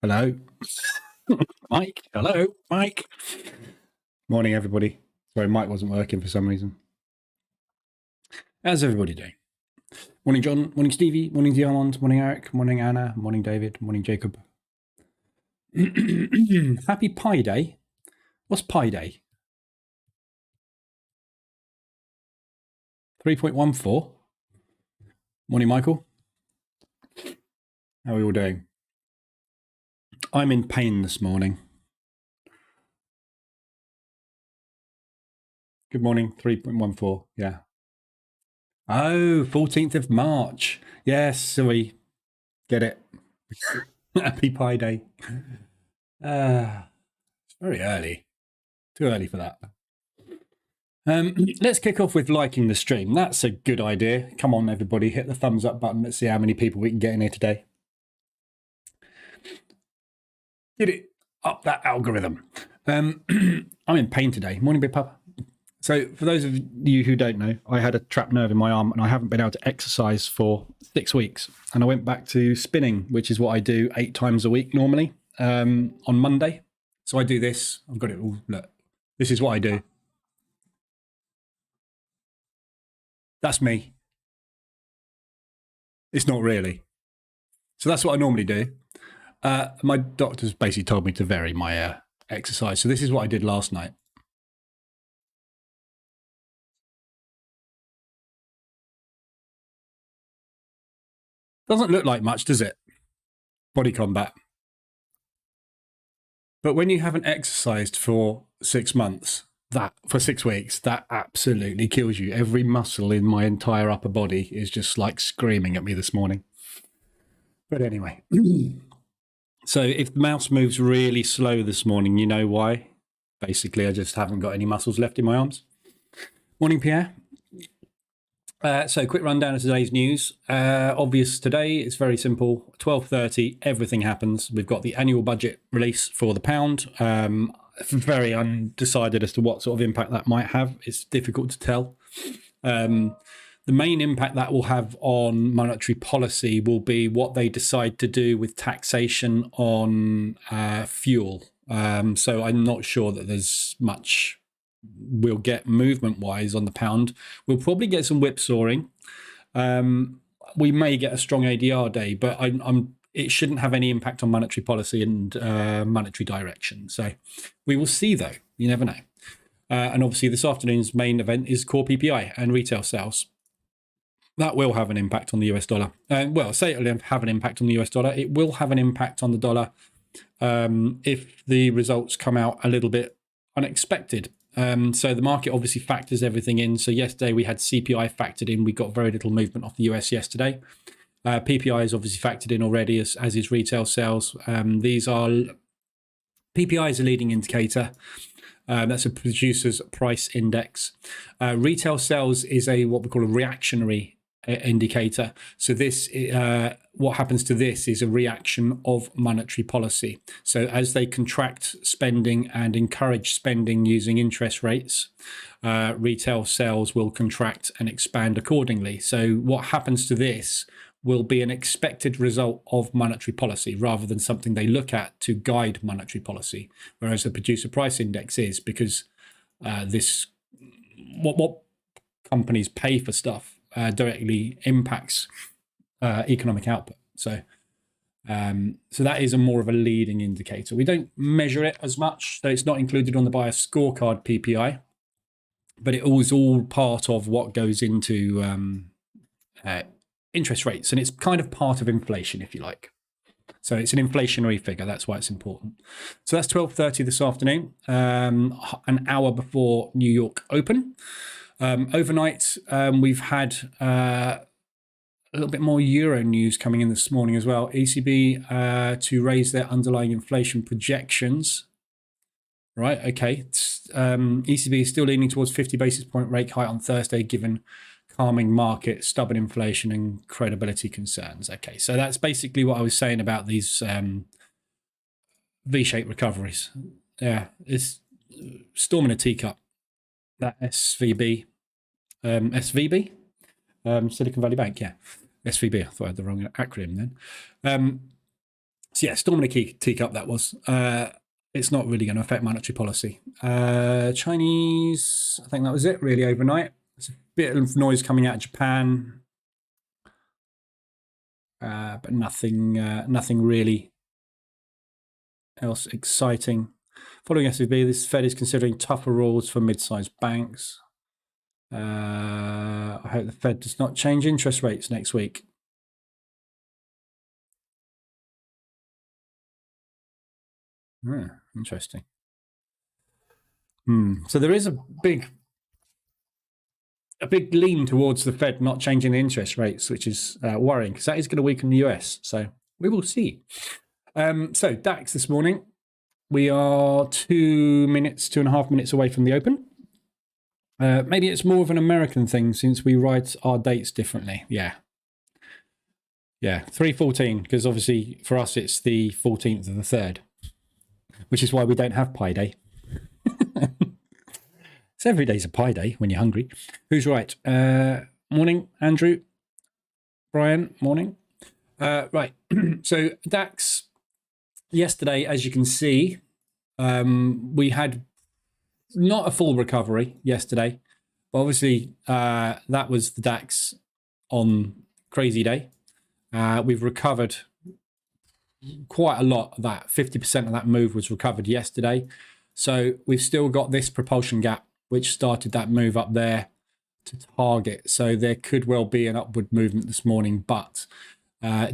Hello. Mike. Hello, Mike. Morning, everybody. Sorry, Mike wasn't working for some reason. How's everybody doing? Morning, John. Morning, Stevie. Morning, Diamond. Morning, Eric. Morning, Anna. Morning, David. Morning, Jacob. Happy Pi Day. What's Pi Day? 3.14. Morning, Michael. How are we all doing? I'm in pain this morning. Good morning, 3.14. Yeah. Oh, 14th of March. Yes, sorry. Get it. Happy Pi Day. It's very early. Too early for that. Let's kick off with liking the stream. That's a good idea. Come on, everybody, hit the thumbs up button. Let's see how many people we can get in here today. Get it up that algorithm. I'm in pain today. Morning, Big Papa. So for those of you who don't know, I had a trapped nerve in my arm and I haven't been able to exercise for 6 weeks. And I went back to spinning, which is what I do 8 times a week normally, on Monday. So I do this. I've got it all. Look, this is what I do. That's me. It's not really. So that's what I normally do. My doctor's basically told me to vary my exercise. So this is what I did last night. Doesn't look like much, does it? Body combat. But when you haven't exercised for 6 months, for 6 weeks, that absolutely kills you. Every muscle in my entire upper body is just like screaming at me this morning. But anyway, so if the mouse moves really slow this morning, you know why? Basically, I just haven't got any muscles left in my arms. Morning, Pierre. So quick rundown of today's news. Obvious today, it's very simple. 12:30, everything happens. We've got the annual budget release for the pound. Very undecided as to what sort of impact that might have. It's difficult to tell. The main impact that will have on monetary policy will be what they decide to do with taxation on fuel. So I'm not sure that there's much we'll get movement-wise on the pound. We'll probably get some whipsawing. We may get a strong ADR day, but it shouldn't have any impact on monetary policy and monetary direction. So we will see, though. You never know. And obviously, this afternoon's main event is core PPI and retail sales. That will have an impact on the US dollar. Well, say it'll have an impact on the US dollar. It will have an impact on the dollar if the results come out a little bit unexpected. So the market obviously factors everything in. So yesterday we had CPI factored in. We got very little movement off the US yesterday. PPI is obviously factored in already, as is retail sales. PPI is a leading indicator. That's a producer's price index. Retail sales is what we call a reactionary indicator. So this, what happens to this is a reaction of monetary policy. So as they contract spending and encourage spending using interest rates, retail sales will contract and expand accordingly. So what happens to this will be an expected result of monetary policy rather than something they look at to guide monetary policy, whereas the producer price index is, because what companies pay for stuff directly impacts economic output. So that is more of a leading indicator. We don't measure it as much, so it's not included on the buyer scorecard PPI, but it was all part of what goes into interest rates, and it's kind of part of inflation, if you like. So it's an inflationary figure. That's why it's important. So that's 12:30 this afternoon, an hour before New York Open. Overnight, we've had a little bit more euro news coming in this morning as well. ECB to raise their underlying inflation projections. Right, okay. ECB is still leaning towards 50 basis point rate hike on Thursday, given calming market, stubborn inflation, and credibility concerns. Okay, so that's basically what I was saying about these V-shaped recoveries. Yeah, it's storm in a teacup. That SVB, Silicon Valley Bank, yeah. SVB, I thought I had the wrong acronym then. So yeah, storm in a teacup that was. It's not really going to affect monetary policy. Chinese, I think that was it really overnight. There's a bit of noise coming out of Japan, but nothing really else exciting. Following SVB, this Fed is considering tougher rules for mid-sized banks. I hope the Fed does not change interest rates next week. Interesting. So there is a big lean towards the Fed not changing the interest rates, which is worrying because that is going to weaken the US. So we will see. So DAX this morning, we are 2.5 minutes away from the open. Maybe it's more of an American thing since we write our dates differently. Yeah, 3/14, because obviously for us it's the 14th of the 3rd, which is why we don't have Pi Day. So every day's a Pi Day when you're hungry. Who's right? Morning, Andrew. Brian, morning. Right, so DAX yesterday, as you can see, we had not a full recovery yesterday. But obviously, that was the DAX on crazy day. We've recovered quite a lot of that. 50% of that move was recovered yesterday. So we've still got this propulsion gap, which started that move up there to target. So there could well be an upward movement this morning, but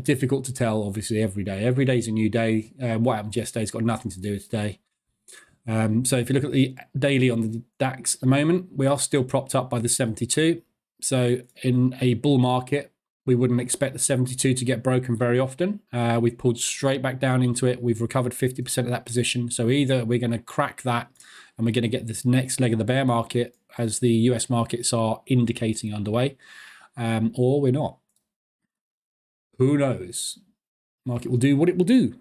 difficult to tell, obviously, every day. Every day's a new day. What happened yesterday's got nothing to do with today. So if you look at the daily on the DAX at the moment, we are still propped up by the 72. So in a bull market, we wouldn't expect the 72 to get broken very often. We've pulled straight back down into it. We've recovered 50% of that position. So either we're going to crack that and we're going to get this next leg of the bear market as the US markets are indicating underway, or we're not. Who knows? Market will do what it will do.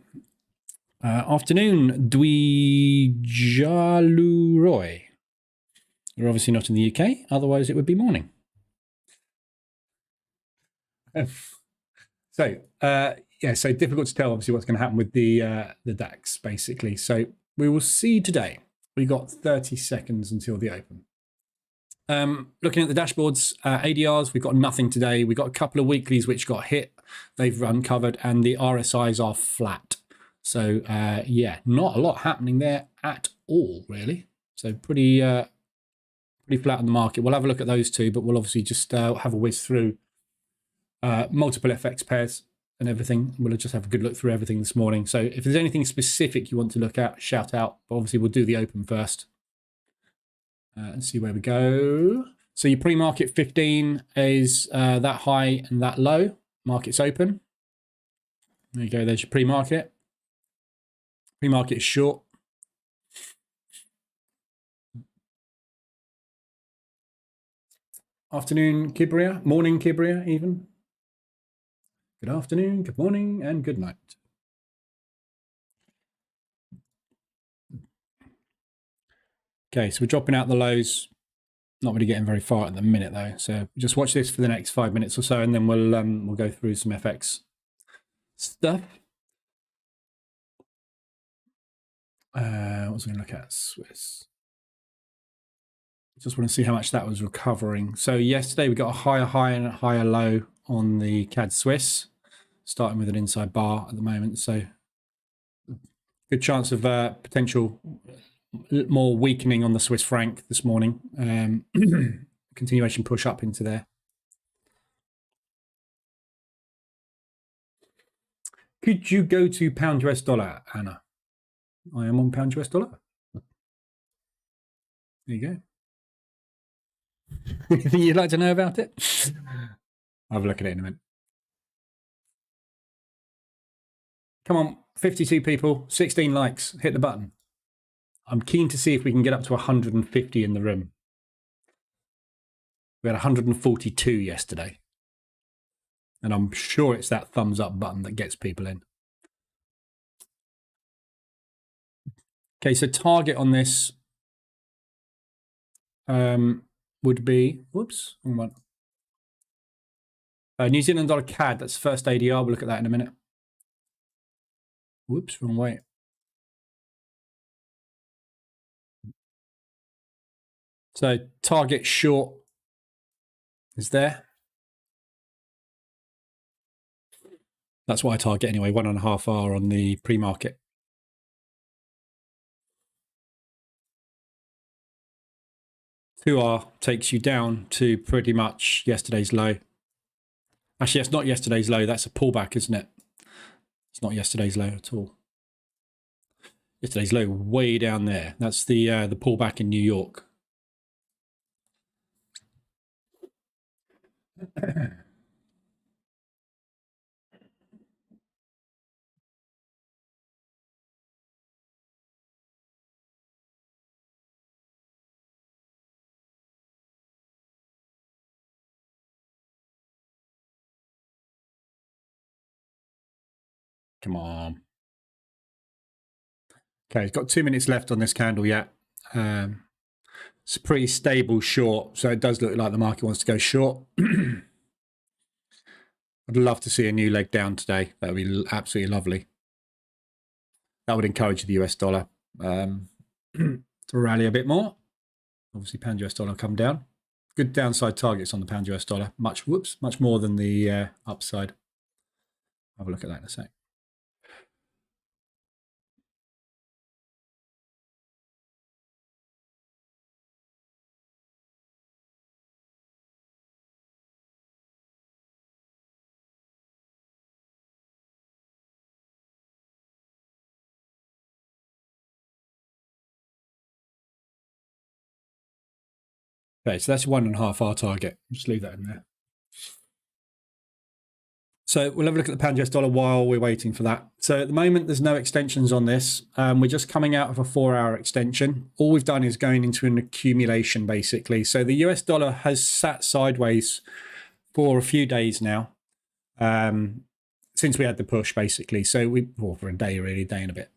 Afternoon, Dwi Jaluroy. You're obviously not in the UK, otherwise it would be morning. So difficult to tell obviously what's going to happen with the DAX basically. So we will see today. We got 30 seconds until the open. Looking at the dashboards, ADRs, we've got nothing today. We've got a couple of weeklies which got hit. They've uncovered, and the RSIs are flat. So not a lot happening there at all, really. So pretty flat on the market. We'll have a look at those two, but we'll obviously just have a whiz through multiple FX pairs and everything. We'll just have a good look through everything this morning. So if there's anything specific you want to look at, shout out. But obviously, we'll do the open first and see where we go. So your pre-market 15 is that high and that low. Market's open. There you go. There's your pre-market. Pre-market is short. Afternoon, Kibria. Morning, Kibria, even. Good afternoon, good morning, and good night. Okay, so we're dropping out the lows. Not really getting very far at the minute, though. So just watch this for the next 5 minutes or so, and then we'll go through some FX stuff. What was I going to look at? Swiss. Just want to see how much that was recovering. So yesterday we got a higher high and a higher low on the CAD Swiss, starting with an inside bar at the moment. So good chance of potential more weakening on the Swiss franc this morning. Continuation push up into there. Could you go to pound US dollar, Anna? I am on pound US dollar. There you go. Anything you'd like to know about it? I'll have a look at it in a minute. Come on, 52 people, 16 likes, hit the button. I'm keen to see if we can get up to 150 in the room. We had 142 yesterday. And I'm sure it's that thumbs up button that gets people in. Okay, so target on this would be, whoops, wrong one. New Zealand dollar CAD, that's the first ADR. We'll look at that in a minute. Whoops, wrong way. So target short is there. That's what I target anyway, 1.5 hour on the pre-market. Two R takes you down to pretty much yesterday's low. Actually, that's not yesterday's low. That's a pullback, isn't it? It's not yesterday's low at all. Yesterday's low way down there. That's the pullback in New York. Come on. Okay, it's got 2 minutes left on this candle yet. It's a pretty stable short, so it does look like the market wants to go short. I'd love to see a new leg down today. That would be absolutely lovely. That would encourage the US dollar to rally a bit more. Obviously, pound US dollar come down. Good downside targets on the pound US dollar. Much more than the upside. Have a look at that in a sec. Okay, so that's 1.5 hour target. Just leave that in there. So we'll have a look at the pound US dollar while we're waiting for that. So at the moment, there's no extensions on this. We're just coming out of a 4-hour extension. All we've done is going into an accumulation, basically. So the US dollar has sat sideways for a few days now, since we had the push, basically. So for a day, really, day and a bit.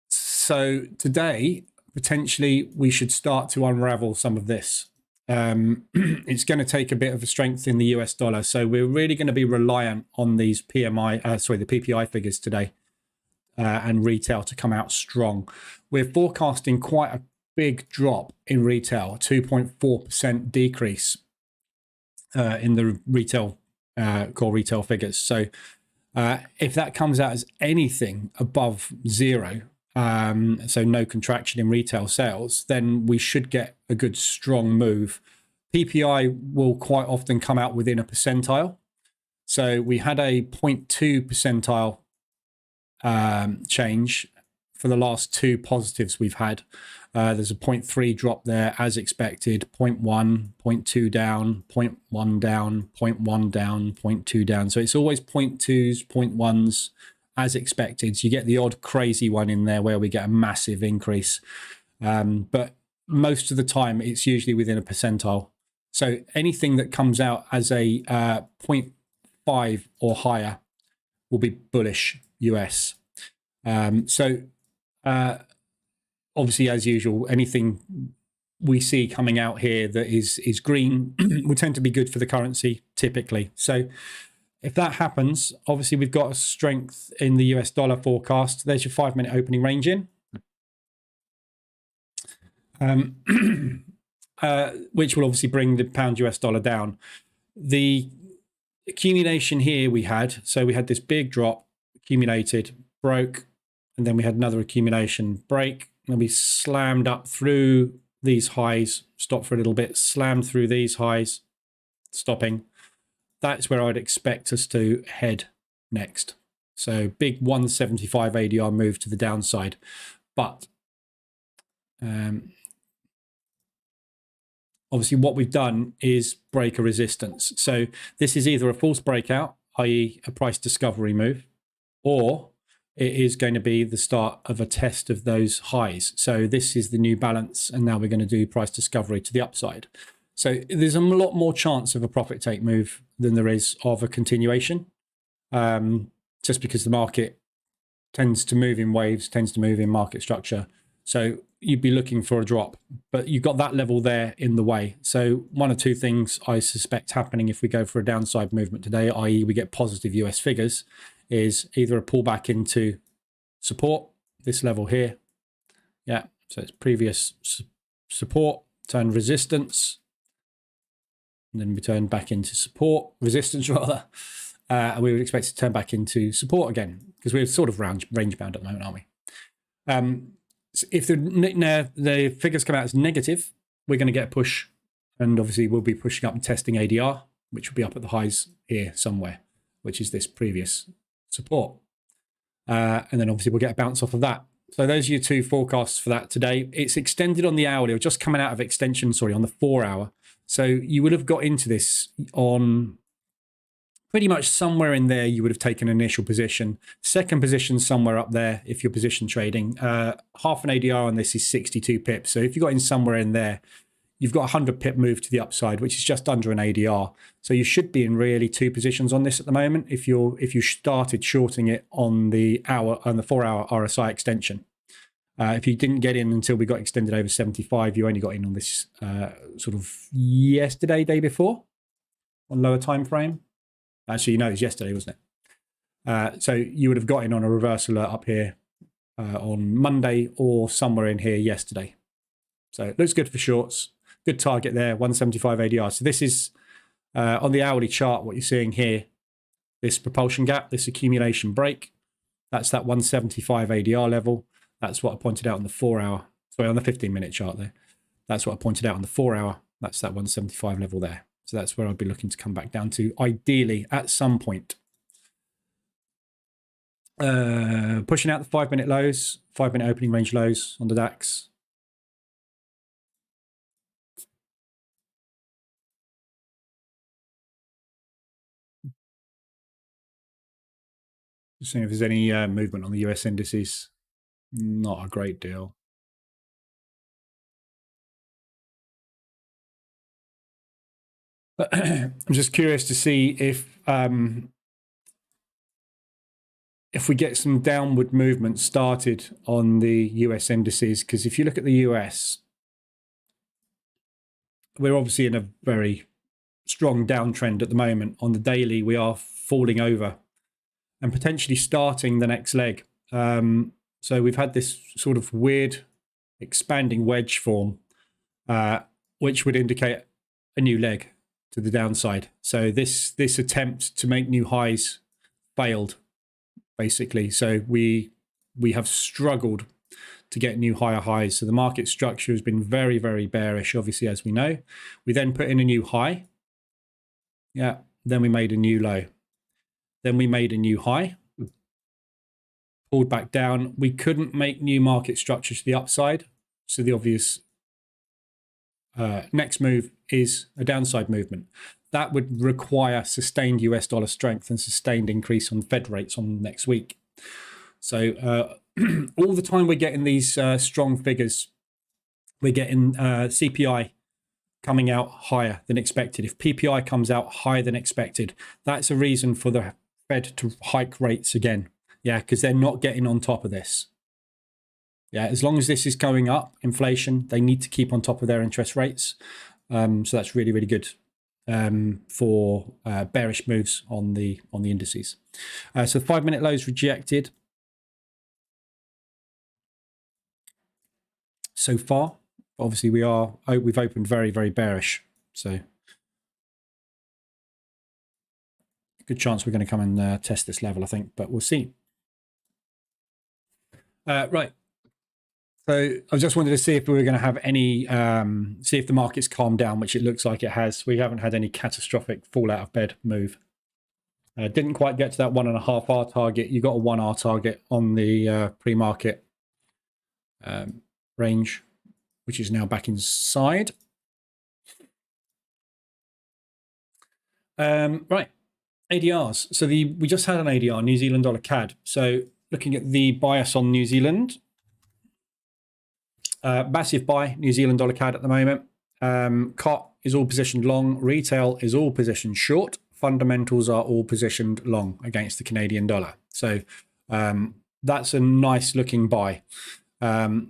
So today, potentially, we should start to unravel some of this. It's going to take a bit of a strength in the US dollar. So we're really going to be reliant on these the PPI figures today and retail to come out strong. We're forecasting quite a big drop in retail, 2.4% decrease in the retail core retail figures. So if that comes out as anything above zero, so no contraction in retail sales, then we should get a good strong move. PPI will quite often come out within a percentile. So we had a 0.2 percentile change for the last two positives we've had. There's a 0.3 drop there as expected, 0.1, 0.2 down, 0.1 down, 0.1 down, 0.2 down. So it's always 0.2s, 0.1s, as expected. So you get the odd crazy one in there where we get a massive increase. But most of the time, it's usually within a percentile. So anything that comes out as a 0.5 or higher will be bullish US. Obviously, as usual, anything we see coming out here that is green will tend to be good for the currency typically. So if that happens, obviously we've got a strength in the US dollar forecast. There's your 5-minute opening range in, which will obviously bring the pound US dollar down. The accumulation here we had, so we had this big drop, accumulated, broke, and then we had another accumulation, break, and we slammed up through these highs, stopped for a little bit, slammed through these highs, stopping. That's where I'd expect us to head next. So big 175 ADR move to the downside. But obviously what we've done is break a resistance. So this is either a false breakout, i.e. a price discovery move, or it is going to be the start of a test of those highs. So this is the new balance, and now we're going to do price discovery to the upside. So there's a lot more chance of a profit take move than there is of a continuation, just because the market tends to move in waves, tends to move in market structure. So you'd be looking for a drop, but you've got that level there in the way. So one or two things I suspect happening if we go for a downside movement today, i.e. we get positive US figures, is either a pullback into support, this level here. Yeah, so it's previous support, turned resistance, and then we turn back into support, resistance rather. And we would expect it to turn back into support again, because we're sort of range bound at the moment, aren't we? So if the figures come out as negative, we're going to get a push, and obviously we'll be pushing up and testing ADR, which will be up at the highs here somewhere, which is this previous support. And then obviously we'll get a bounce off of that. So those are your two forecasts for that today. It's extended on the hourly, or just coming out of extension, sorry, on the 4 hour. So you would have got into this on pretty much somewhere in there. You would have taken an initial position, second position somewhere up there if you're position trading. Half an ADR on this is 62 pips. So if you got in somewhere in there, you've got a 100 pip move to the upside, which is just under an ADR. So you should be in really two positions on this at the moment if you started shorting it on the 4 hour RSI extension. If you didn't get in until we got extended over 75, you only got in on this sort of yesterday, day before, on lower time frame. Actually, no, it was yesterday, wasn't it? So you would have got in on a reverse alert up here on Monday or somewhere in here yesterday. So it looks good for shorts. Good target there, 175 ADR. So this is on the hourly chart, what you're seeing here, this propulsion gap, this accumulation break. That's that 175 ADR level. That's what I pointed out on the 4 hour, sorry, on the 15-minute chart there. That's what I pointed out on the 4 hour. That's that 175 level there. So that's where I'd be looking to come back down to, ideally, at some point. Pushing out the 5-minute lows, 5-minute opening range lows on the DAX. Just seeing if there's any movement on the US indices. Not a great deal. I'm just curious to see if we get some downward movement started on the US indices, because if you look at the US, we're obviously in a very strong downtrend at the moment. On the daily, we are falling over and potentially starting the next leg. So we've had this sort of weird expanding wedge form, which would indicate a new leg to the downside. So this attempt to make new highs failed, basically. So we have struggled to get new higher highs. So the market structure has been very, very bearish, obviously, as we know. We then put in a new high. Yeah, then we made a new low. Then we made a new high, pulled back down. We couldn't make new market structure to the upside. So the obvious next move is a downside movement. That would require sustained US dollar strength and sustained increase on Fed rates on next week. So all the time we're getting these strong figures, we're getting CPI coming out higher than expected. If PPI comes out higher than expected, that's a reason for the Fed to hike rates again. Yeah, because they're not getting on top of this. Yeah, as long as this is going up, inflation, they need to keep on top of their interest rates. So that's really, really good for bearish moves on the indices. So 5-minute lows rejected so far. Obviously, we've opened very, very bearish. So good chance we're going to come and test this level, I think, but we'll see. Right. So I just wanted to see if we were going to have any, see if the market's calmed down, which it looks like it has. We haven't had any catastrophic fall out of bed move. Didn't quite get to that 1.5 hour target. You got a 1 hour target on the pre-market range, which is now back inside. Right, ADRs. So we just had an ADR, New Zealand dollar CAD. So looking at the bias on New Zealand, massive buy, New Zealand dollar CAD at the moment. COT is all positioned long. Retail is all positioned short. Fundamentals are all positioned long against the Canadian dollar. So that's a nice looking buy.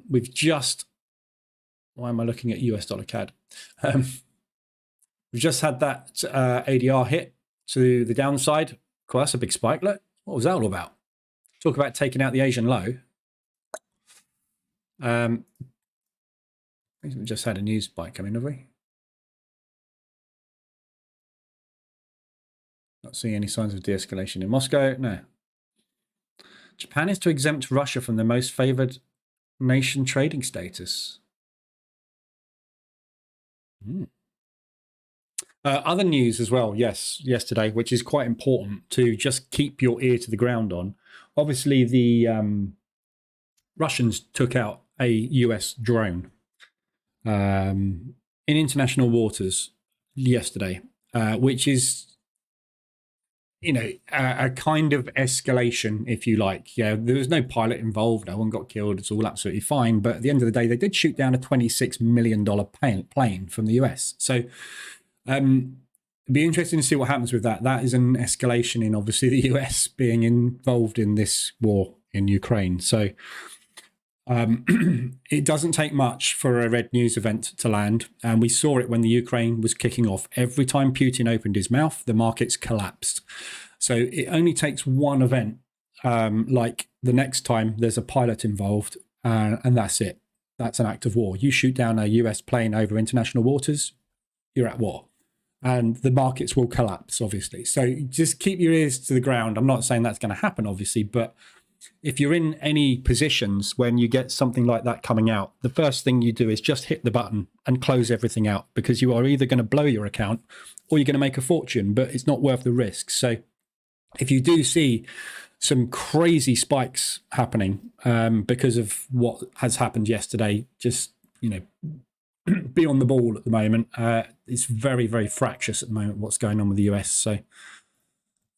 We've just, why am I looking at US dollar CAD? We've just had that ADR hit to the downside. Cool, that's a big spike. Look, What was that all about? Talk about taking out the Asian low. We just had a news spike come in, have we? Not seeing any signs of de-escalation in Moscow. No. Japan is to exempt Russia from the most favored nation trading status. Other news as well, yes, yesterday, which is quite important to just keep your ear to the ground on. Obviously, the Russians took out a US drone in international waters yesterday, which is, you know, a kind of escalation, if you like. Yeah, there was no pilot involved. No one got killed. It's all absolutely fine. But at the end of the day, they did shoot down a $26 million plane from the US. So it'd be interesting to see what happens with that. That is an escalation in, obviously, the US being involved in this war in Ukraine. So it doesn't take much for a red news event to land. And we saw it when the Ukraine was kicking off. Every time Putin opened his mouth, the markets collapsed. So it only takes one event, like the next time there's a pilot involved, and that's it. That's an act of war. You shoot down a US plane over international waters, you're at war. And the markets will collapse, obviously. So just keep your ears to the ground. I'm not saying that's going to happen, obviously, but if you're in any positions when you get something like that coming out, the first thing you do is just hit the button and close everything out, because you are either going to blow your account or you're going to make a fortune, but it's not worth the risk. So if you do see some crazy spikes happening because of what has happened yesterday, just, you know, be on the ball at the moment. It's very, very fractious at the moment, what's going on with the US. So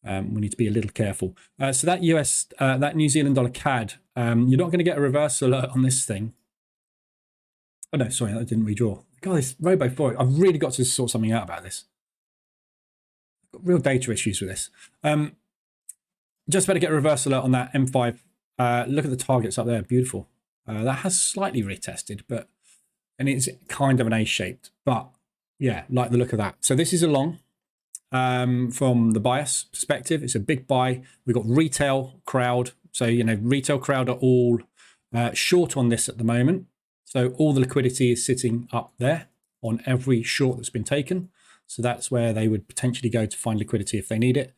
we need to be a little careful. So that that New Zealand dollar CAD, you're not going to get a reverse alert on this thing. Oh, no, sorry, that didn't redraw. God, this Robo Forex, I've really got to sort something out about this. I've got real data issues with this. Just better get a reverse alert on that M5. Look at the targets up there. Beautiful. That has slightly retested, and it's kind of an A-shaped. But yeah, like the look of that. So this is a long from the bias perspective. It's a big buy. We've got retail crowd. So, you know, retail crowd are all short on this at the moment. So all the liquidity is sitting up there on every short that's been taken. So that's where they would potentially go to find liquidity if they need it.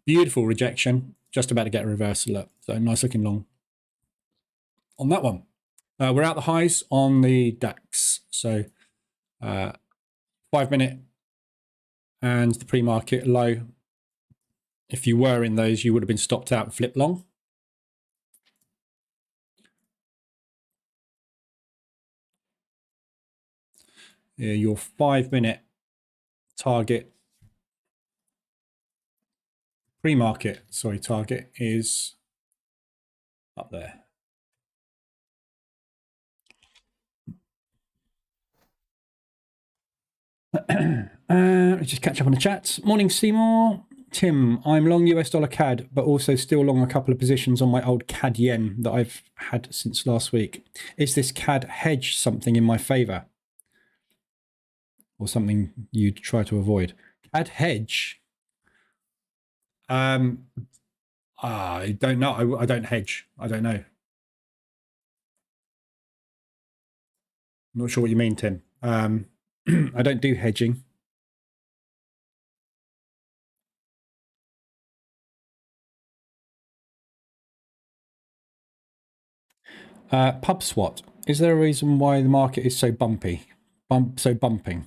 Beautiful rejection. Just about to get a reversal alert. So nice looking long on that one. We're out the highs on the DAX. So 5 minute and the pre-market low. If you were in those, you would have been stopped out and flipped long. Your 5 minute target, pre-market, sorry, target is up there. Just catch up on the chat. Morning, Seymour. Tim, I'm long US dollar CAD, but also still long a couple of positions on my old CAD yen that I've had since last week. Is this CAD hedge something in my favor? Or something you'd try to avoid? CAD hedge? I don't know. I don't hedge. I don't know. I'm not sure what you mean, Tim. I don't do hedging. PubSwat. Is there a reason why the market is so bumpy? Bumping?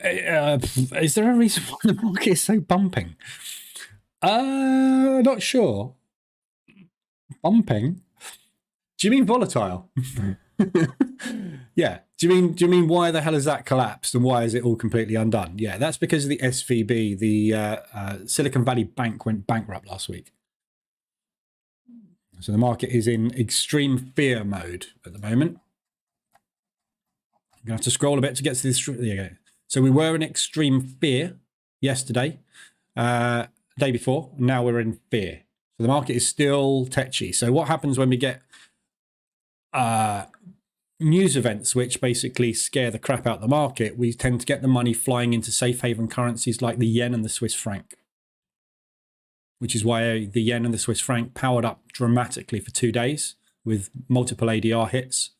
Is there a reason why the market is so bumping? Not sure. Bumping? Do you mean volatile? Yeah. Do you mean why the hell has that collapsed and why is it all completely undone? Yeah, that's because of the SVB. The Silicon Valley Bank went bankrupt last week. So the market is in extreme fear mode at the moment. I'm going to have to scroll a bit to get to this. There you go. So we were in extreme fear yesterday, day before. Now we're in fear. So the market is still tetchy. So what happens when we get news events which basically scare the crap out of the market? We tend to get the money flying into safe haven currencies like the yen and the Swiss franc. which is why the yen and the Swiss franc powered up dramatically for 2 days with multiple ADR hits.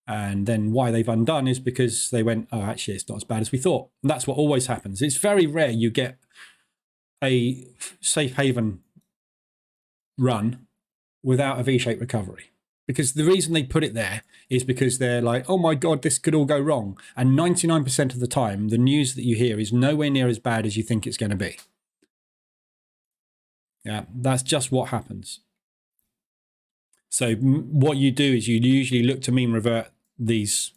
And then why they've undone is because they went, oh, actually, it's not as bad as we thought. And that's what always happens. It's very rare you get a safe haven run without a V-shaped recovery. Because the reason they put it there is because they're like, oh my God, this could all go wrong. And 99% of the time, the news that you hear is nowhere near as bad as you think it's going to be. Yeah, that's just what happens. So what you do is you usually look to mean revert these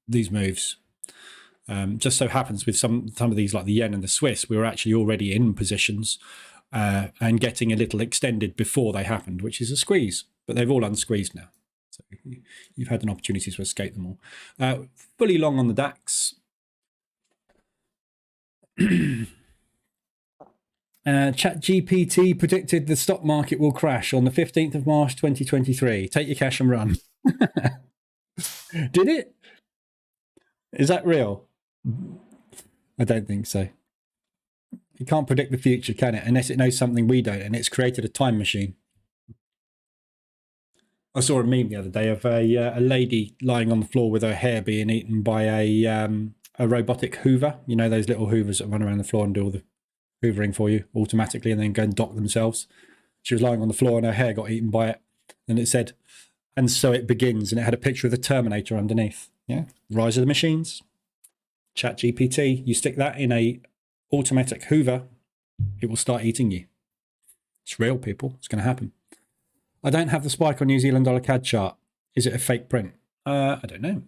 moves. Just so happens with some of these, like the yen and the Swiss, we were actually already in positions and getting a little extended before they happened, which is a squeeze. But they've all unsqueezed now. So you've had an opportunity to escape them all. Fully long on the DAX. ChatGPT predicted the stock market will crash on the 15th of March 2023. Take your cash and run. Did it? Is that real? I don't think so. You can't predict the future, can it? Unless it knows something we don't, and it's created a time machine. I saw a meme the other day of a lady lying on the floor with her hair being eaten by a robotic hoover. You know, those little hoovers that run around the floor and do all the hoovering for you automatically and then go and dock themselves. She was lying on the floor and her hair got eaten by it. And it said, and so it begins. And it had a picture of the Terminator underneath. Yeah. Rise of the machines. ChatGPT. You stick that in a automatic hoover, it will start eating you. It's real, people. It's going to happen. I don't have the spike on New Zealand dollar CAD chart. Is it a fake print? I don't know.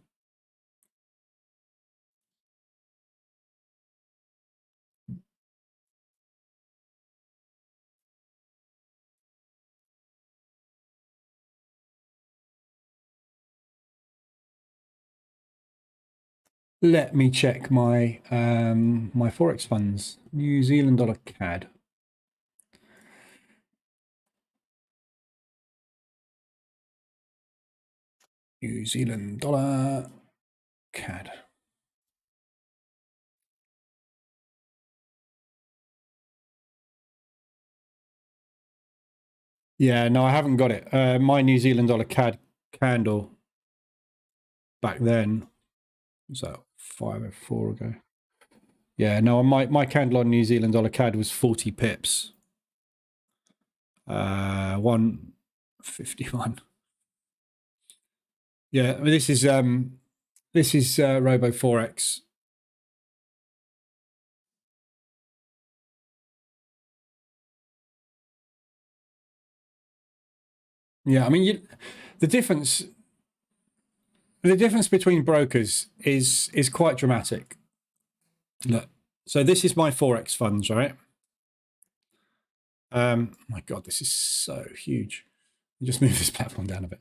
Let me check my my Forex funds. New Zealand dollar CAD. New Zealand dollar CAD. Yeah, no, I haven't got it. My New Zealand dollar CAD candle back then was that 504 ago. Yeah, no, my candle on New Zealand dollar CAD was 40 pips. 151. Yeah, I mean, this is Robo Forex. Yeah, I mean, the difference between brokers is quite dramatic. Look, so this is my Forex funds, right? My God, this is so huge. Just move this platform down a bit.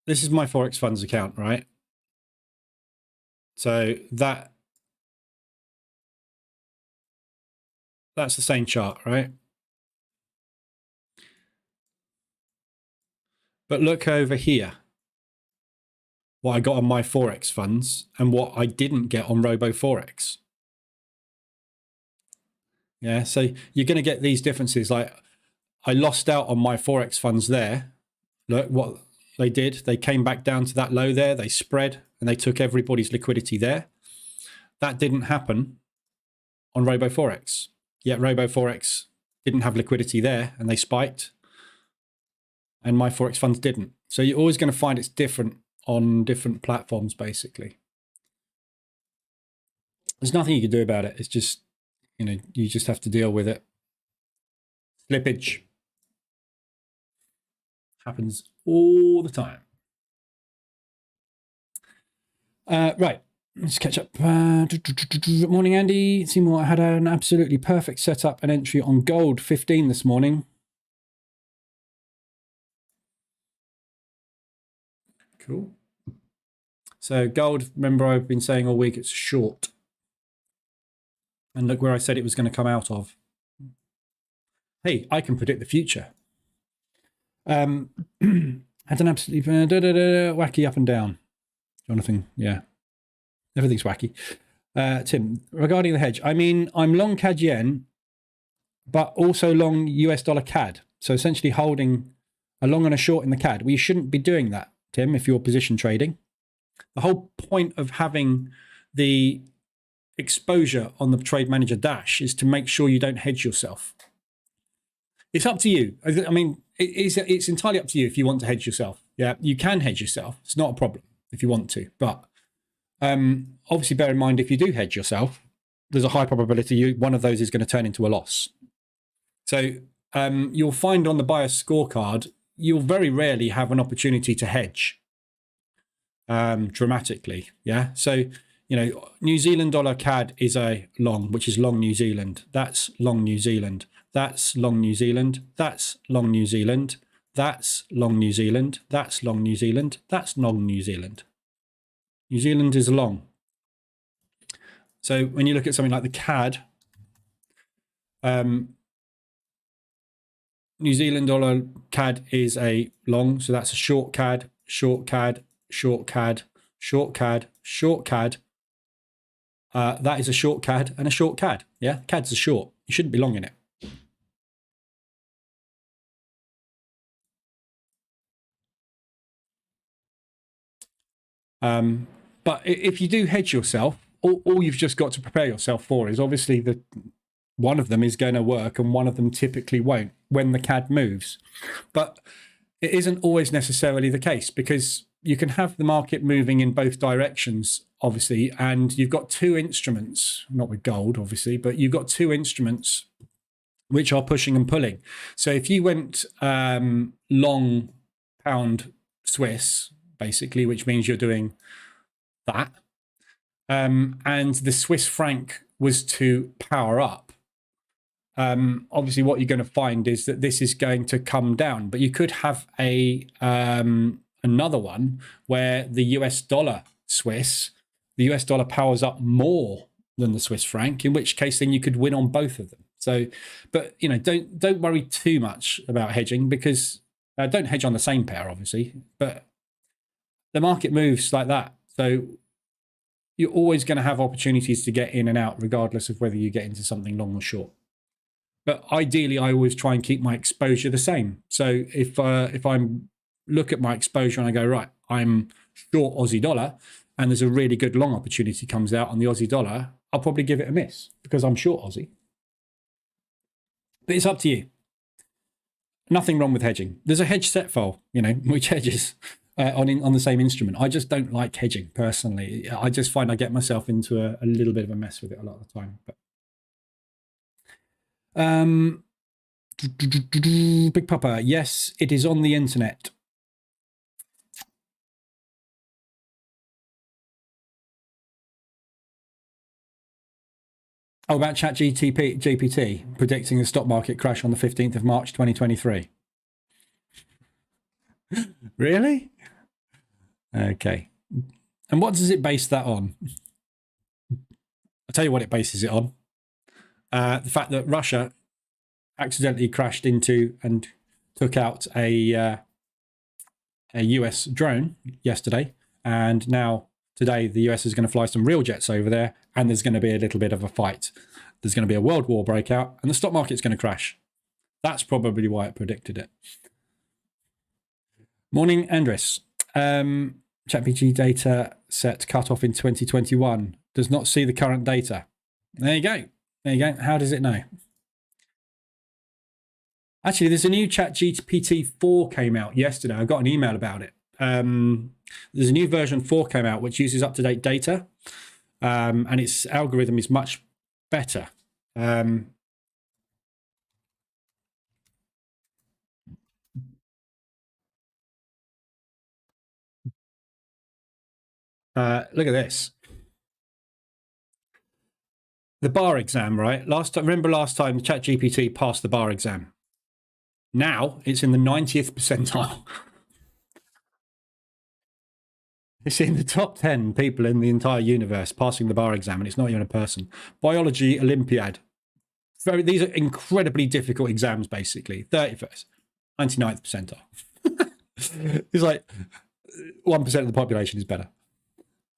This is my Forex funds account, right? So that's the same chart, right? But look over here, what I got on my Forex funds and what I didn't get on Robo Forex. Yeah, so you're going to get these differences. Like I lost out on my Forex funds there. Look what they did. They came back down to that low there. They spread and they took everybody's liquidity there. That didn't happen on Robo Forex. Yet Robo Forex didn't have liquidity there and they spiked. And my Forex funds didn't. So you're always going to find it's different on different platforms, basically. There's nothing you can do about it. It's just, you know, you just have to deal with it. Slippage happens all the time. Right, let's catch up. Morning, Andy. Seymour, I had an absolutely perfect setup and entry on gold 15 this morning. Cool. So gold, remember I've been saying all week it's short. And look where I said it was going to come out of. Hey, I can predict the future. Had an absolutely wacky up and down. Jonathan, yeah. Everything's wacky. Tim, regarding the hedge, I mean, I'm long CAD yen, but also long US dollar CAD. So essentially holding a long and a short in the CAD. Well, you shouldn't be doing that, Tim, if you're position trading. The whole point of having the exposure on the Trade Manager dash is to make sure you don't hedge yourself. It's up to you. I mean, it's entirely up to you if you want to hedge yourself. Yeah, you can hedge yourself. It's not a problem if you want to. But obviously, bear in mind, if you do hedge yourself, there's a high probability one of those is going to turn into a loss. So you'll find on the buyer scorecard, you'll very rarely have an opportunity to hedge dramatically. Yeah. So, you know, New Zealand dollar CAD is a long, which is long New Zealand. That's long New Zealand. That's long New Zealand. That's long New Zealand. That's long New Zealand. That's long New Zealand. That's long New Zealand. New Zealand is long. So when you look at something like the CAD, New Zealand dollar CAD is a long, so that's a short CAD, short CAD, short CAD, short CAD, short CAD. That is a short CAD and a short CAD. Yeah, CAD's a short. You shouldn't be long in it. But if you do hedge yourself, all you've just got to prepare yourself for is obviously that one of them is going to work and one of them typically won't when the CAD moves. But it isn't always necessarily the case, because you can have the market moving in both directions, obviously, and you've got two instruments, not with gold, obviously, but you've got two instruments which are pushing and pulling. So if you went long pound Swiss, basically, which means you're doing that, and the Swiss franc was to power up, obviously what you're going to find is that this is going to come down. But you could have a another one where the US dollar Swiss, the US dollar powers up more than the Swiss franc, in which case then you could win on both of them. So, but you know, don't worry too much about hedging, because don't hedge on the same pair, obviously, but the market moves like that. So you're always going to have opportunities to get in and out, regardless of whether you get into something long or short. But ideally, I always try and keep my exposure the same. So if I'm look at my exposure and I go, right, I'm short Aussie dollar, and there's a really good long opportunity comes out on the Aussie dollar, I'll probably give it a miss because I'm short Aussie. But it's up to you. Nothing wrong with hedging. There's a hedge set file, you know, which hedges on the same instrument. I just don't like hedging personally. I just find I get myself into a little bit of a mess with it a lot of the time. But Big Papa, yes, it is on the internet. Oh, about GPT predicting the stock market crash on the 15th of March 2023. Really? Okay. And what does it base that on? I'll tell you what it bases it on. The fact that Russia accidentally crashed into and took out a US drone yesterday, and now today the US is going to fly some real jets over there, and there's going to be a little bit of a fight. There's going to be a world war breakout, and the stock market's going to crash. That's probably why it predicted it. Morning, Andres. ChatGPT data set cut off in 2021. Does not see the current data. There you go. There you go. How does it know? Actually, there's a new ChatGPT 4 came out yesterday. I got an email about it. There's a new version 4 came out which uses up-to-date data, and its algorithm is much better. Look at this. The bar exam, right? Remember last time ChatGPT passed the bar exam. Now it's in the 90th percentile. It's in the top 10 people in the entire universe passing the bar exam, and it's not even a person. Biology Olympiad. These are incredibly difficult exams, basically. 31st, 99th percentile. It's like 1% of the population is better.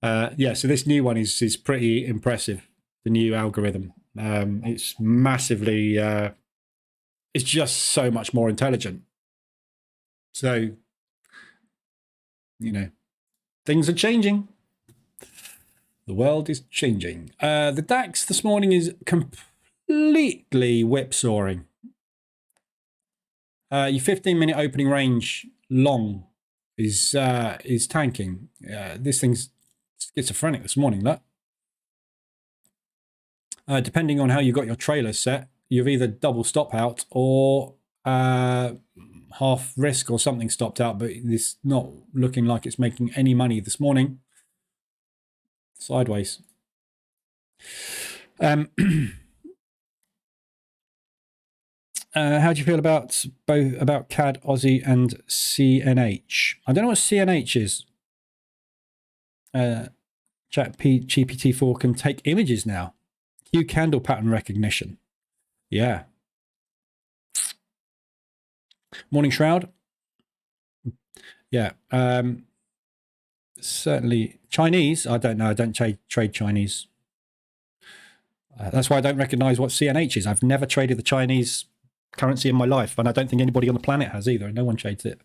Yeah, so this new one is pretty impressive, the new algorithm. It's massively, it's just so much more intelligent. So, you know, things are changing. The world is changing. The DAX this morning is completely whipsawing. Your 15-minute opening range long is tanking. This thing's schizophrenic this morning, that. Depending on how you got your trailers set, you've either double stop out or half risk or something stopped out, but it's not looking like it's making any money this morning. Sideways. How do you feel about CAD, Aussie, and CNH? I don't know what CNH is. GPT-4 can take images now. Q candle pattern recognition. Yeah. Morning Shroud. Yeah. Certainly. Chinese, I don't know. I don't trade Chinese. That's why I don't recognize what CNH is. I've never traded the Chinese currency in my life, and I don't think anybody on the planet has either. No one trades it.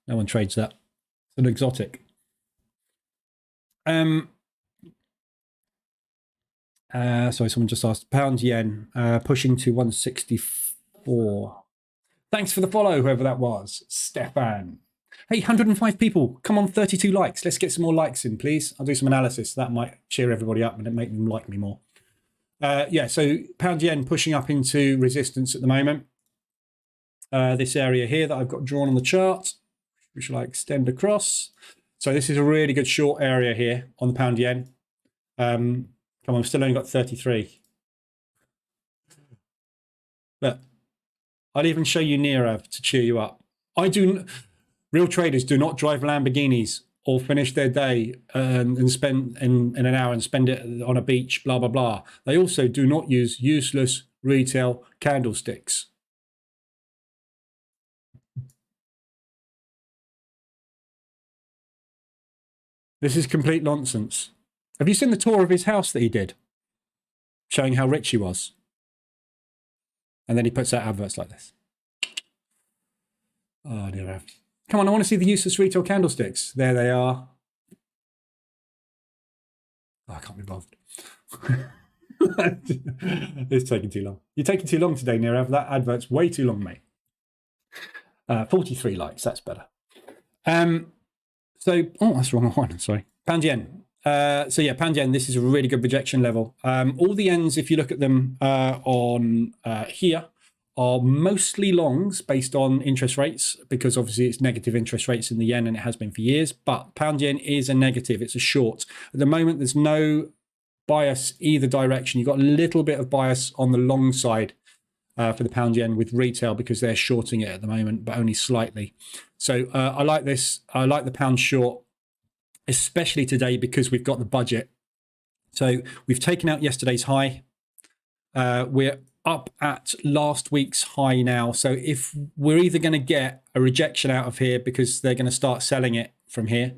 No one trades that. It's an exotic. Sorry, someone just asked. Pound yen pushing to 164. Thanks for the follow, whoever that was. Stefan. Hey, 105 people. Come on, 32 likes. Let's get some more likes in, please. I'll do some analysis. That might cheer everybody up and make them like me more. Yeah, so pound yen pushing up into resistance at the moment. This area here that I've got drawn on the chart, which I extend across. So this is a really good short area here on the pound yen. Come on, I've still only got 33. But I'll even show you Nirav to cheer you up. Real traders do not drive Lamborghinis or finish their day and spend in an hour and spend it on a beach, blah, blah, blah. They also do not use useless retail candlesticks. This is complete nonsense. Have you seen the tour of his house that he did? Showing how rich he was. And then he puts out adverts like this. Oh, dear. Come on, I want to see the useless retail candlesticks. There they are. Oh, I can't be bothered. It's taking too long. You're taking too long today, Nirav. That advert's way too long, mate. 43 likes, that's better. Oh, that's the wrong one, sorry. Pound yen. So yeah, pound yen, this is a really good rejection level. All the yens, if you look at them on here, are mostly longs based on interest rates, because obviously it's negative interest rates in the yen and it has been for years, but pound yen is a negative, it's a short. At the moment, there's no bias either direction. You've got a little bit of bias on the long side for the pound yen with retail because they're shorting it at the moment, but only slightly. So I like this. I like the pound short, especially today because we've got the budget. So we've taken out yesterday's high. We're up at last week's high now. So if we're either going to get a rejection out of here because they're going to start selling it from here,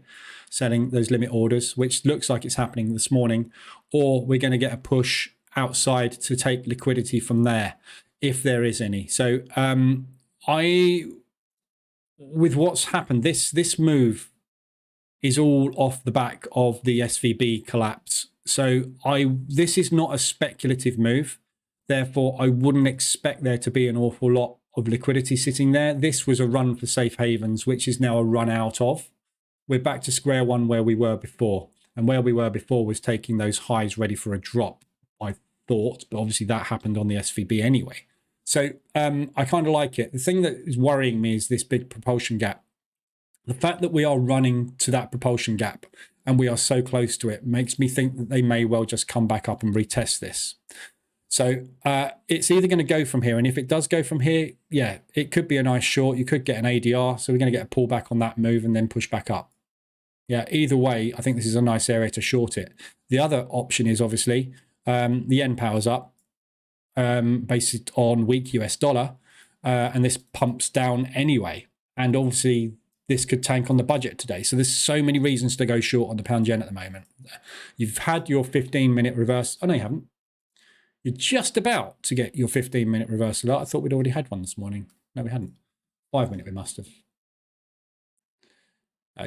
selling those limit orders, which looks like it's happening this morning, or we're going to get a push outside to take liquidity from there, if there is any. So with what's happened, this move is all off the back of the SVB collapse. So this is not a speculative move. Therefore, I wouldn't expect there to be an awful lot of liquidity sitting there. This was a run for safe havens, which is now a run out of. We're back to square one where we were before. And where we were before was taking those highs ready for a drop, I thought. But obviously that happened on the SVB anyway. So I kind of like it. The thing that is worrying me is this big propulsion gap. The fact that we are running to that propulsion gap and we are so close to it makes me think that they may well just come back up and retest this. So it's either going to go from here. And if it does go from here, yeah, it could be a nice short. You could get an ADR. So we're going to get a pullback on that move and then push back up. Yeah, either way, I think this is a nice area to short it. The other option is obviously the yen powers up based on weak US dollar. And this pumps down anyway. And obviously this could tank on the budget today. So there's so many reasons to go short on the pound yen at the moment. You've had your 15-minute reverse. Oh, no, you haven't. You're just about to get your 15-minute reversal. I thought we'd already had one this morning. No, we hadn't. 5-minute we must have.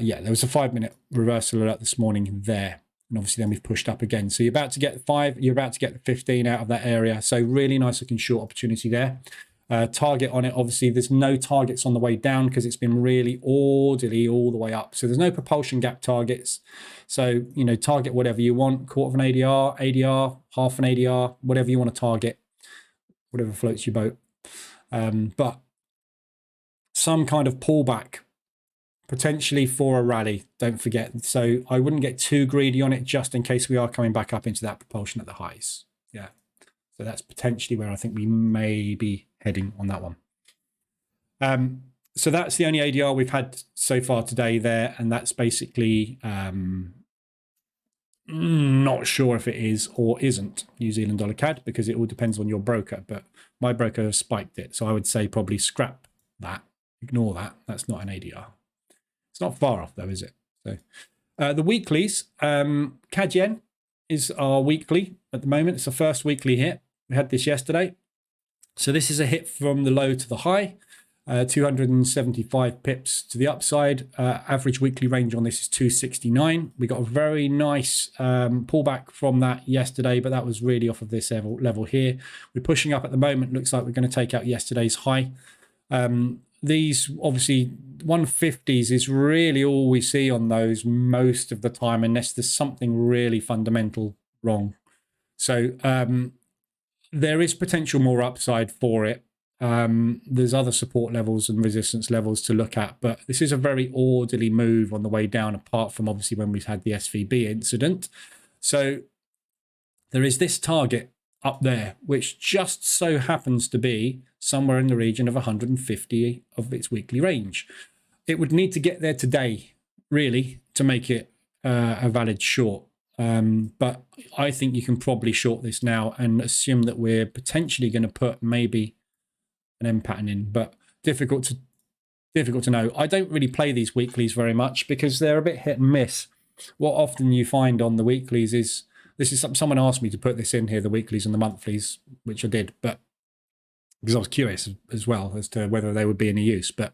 Yeah, there was a 5-minute reversal alert this morning there. And obviously then we've pushed up again. So you're about to get the 5, you're about to get the 15 out of that area. So really nice looking short opportunity there. Target on it, obviously there's no targets on the way down because it's been really orderly all the way up. So there's no propulsion gap targets. So, you know, target whatever you want, quarter of an ADR, ADR, half an ADR, whatever you want to target, whatever floats your boat. But some kind of pullback potentially for a rally, don't forget. So I wouldn't get too greedy on it just in case we are coming back up into that propulsion at the highs. Yeah. So that's potentially where I think we may be heading on that one. So that's the only ADR we've had so far today there. And that's basically not sure if it is or isn't New Zealand dollar CAD because it all depends on your broker. But my broker has spiked it. So I would say probably scrap that. Ignore that. That's not an ADR. It's not far off though, is it? So the weeklies, CAD yen is our weekly at the moment. It's the first weekly hit. We had this yesterday. So this is a hit from the low to the high, 275 pips to the upside. Average weekly range on this is 269. We got a very nice pullback from that yesterday, but that was really off of this level here. We're pushing up at the moment. Looks like we're going to take out yesterday's high. These obviously 150s is really all we see on those most of the time, unless there's something really fundamental wrong. So there is potential more upside for it. There's other support levels and resistance levels to look at, but this is a very orderly move on the way down, apart from obviously when we've had the SVB incident. So there is this target up there, which just so happens to be somewhere in the region of 150 of its weekly range. It would need to get there today, really, to make it a valid short. But I think you can probably short this now and assume that we're potentially going to put maybe an M pattern in, but difficult to know. I don't really play these weeklies very much because they're a bit hit and miss. What often you find on the weeklies is, this is someone asked me to put this in here, the weeklies and the monthlies, which I did, but because I was curious as well as to whether they would be any use. But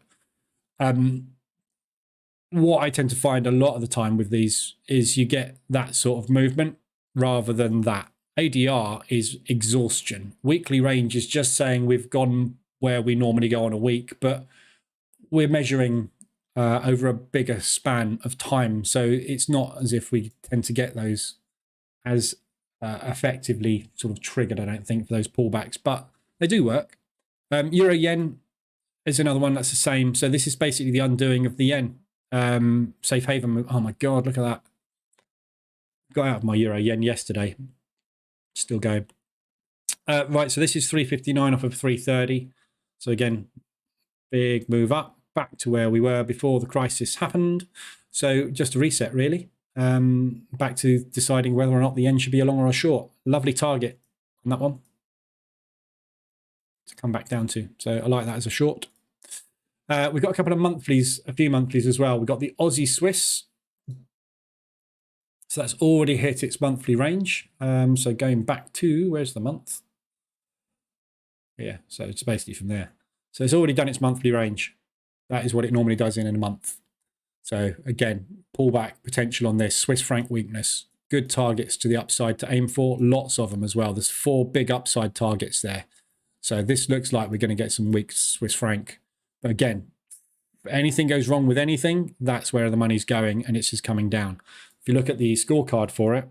what I tend to find a lot of the time with these is you get that sort of movement rather than that. ADR is exhaustion. Weekly range is just saying we've gone where we normally go on a week, but we're measuring over a bigger span of time. So it's not as if we tend to get those as effectively sort of triggered, I don't think, for those pullbacks, but they do work. Euro yen is another one that's the same. So this is basically the undoing of the yen. Safe haven. Oh my God, look at that. Got out of my euro yen yesterday. Still going. Right, so this is 359 off of 330. So again, big move up back to where we were before the crisis happened. So just a reset, really. Back to deciding whether or not the yen should be a long or a short. Lovely target on that one to come back down to. So I like that as a short. We've got a couple of monthlies, a few monthlies as well. We've got the Aussie Swiss. So that's already hit its monthly range. So going back to, where's the month? Yeah, so it's basically from there. So it's already done its monthly range. That is what it normally does in a month. So again, pullback potential on this. Swiss franc weakness. Good targets to the upside to aim for. Lots of them as well. There's 4 big upside targets there. So this looks like we're going to get some weak Swiss franc. But again, if anything goes wrong with anything, that's where the money's going, and it's just coming down. If you look at the scorecard for it,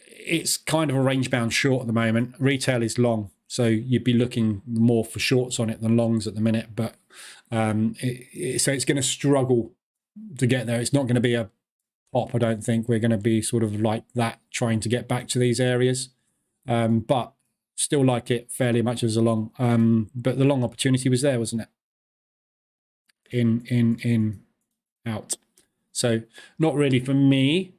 it's kind of a range-bound short at the moment. Retail is long, so you'd be looking more for shorts on it than longs at the minute. But so it's going to struggle to get there. It's not going to be a pop, I don't think. We're going to be sort of like that, trying to get back to these areas. But still like it fairly much as a long. But the long opportunity was there, wasn't it? In, out. So not really for me.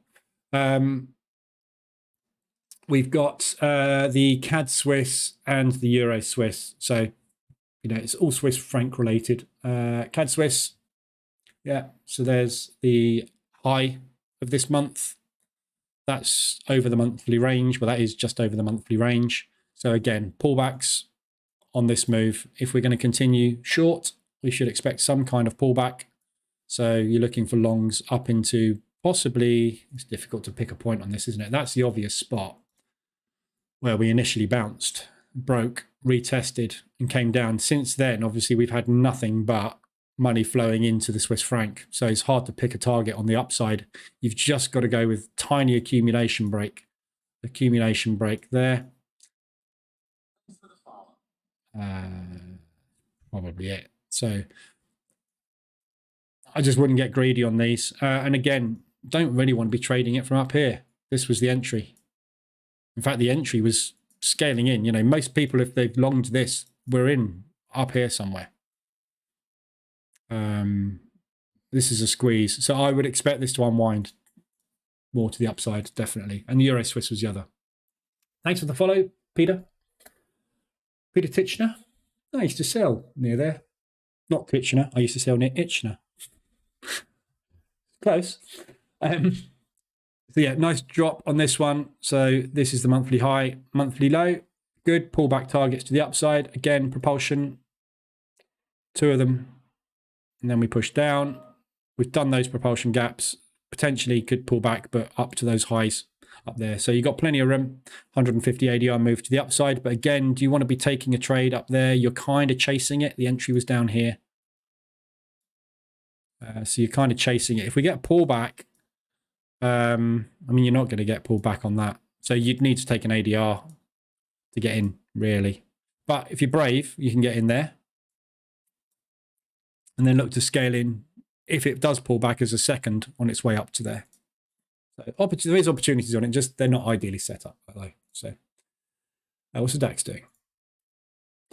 We've got the CAD Swiss and the Euro Swiss. So you know, it's all Swiss franc related. CAD Swiss, yeah. So there's the high of this month. That's over the monthly range. Well, that is just over the monthly range. So again, pullbacks on this move. If we're going to continue short, we should expect some kind of pullback. So you're looking for longs up into possibly, it's difficult to pick a point on this, isn't it? That's the obvious spot where we initially bounced, broke, retested, and came down. Since then, obviously, we've had nothing but money flowing into the Swiss franc. So it's hard to pick a target on the upside. You've just got to go with tiny accumulation break. Accumulation break there. Probably it. So I just wouldn't get greedy on these. And again, don't really want to be trading it from up here. This was the entry. In fact, the entry was scaling in. You know, most people, if they've longed this, we're in up here somewhere. This is a squeeze. So I would expect this to unwind more to the upside, definitely. And the Euro Swiss was the other. Thanks for the follow, Peter. Peter Titchener. I used to sell near there. Not Kitchener. I used to sell near Itchener. Close. So yeah, nice drop on this one. So this is the monthly high, monthly low. Good pullback targets to the upside. Again, propulsion. Two of them. And then we push down. We've done those propulsion gaps. Potentially could pull back, but up to those highs up there. So you've got plenty of room. 150 ADR move to the upside. But again, do you want to be taking a trade up there? You're kind of chasing it. The entry was down here. So you're kind of chasing it. If we get a pullback, I mean, you're not going to get pulled back on that. So you'd need to take an ADR to get in, really. But if you're brave, you can get in there. And then look to scale in if it does pull back as a second on its way up to there. So there is opportunities on it, just they're not ideally set up, though. So what's the DAX doing?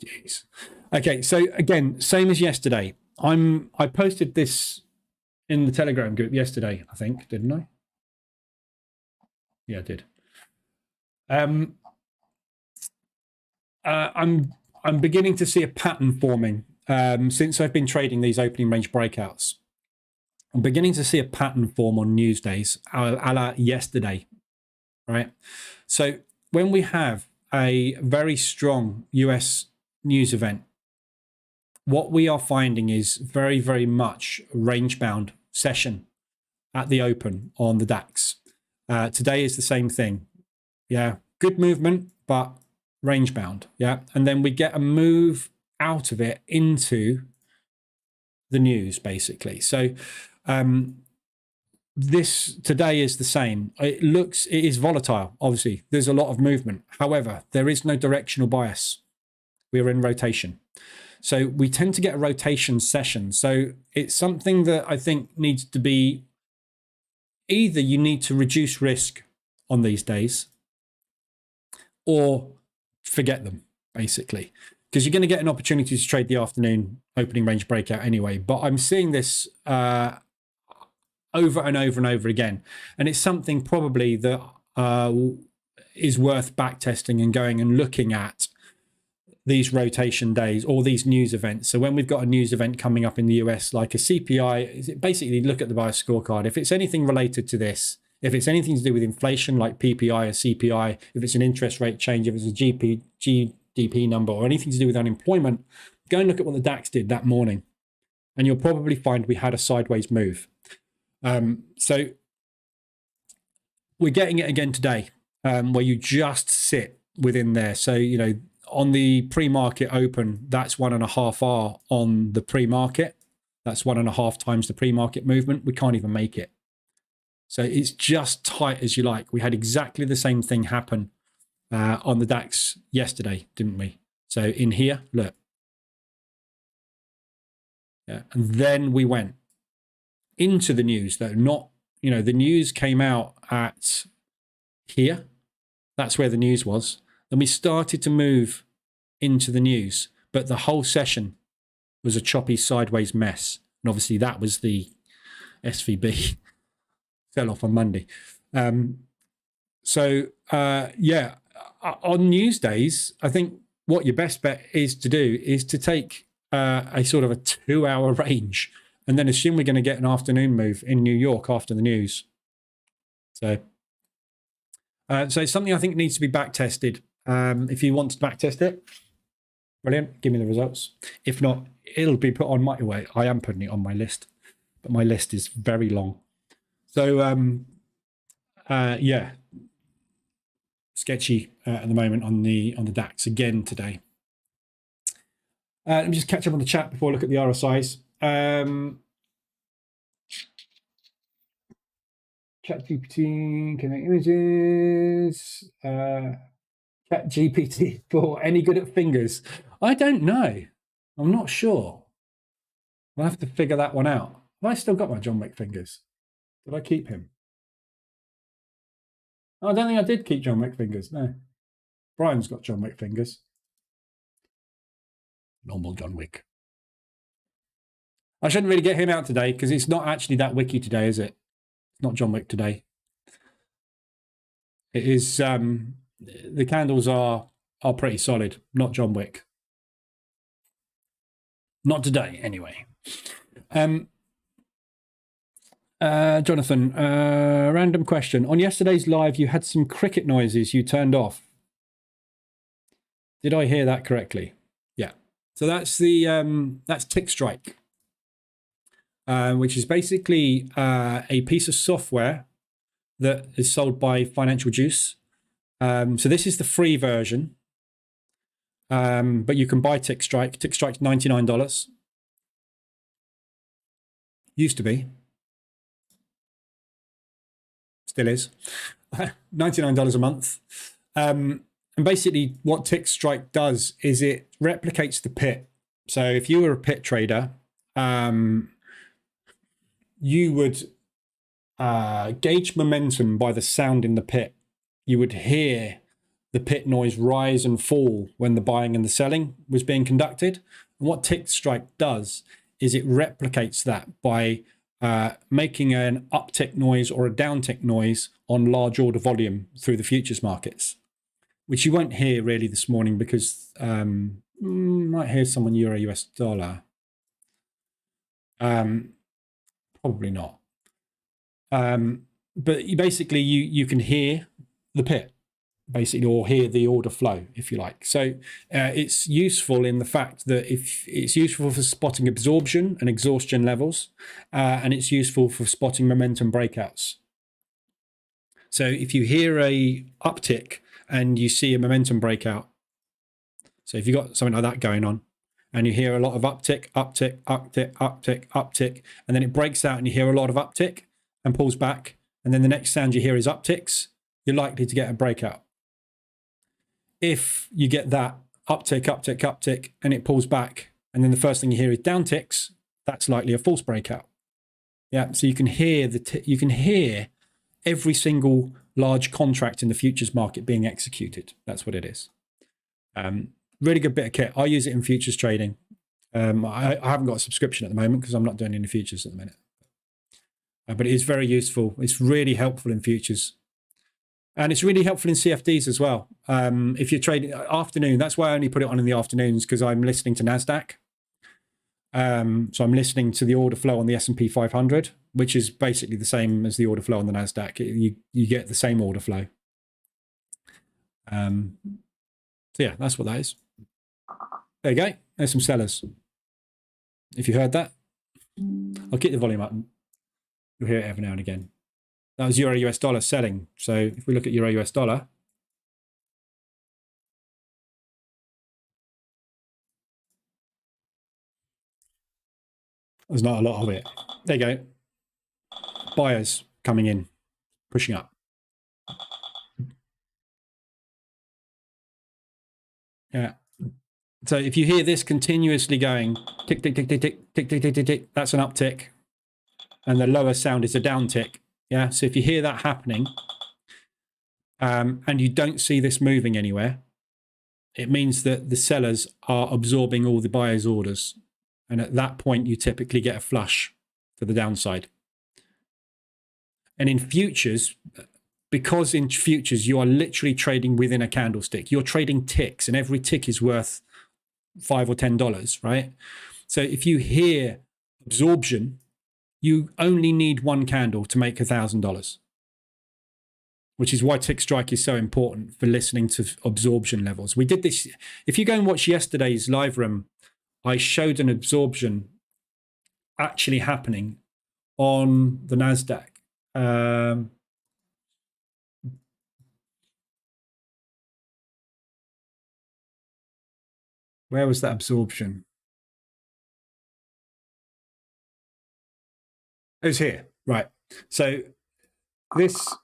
Jeez. Okay, so again, same as yesterday. I posted this in the Telegram group yesterday, I think, didn't I? Yeah, I did. I'm beginning to see a pattern forming since I've been trading these opening range breakouts. I'm beginning to see a pattern form on news days, a la yesterday, right? So when we have a very strong US news event, what we are finding is very, very much range-bound session at the open on the DAX. Today is the same thing. Yeah, good movement, but range-bound. Yeah, and then we get a move out of it into the news, basically. So this today is the same. It is volatile, obviously. There's a lot of movement. However, there is no directional bias. We're in rotation. So we tend to get a rotation session. So it's something that I think needs to be, either you need to reduce risk on these days or forget them, basically. Because you're going to get an opportunity to trade the afternoon opening range breakout anyway. But I'm seeing this over and over and over again. And it's something probably that is worth backtesting and going and looking at these rotation days or these news events. So when we've got a news event coming up in the US, like a CPI, basically look at the bias scorecard. If it's anything related to this, if it's anything to do with inflation, like PPI or CPI, if it's an interest rate change, if it's a GDP number or anything to do with unemployment, go and look at what the DAX did that morning. And you'll probably find we had a sideways move. So we're getting it again today, where you just sit within there. So, you know, on the pre-market open, that's 1.5 R on the pre-market. That's 1.5 times the pre-market movement. We can't even make it. So it's just tight as you like. We had exactly the same thing happen on the DAX yesterday, didn't we? So in here, look. Yeah. And then we went into the news, though. Not, you know, the news came out at here. That's where the news was. Then we started to move into the news, but the whole session was a choppy sideways mess. And obviously that was the SVB fell off on Monday. Yeah, on news days, I think what your best bet is to do is to take a sort of a 2-hour range and then assume we're going to get an afternoon move in New York after the news. So it's something I think needs to be back tested. If you want to back test it, brilliant, give me the results. If not, it'll be put on my way. I am putting it on my list, but my list is very long. So yeah, sketchy at the moment on the DAX again today. Let me just catch up on the chat before I look at the RSIs. ChatGPT, connect images. ChatGPT for any good at fingers? I don't know. I'm not sure. I'll have to figure that one out. Have I still got my John Wick fingers? Did I keep him? Oh, I don't think I did keep John Wick fingers. No. Brian's got John Wick fingers. Normal John Wick. I shouldn't really get him out today because it's not actually that wicky today, is it? It's not John Wick today. It is. The candles are pretty solid. Not John Wick. Not today, anyway. Jonathan, random question. On yesterday's live, you had some cricket noises you turned off. Did I hear that correctly? Yeah. So that's the that's Tick Strike, which is basically a piece of software that is sold by Financial Juice. So this is the free version, but you can buy Tick Strike. Tick Strike's $99. Used to be. Still is. $99 a month. And basically what Tick Strike does is it replicates the pit. So if you were a pit trader, you would gauge momentum by the sound in the pit. You would hear the pit noise rise and fall when the buying and the selling was being conducted. And what Tick Strike does is it replicates that by making an uptick noise or a downtick noise on large order volume through the futures markets, which you won't hear really this morning because might hear someone Euro US dollar. Probably not. But basically you can hear the pit, basically, or hear the order flow, if you like. So it's useful in the fact that if it's useful for spotting absorption and exhaustion levels, and it's useful for spotting momentum breakouts. So if you hear a uptick and you see a momentum breakout, so if you've got something like that going on, and you hear a lot of uptick, uptick, uptick, uptick, uptick, and then it breaks out and you hear a lot of uptick and pulls back, and then the next sound you hear is upticks, you're likely to get a breakout. If you get that uptick, uptick, uptick, and it pulls back, and then the first thing you hear is downticks, that's likely a false breakout. Yeah, so you can hear you can hear every single large contract in the futures market being executed. That's what it is. Really good bit of kit. I use it in futures trading. I haven't got a subscription at the moment because I'm not doing any futures at the minute. But it is very useful. It's really helpful in futures. And it's really helpful in CFDs as well. If you're trading afternoon, that's why I only put it on in the afternoons, because I'm listening to NASDAQ. So I'm listening to the order flow on the S&P 500, which is basically the same as the order flow on the NASDAQ. You get the same order flow. So yeah, that's what that is. There you go. There's some sellers. If you heard that, I'll keep the volume up. You'll hear it every now and again. That was Euro US dollar selling. So if we look at Euro US dollar, there's not a lot of it. There you go. Buyers coming in, pushing up. Yeah. So if you hear this continuously going tick, tick, tick, tick, tick, tick, tick, tick, tick, tick, that's an uptick. And the lower sound is a downtick. Yeah. So if you hear that happening, and you don't see this moving anywhere, it means that the sellers are absorbing all the buyers' orders. And at that point, you typically get a flush to the downside. And in futures, because in futures, you are literally trading within a candlestick. You're trading ticks, and every tick is worth $5 or $10, right? So if you hear absorption, you only need one candle to make $1,000, which is why tick strike is so important for listening to absorption levels. We did this. If you go and watch yesterday's live room, I showed an absorption actually happening on the NASDAQ. Where was that absorption? It was here, right? So this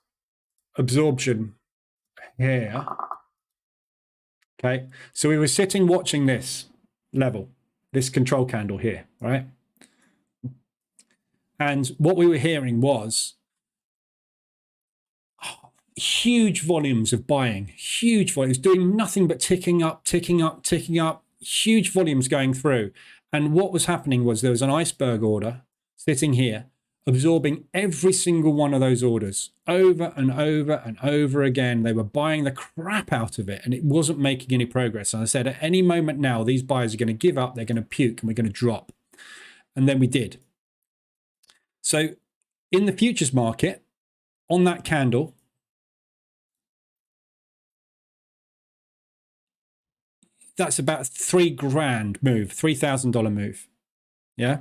absorption here, okay? So we were sitting watching this level, this control candle here, right? And what we were hearing was huge volumes of buying, huge volumes, doing nothing but ticking up, ticking up, ticking up, huge volumes going through. And what was happening was there was an iceberg order sitting here, absorbing every single one of those orders over and over and over again. They were buying the crap out of it, and it wasn't making any progress. And I said, at any moment now, these buyers are going to give up, they're going to puke, and we're going to drop. And then we did. So in the futures market, on that candle, that's about $3,000 move, $3,000 move. Yeah.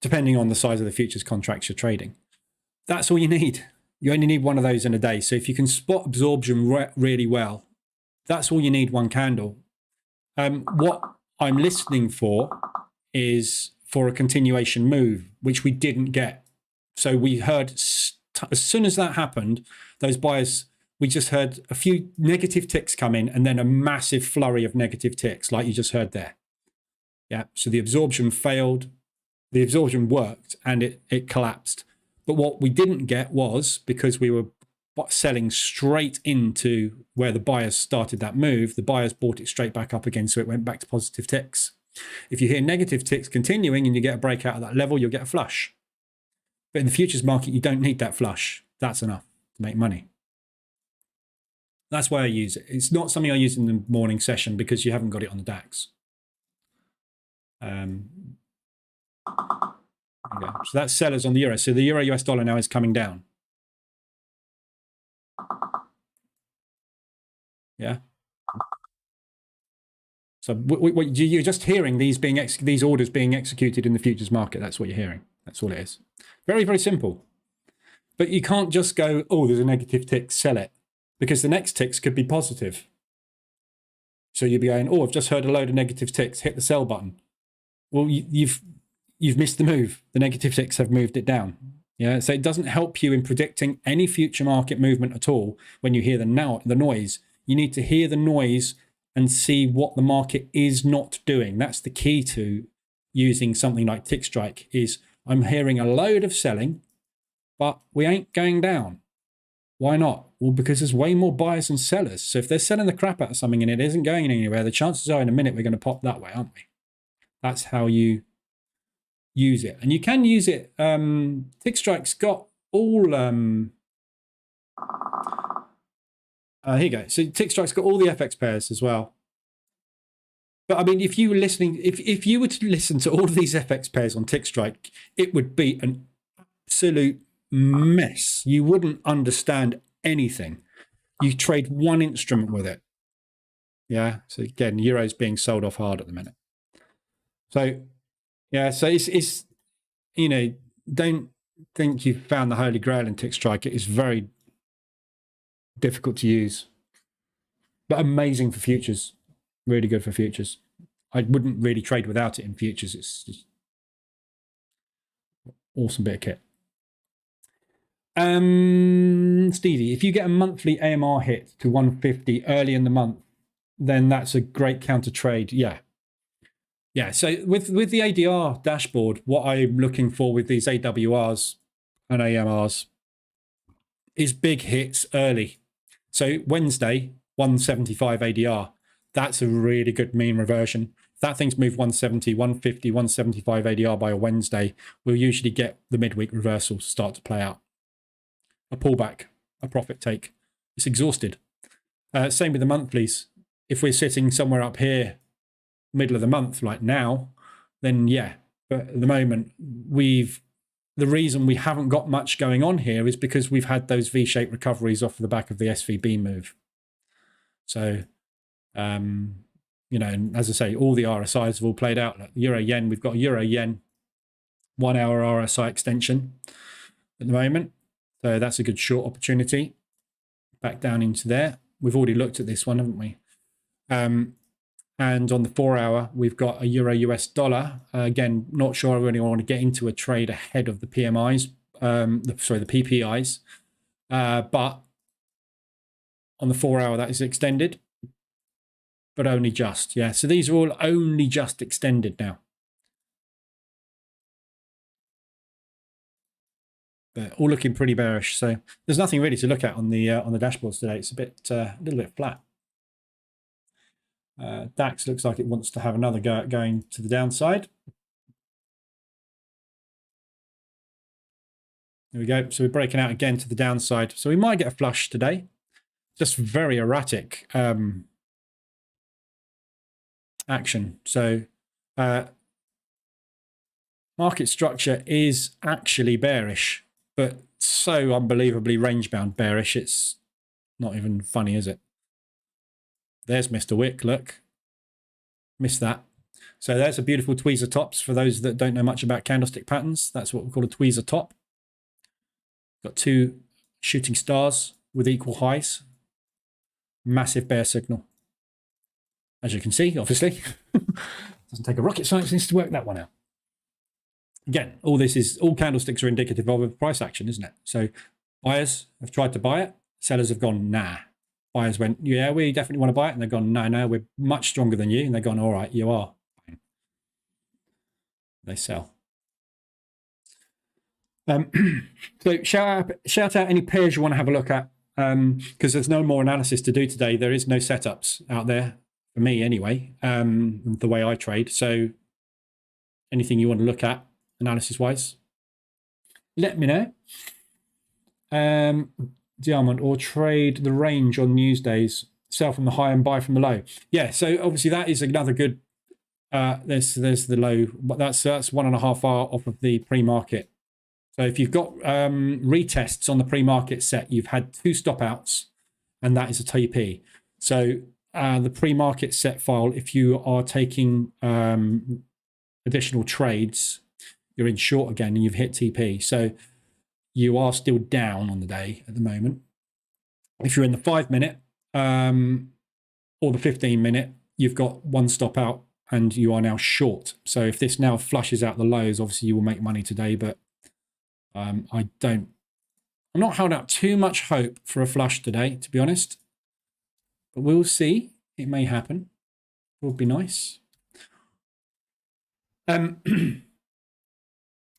Depending on the size of the futures contracts you're trading. That's all you need. You only need one of those in a day. So if you can spot absorption really well, that's all you need, one candle. What I'm listening for is for a continuation move, which we didn't get. So we heard, as soon as that happened, those buyers, we just heard a few negative ticks come in and then a massive flurry of negative ticks like you just heard there. Yeah, so the absorption failed. The absorption worked and it collapsed. But what we didn't get was, because we were selling straight into where the buyers started that move, the buyers bought it straight back up again, so it went back to positive ticks. If you hear negative ticks continuing and you get a breakout at that level, you'll get a flush. But in the futures market, you don't need that flush. That's enough to make money. That's why I use it. It's not something I use in the morning session because you haven't got it on the DAX. Okay. So that's sellers on the euro. So the euro US dollar now is coming down. Yeah. So what you're just hearing these orders being executed in the futures market. That's what you're hearing. That's all it is. Very, very simple. But you can't just go, oh, there's a negative tick, sell it, because the next ticks could be positive. So you'll be going, oh, I've just heard a load of negative ticks, hit the sell button. Well, you've missed the move. The negative ticks have moved it down. Yeah, so it doesn't help you in predicting any future market movement at all. When you hear the noise, you need to hear the noise and see what the market is not doing. That's the key to using something like tick strike. Is I'm hearing a load of selling, but we ain't going down. Why not? Well, because there's way more buyers than sellers. So if they're selling the crap out of something and it isn't going anywhere, the chances are in a minute we're going to pop that way, aren't we? That's how you use it. And you can use it. Tick strike's got all here you go. So tick strike's got all the FX pairs as well. But I mean, if you were listening, if you were to listen to all of these FX pairs on tick strike, it would be an absolute mess. You wouldn't understand anything. You trade one instrument with it. Yeah. So again, euro's being sold off hard at the minute. So yeah, so it's you know, don't think you've found the holy grail in tick strike. It is very difficult to use, but amazing for futures. Really good for futures. I wouldn't really trade without it in futures. It's just awesome bit of kit. Stevie, if you get a monthly AMR hit to 150 early in the month, then that's a great counter trade. Yeah. Yeah, so with the ADR dashboard, what I'm looking for with these AWRs and AMRs is big hits early. So Wednesday, 175 ADR. That's a really good mean reversion. If that thing's moved 170, 150, 175 ADR by a Wednesday, we'll usually get the midweek reversal start to play out. a pullback, a profit take. It's exhausted. Same with the monthlies. If we're sitting somewhere up here, middle of the month, like now, then yeah. But at the moment, the reason we haven't got much going on here is because we've had those V-shaped recoveries off the back of the SVB move. So, you know, and as I say, all the RSIs have all played out. Like Euro Yen, we've got a Euro Yen 1 hour RSI extension at the moment. So that's a good short opportunity. Back down into there. We've already looked at this one, haven't we? And on the 4 hour, we've got a Euro US dollar. Again, not sure I really want to get into a trade ahead of the PMIs, the PPIs. But on the 4 hour, that is extended, but only just. Yeah, so these are all only just extended now. But all looking pretty bearish. So there's nothing really to look at on the dashboards today. It's a little bit flat. DAX looks like it wants to have another go at going to the downside. There we go. So we're breaking out again to the downside. So we might get a flush today. Just very erratic action. So market structure is actually bearish, but so unbelievably range-bound bearish. It's not even funny, is it? There's Mr. Wick, look. Missed that. So there's a beautiful tweezer tops for those that don't know much about candlestick patterns. That's what we call a tweezer top. Got two shooting stars with equal highs. Massive bear signal. As you can see, obviously. Doesn't take a rocket scientist to work that one out. Again, all candlesticks are indicative of a price action, isn't it? So buyers have tried to buy it. Sellers have gone, nah. Buyers went, yeah, we definitely want to buy it. And they've gone, no, we're much stronger than you. And they've gone, all right, you are. They sell. So shout out any pairs you want to have a look at, because there's no more analysis to do today. There is no setups out there, for me anyway, the way I trade. So anything you want to look at, analysis-wise, let me know. Diamond, or trade the range on news days, sell from the high and buy from the low. Yeah, so obviously that is another good. There's the low, but that's 1.5 hour off of the pre-market. So if you've got retests on the pre-market set, you've had 2 stop outs, and that is a TP. So the pre-market set file, if you are taking additional trades, you're in short again and you've hit TP. So you are still down on the day at the moment. If you're in the 5 minute or the 15 minute, you've got 1 stop out and you are now short. So if this now flushes out the lows, obviously you will make money today, but I'm not holding out too much hope for a flush today, to be honest, but we'll see. It may happen. It would be nice.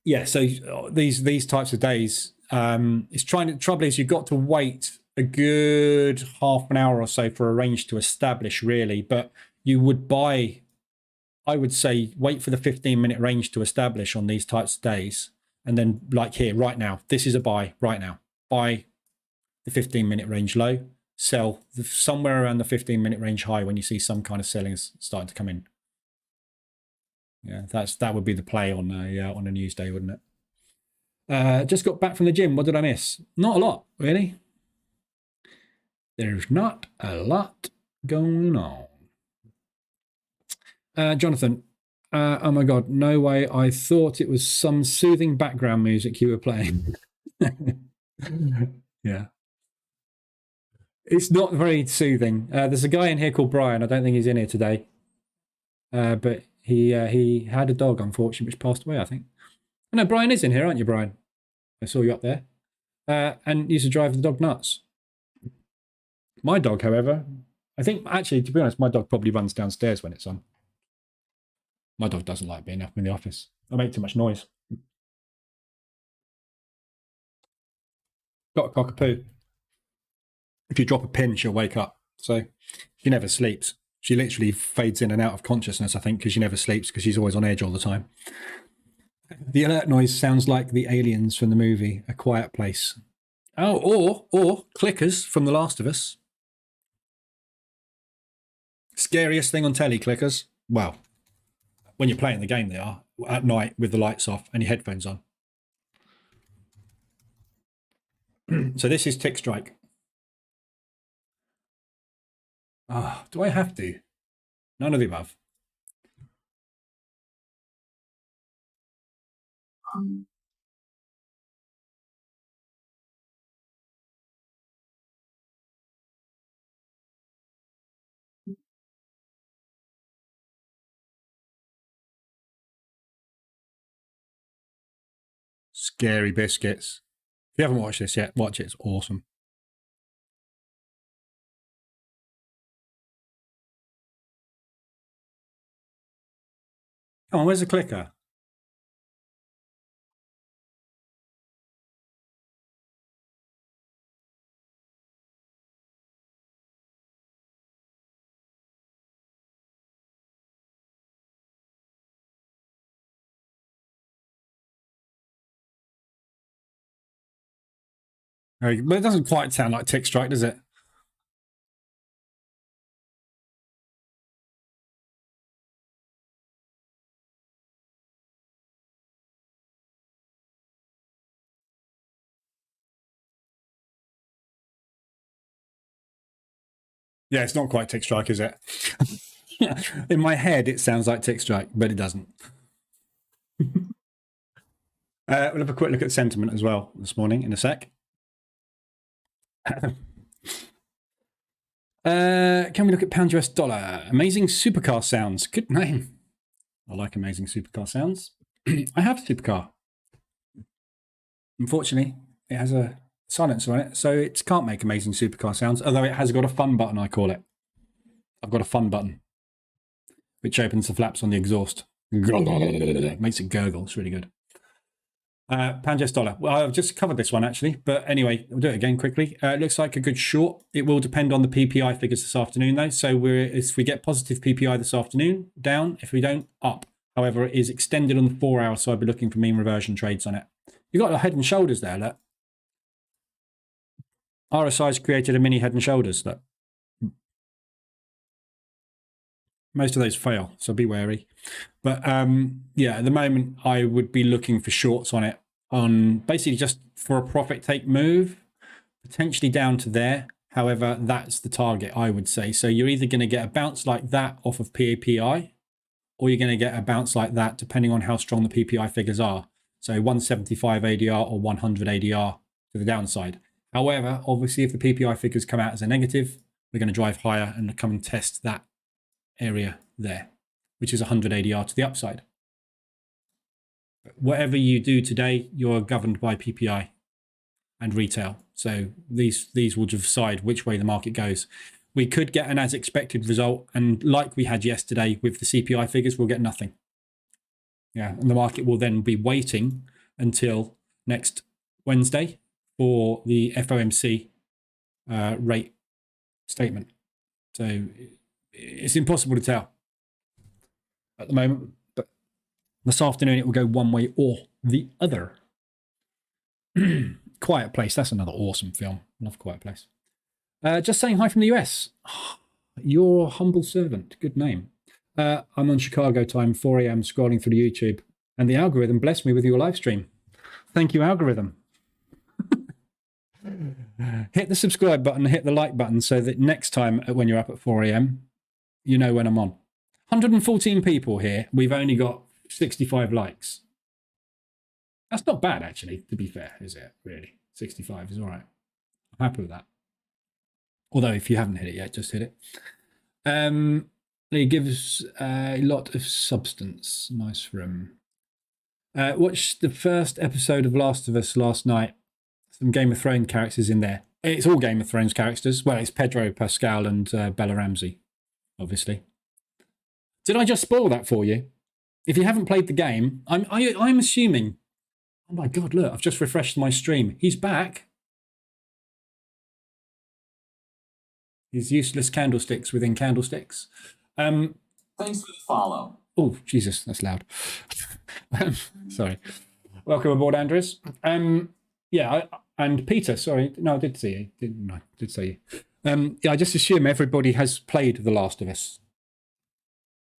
Yeah, so these types of days, trouble is you've got to wait a good half an hour or so for a range to establish, really. But you would buy, I would say, wait for the 15-minute range to establish on these types of days. And then like here, right now, this is a buy right now. Buy the 15-minute range low, sell somewhere around the 15-minute range high when you see some kind of selling starting to come in. Yeah, that would be the play on a news day, wouldn't it? Just got back from the gym. What did I miss? Not a lot, really. There's not a lot going on. Jonathan, oh my God, no way. I thought it was some soothing background music you were playing. Yeah. It's not very soothing. There's a guy in here called Brian. I don't think he's in here today. But he had a dog, unfortunately, which passed away, I think. Oh, no, Brian is in here, aren't you, Brian? I saw you up there. And used to drive the dog nuts. My dog, however, I think, actually, to be honest, my dog probably runs downstairs when it's on. My dog doesn't like being up in the office. I make too much noise. Got a cockapoo. If you drop a pin, she'll wake up. So she never sleeps. She literally fades in and out of consciousness, I think, because she never sleeps because she's always on edge all the time. The alert noise sounds like the aliens from the movie A Quiet Place. Oh, or clickers from The Last of Us. Scariest thing on telly, clickers. Well, when you're playing the game, they are at night with the lights off and your headphones on. So this is Tick Strike. Do I have to? None of the above. Scary Biscuits. If you haven't watched this yet, watch it. It's awesome. Come on, where's the clicker? But it doesn't quite sound like Tick Strike, does it? Yeah, it's not quite Tick Strike, is it? In my head, it sounds like Tick Strike, but it doesn't. We'll have a quick look at sentiment as well this morning in a sec. Can we look at pound US dollar? Amazing Supercar Sounds. Good name. I like Amazing Supercar Sounds. I have a supercar. Unfortunately, it has a silencer on it, so it can't make Amazing Supercar Sounds, although it has got a fun button, I call it. I've got a fun button, which opens the flaps on the exhaust. Makes it gurgle. It's really good. Pound US dollar. Well, I've just covered this one actually, but anyway, we'll do it again quickly. It looks like a good short. It will depend on the PPI figures this afternoon, though. So if we get positive PPI this afternoon, down. If we don't, up. However, it is extended on the 4 hour, so I'd be looking for mean reversion trades on it. You've got a head and shoulders there, look. RSI's created a mini head and shoulders, look. Most of those fail, so be wary. But yeah, at the moment, I would be looking for shorts on it, on basically just for a profit take move, potentially down to there. However, that's the target, I would say. So you're either going to get a bounce like that off of PAPI, or you're going to get a bounce like that, depending on how strong the PPI figures are. So 175 ADR or 100 ADR to the downside. However, obviously, if the PPI figures come out as a negative, we're going to drive higher and come and test that area there, which is 100 ADR to the upside. Whatever you do today, you're governed by PPI and retail. So these will decide which way the market goes. We could get an as expected result, and like we had yesterday with the CPI figures, we'll get nothing. Yeah, and the market will then be waiting until next Wednesday for the FOMC rate statement. So it's impossible to tell at the moment, but this afternoon it will go one way or the other. Quiet Place, that's another awesome film. Love Quiet Place. Just saying hi from the US. Your humble servant, good name. I'm on Chicago time, 4 a.m. scrolling through the YouTube, and the algorithm blessed me with your live stream. Thank you, algorithm. Hit the subscribe button, hit the like button, so that next time when you're up at 4 a.m., you know when I'm on. 114 people here. We've only got 65 likes. That's not bad, actually, to be fair, is it? Really? 65 is all right. I'm happy with that. Although, if you haven't hit it yet, just hit it. It gives a lot of substance. Nice from. Watched the first episode of Last of Us last night. Some Game of Thrones characters in there. It's all Game of Thrones characters. Well, it's Pedro Pascal and Bella Ramsey, obviously. Did I just spoil that for you? If you haven't played the game, I'm assuming. Oh my God! Look, I've just refreshed my stream. He's back. His useless candlesticks within candlesticks. Thanks for the follow. Oh, Jesus, that's loud. Sorry. Welcome aboard, Andres. Yeah, and Peter, sorry, no, I did see you. Didn't I? Did say you. Yeah, I just assume everybody has played The Last of Us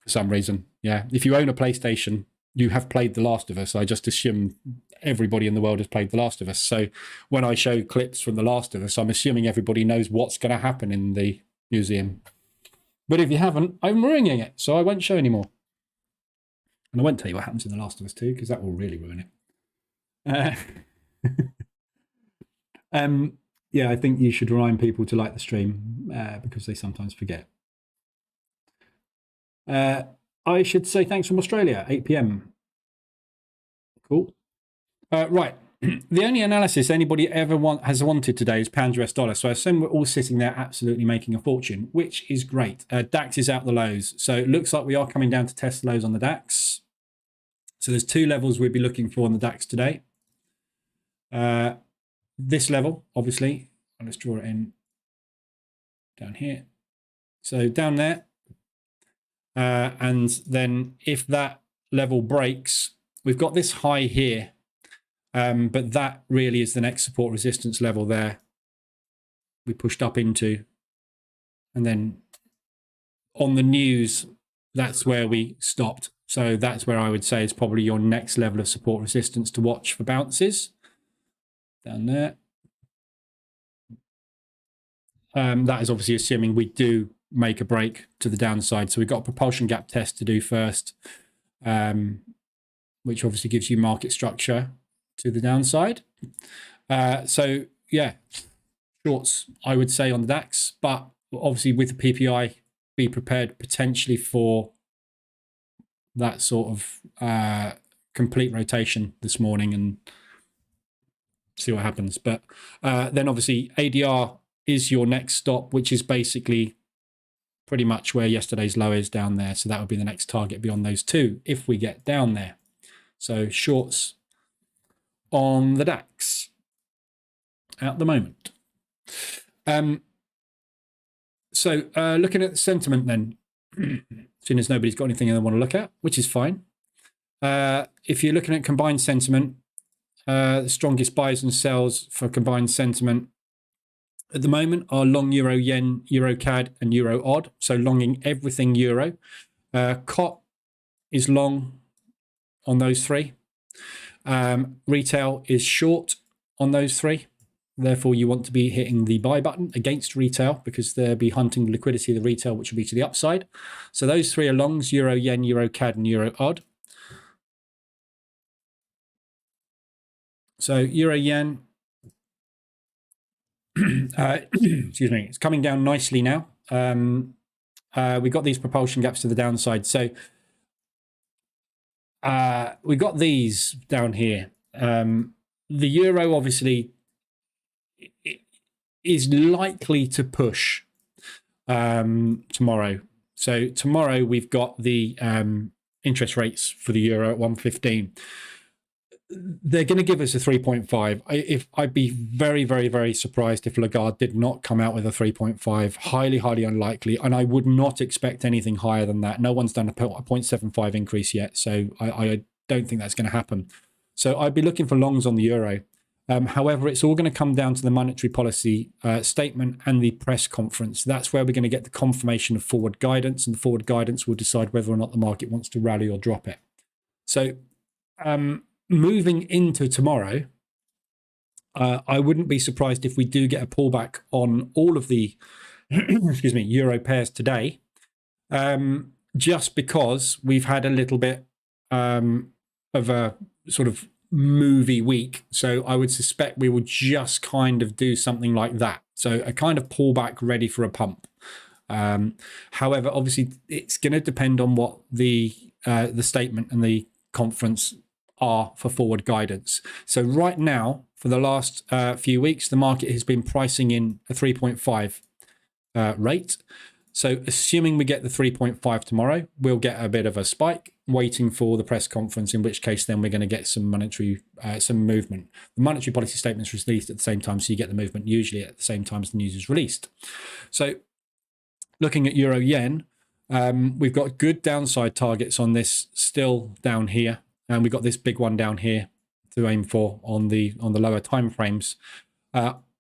for some reason. Yeah, if you own a PlayStation, you have played The Last of Us. I just assume everybody in the world has played The Last of Us. So when I show clips from The Last of Us, I'm assuming everybody knows what's going to happen in the museum. But if you haven't, I'm ruining it, so I won't show anymore. And I won't tell you what happens in The Last of Us 2, because that will really ruin it. Yeah, I think you should remind people to like the stream because they sometimes forget. I should say thanks from Australia, 8 p.m. Cool. Right. The only analysis anybody ever has wanted today is pound US dollar. So I assume we're all sitting there absolutely making a fortune, which is great. DAX is out the lows. So it looks like we are coming down to test lows on the DAX. So there's two levels we'd be looking for on the DAX today. This level, obviously, I'll just draw it in down here. So down there. And then if that level breaks, we've got this high here. But that really is the next support resistance level there. We pushed up into. And then on the news, that's where we stopped. So that's where I would say is probably your next level of support resistance to watch for bounces. Down there. That is obviously assuming we do make a break to the downside. So we've got a propulsion gap test to do first, which obviously gives you market structure to the downside. So yeah, shorts, I would say, on the DAX, but obviously with the PPI, be prepared potentially for that sort of complete rotation this morning and see what happens. But then obviously ADR is your next stop, which is basically pretty much where yesterday's low is down there. So that would be the next target beyond those two if we get down there. So shorts on the DAX at the moment. So looking at the sentiment then, seeing as nobody's got anything they want to look at, which is fine. If you're looking at combined sentiment, the strongest buys and sells for combined sentiment at the moment are long euro yen, euro CAD, and euro odd. So longing everything euro. COT is long on those three. Retail is short on those three. Therefore, you want to be hitting the buy button against retail because they'll be hunting the liquidity of the retail, which will be to the upside. So those three are longs: euro yen, euro CAD, and euro odd. So euro yen, excuse me, it's coming down nicely now. We got these propulsion gaps to the downside. So we got these down here. The euro obviously is likely to push tomorrow. So tomorrow we've got the interest rates for the euro at 115. They're going to give us a 3.5. I'd be very, very, very surprised if Lagarde did not come out with a 3.5. Highly, highly unlikely. And I would not expect anything higher than that. No one's done a 0.75 increase yet. So I don't think that's going to happen. So I'd be looking for longs on the euro. However, it's all going to come down to the monetary policy statement and the press conference. That's where we're going to get the confirmation of forward guidance, and the forward guidance will decide whether or not the market wants to rally or drop it. So moving into tomorrow, I wouldn't be surprised if we do get a pullback on all of the excuse me, euro pairs today, just because we've had a little bit of a sort of movie week. So I would suspect we will just kind of do something like that. So a kind of pullback ready for a pump. However, obviously it's going to depend on what the statement and the conference are for forward guidance. So right now, for the last few weeks, the market has been pricing in a 3.5 rate. So assuming we get the 3.5 tomorrow, we'll get a bit of a spike, waiting for the press conference, in which case then we're going to get some monetary, some movement. The monetary policy statement is released at the same time, so you get the movement usually at the same time as the news is released. So looking at euro yen, we've got good downside targets on this still down here. And we've got this big one down here to aim for on the lower time frames.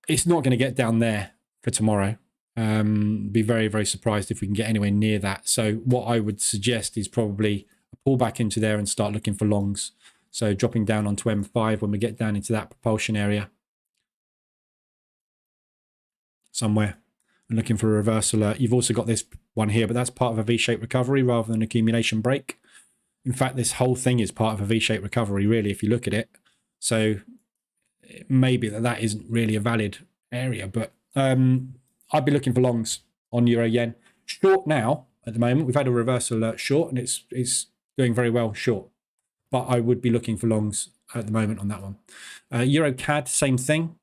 It's not going to get down there for tomorrow. Be very, very surprised if we can get anywhere near that. So what I would suggest is probably pull back into there and start looking for longs. So dropping down onto M5 when we get down into that propulsion area somewhere and looking for a reverse alert. You've also got this one here, but that's part of a V-shaped recovery rather than accumulation break. In fact, this whole thing is part of a V-shaped recovery, really, if you look at it. So maybe that isn't really a valid area, but I'd be looking for longs on euro yen. Short now at the moment. We've had a reverse alert short, and it's doing very well short. But I would be looking for longs at the moment on that one. Euro CAD, same thing.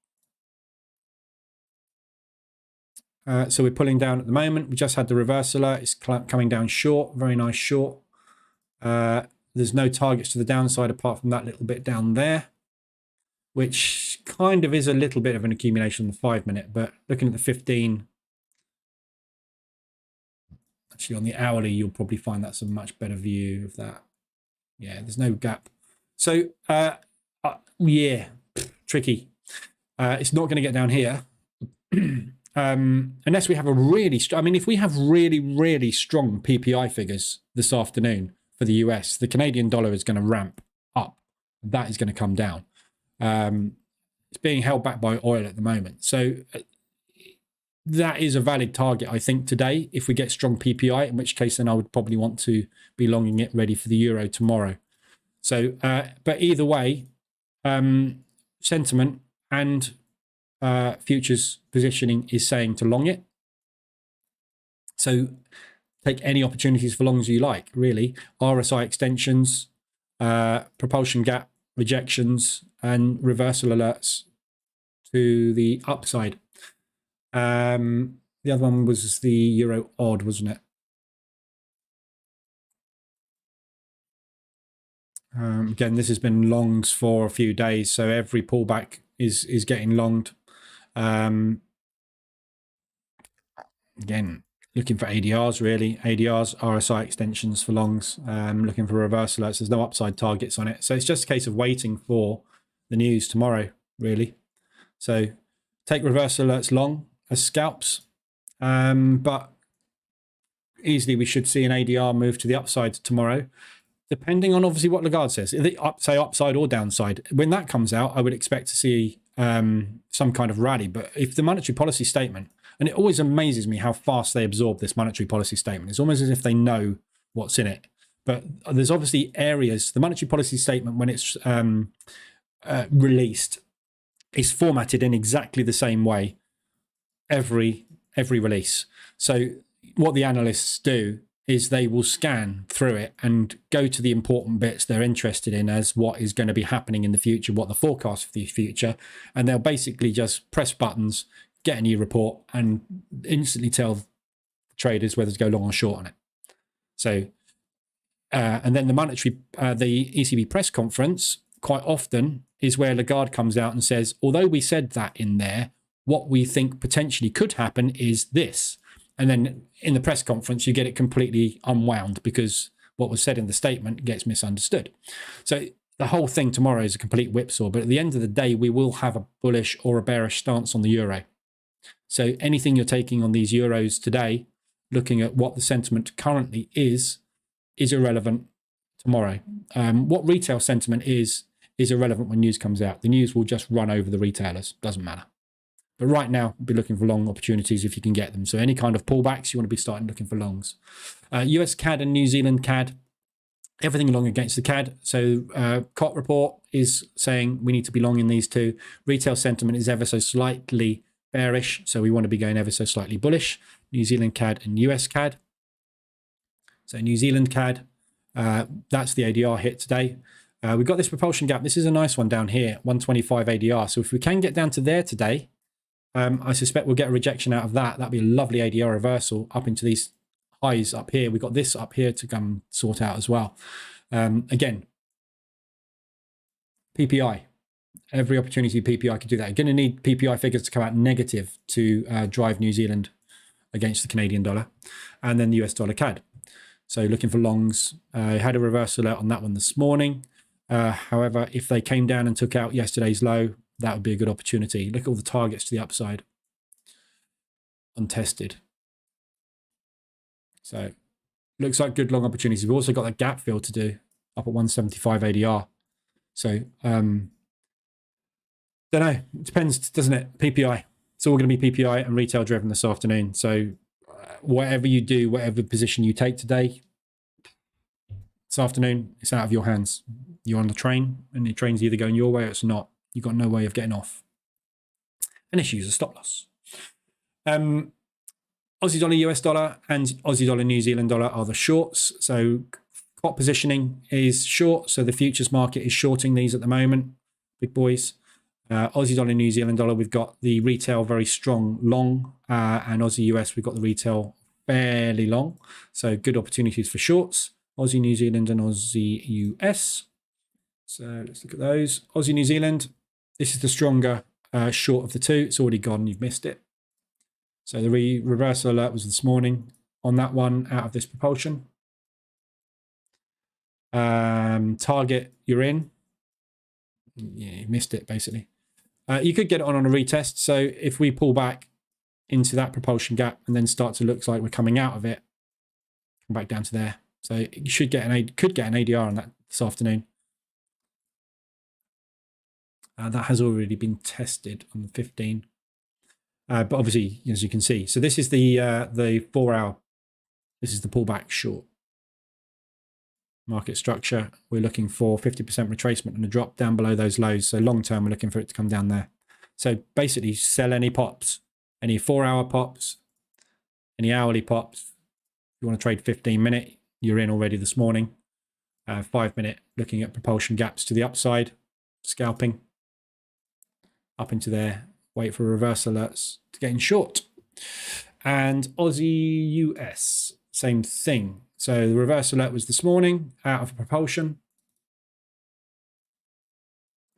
So we're pulling down at the moment. We just had the reverse alert. It's coming down short. Very nice short. There's no targets to the downside apart from that little bit down there, which kind of is a little bit of an accumulation on the 5 minute, but looking at the 15, actually on the hourly, you'll probably find that's a much better view of that. Yeah, there's no gap. So, yeah, tricky. It's not going to get down here. Unless we have a really strong, I mean, if we have really, really strong PPI figures this afternoon for the US, the Canadian dollar is going to ramp up. That is going to come down. It's being held back by oil at the moment. So that is a valid target, I think, today, if we get strong PPI, in which case then I would probably want to be longing it ready for the euro tomorrow. So, but either way, sentiment and futures positioning is saying to long it. So take any opportunities for longs you like, really. RSI extensions, propulsion gap rejections, and reversal alerts to the upside. The other one was the euro odd, wasn't it? Again, this has been longs for a few days, so every pullback is getting longed. Again, looking for ADRs, really. ADRs, RSI extensions for longs, looking for reversal alerts. There's no upside targets on it. So it's just a case of waiting for the news tomorrow, really. So take reversal alerts long as scalps, but easily we should see an ADR move to the upside tomorrow, depending on obviously what Lagarde says. Say upside or downside. When that comes out, I would expect to see some kind of rally. But if the monetary policy statement, and it always amazes me how fast they absorb this monetary policy statement. It's almost as if they know what's in it. But there's obviously areas, the monetary policy statement, when it's released, is formatted in exactly the same way every release. So what the analysts do is they will scan through it and go to the important bits they're interested in as what is going to be happening in the future, what the forecast for the future, and they'll basically just press buttons, get a new report, and instantly tell traders whether to go long or short on it. So, and then the ECB press conference quite often is where Lagarde comes out and says, although we said that in there, what we think potentially could happen is this. And then in the press conference, you get it completely unwound because what was said in the statement gets misunderstood. So the whole thing tomorrow is a complete whipsaw. But at the end of the day, we will have a bullish or a bearish stance on the euro. So anything you're taking on these euros today, looking at what the sentiment currently is irrelevant tomorrow. What retail sentiment is irrelevant when news comes out. The news will just run over the retailers. Doesn't matter. But right now, be looking for long opportunities if you can get them. So any kind of pullbacks, you want to be starting looking for longs. US CAD and New Zealand CAD, everything long against the CAD. So COT report is saying we need to be long in these two. Retail sentiment is ever so slightly bearish, so we want to be going ever so slightly bullish. New Zealand CAD and US CAD. So New Zealand CAD, that's the ADR hit today. We've got this propulsion gap. This is a nice one down here, 125 ADR. So if we can get down to there today, I suspect we'll get a rejection out of that. That'd be a lovely ADR reversal up into these highs up here. We've got this up here to come sort out as well. Again, PPI. Every opportunity PPI could do that. You're going to need PPI figures to come out negative to drive New Zealand against the Canadian dollar. And then the US dollar CAD. So looking for longs. Had a reversal out on that one this morning. However, if they came down and took out yesterday's low, that would be a good opportunity. Look at all the targets to the upside, untested. So looks like good long opportunities. We've also got that gap fill to do up at 175 ADR. So don't know. It depends, doesn't it? PPI. It's all going to be PPI and retail driven this afternoon. So whatever you do, whatever position you take today, this afternoon, it's out of your hands. You're on the train, and the train's either going your way or it's not. You've got no way of getting off. And let's use a stop loss. Aussie dollar, US dollar, and Aussie dollar, New Zealand dollar are the shorts. So spot positioning is short. So the futures market is shorting these at the moment, big boys. Aussie dollar, New Zealand dollar, we've got the retail very strong long, and Aussie US, we've got the retail fairly long. So good opportunities for shorts. Aussie New Zealand and Aussie US. So let's look at those. Aussie New Zealand, this is the stronger short of the two. It's already gone, you've missed it. So the reversal alert was this morning on that one out of this propulsion. Target, you're in. Yeah, you missed it basically. You could get it on a retest. So if we pull back into that propulsion gap and then start to look like we're coming out of it, come back down to there. So you should get could get an ADR on that this afternoon. That has already been tested on the 15. But obviously, as you can see, so this is the 4 hour. This is the pullback short. Market structure, we're looking for 50% retracement and a drop down below those lows. So long term, we're looking for it to come down there. So basically, sell any pops, any 4 hour pops, any hourly pops. If you want to trade 15-minute, you're in already this morning. 5-minute, looking at propulsion gaps to the upside, scalping up into there. Wait for reverse alerts to get in short. And Aussie US, same thing. So the reverse alert was this morning out of propulsion.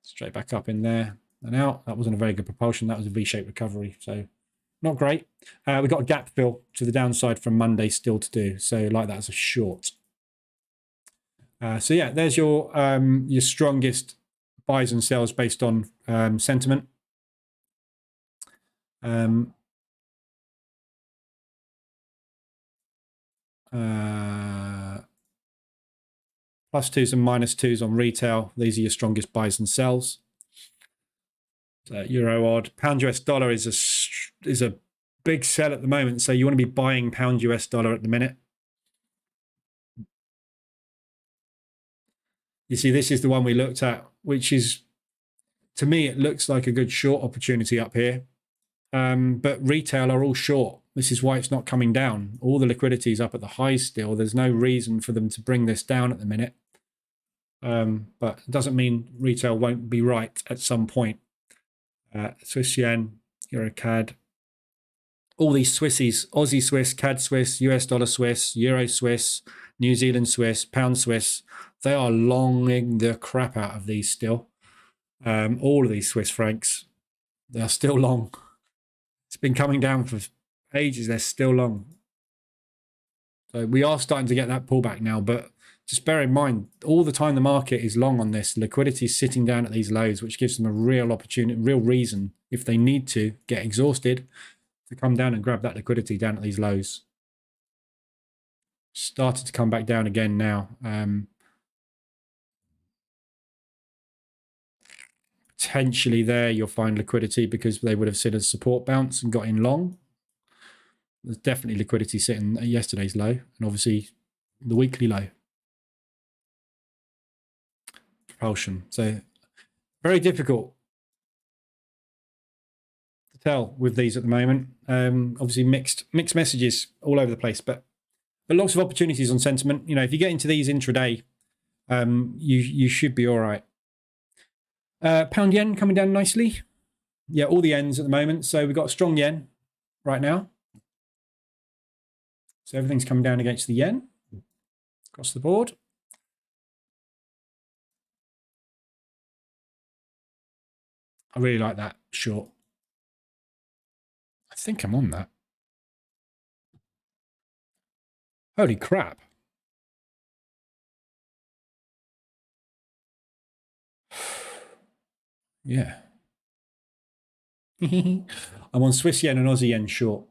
Straight back up in there and out. That wasn't a very good propulsion. That was a V-shaped recovery. So not great. We've got a gap fill to the downside from Monday still to do. So like that as a short. So yeah, there's your strongest buys and sells based on sentiment. Plus twos and minus twos on retail. These are your strongest buys and sells. So Euro odd. Pound US dollar is a big sell at the moment. So you want to be buying pound US dollar at the minute. You see, this is the one we looked at, which is, to me, it looks like a good short opportunity up here. But retail are all short. This is why it's not coming down. All the liquidity is up at the highs still. There's no reason for them to bring this down at the minute. But it doesn't mean retail won't be right at some point. Swiss yen, Euro CAD, all these Swissies, Aussie Swiss, CAD Swiss, US dollar Swiss, Euro Swiss, New Zealand Swiss, Pound Swiss, they are longing the crap out of these still. All of these Swiss francs, they are still long. It's been coming down for ages. They're still long. So we are starting to get that pullback now, but just bear in mind, all the time the market is long on this, liquidity is sitting down at these lows, which gives them a real opportunity, real reason, if they need to get exhausted, to come down and grab that liquidity down at these lows. Started to come back down again now. Potentially there you'll find liquidity because they would have seen a support bounce and got in long. There's definitely liquidity sitting at yesterday's low and obviously the weekly low. Propulsion. So very difficult to tell with these at the moment. Obviously mixed messages all over the place, but lots of opportunities on sentiment. You know, if you get into these intraday, you should be all right. Pound yen coming down nicely. Yeah, all the yens at the moment. So we've got a strong yen right now. So everything's coming down against the yen across the board. I really like that short. I think I'm on that. Holy crap. Yeah. I'm on Swiss yen and Aussie yen short.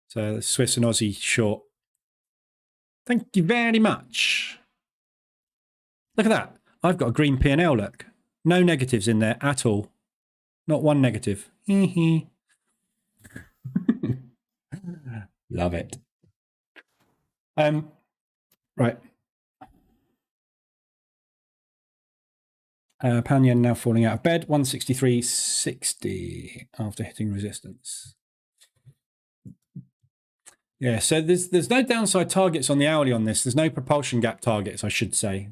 So Swiss and Aussie short. Thank you very much. Look at that. I've got a green P&L, look. No negatives in there at all. Not one negative. Love it. Right. Pound yen now falling out of bed. 163.60 after hitting resistance. Yeah, so there's no downside targets on the hourly on this. There's no propulsion gap targets, I should say,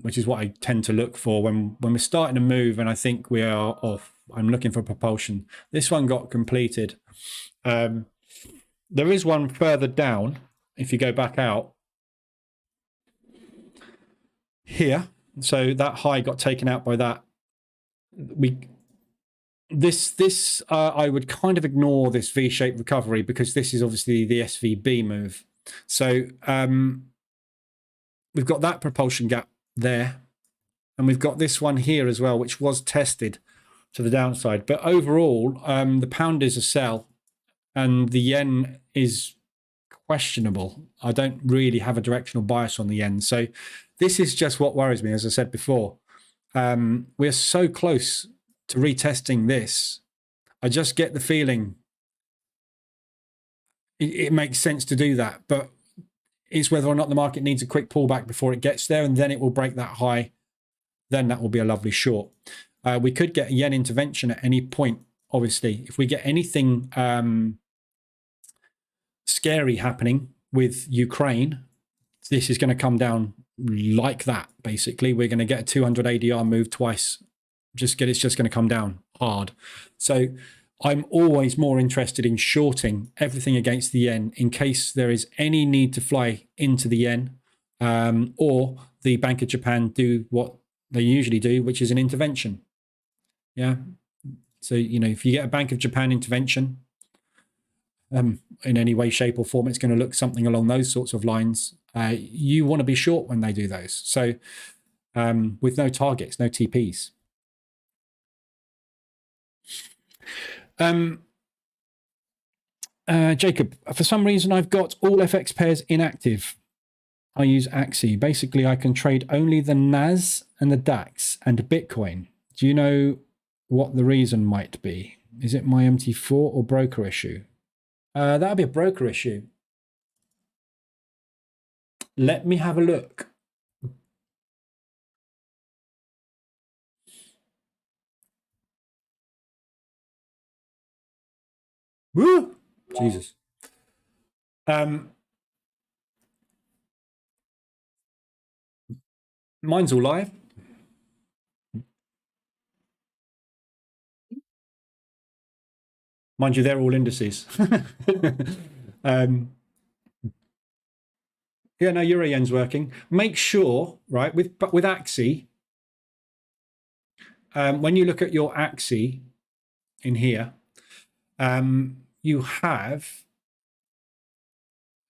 which is what I tend to look for when we're starting to move and I think we are off. I'm looking for propulsion. This one got completed. There is one further down. If you go back out here, so that high got taken out by that. I would kind of ignore this V-shaped recovery because this is obviously the SVB move. So we've got that propulsion gap there, and we've got this one here as well, which was tested to the downside. But overall, the pound is a sell, and the yen is questionable. I don't really have a directional bias on the yen. So this is just what worries me, as I said before. We're so close to retesting this. I just get the feeling it makes sense to do that, but it's whether or not the market needs a quick pullback before it gets there, and then it will break that high. Then that will be a lovely short. We could get a yen intervention at any point, obviously. If we get anything scary happening with Ukraine, this is going to come down like that, basically. We're going to get a 200 ADR move twice. It's just going to come down hard. So I'm always more interested in shorting everything against the yen in case there is any need to fly into the yen, or the Bank of Japan do what they usually do, which is an intervention. Yeah. So, if you get a Bank of Japan intervention in any way, shape or form, it's going to look something along those sorts of lines. You want to be short when they do those. So with no targets, no TPs. Jacob, for some reason, I've got all FX pairs inactive. I use Axie. Basically, I can trade only the NAS and the DAX and Bitcoin. Do you know what the reason might be? Is it my MT4 or broker issue? That'll be a broker issue. Let me have a look. Woo! Jesus. Mine's all live. Mind you, they're all indices. Yeah, no, Euro yen's working. Make sure, right, with Axie, when you look at your Axie in here, you have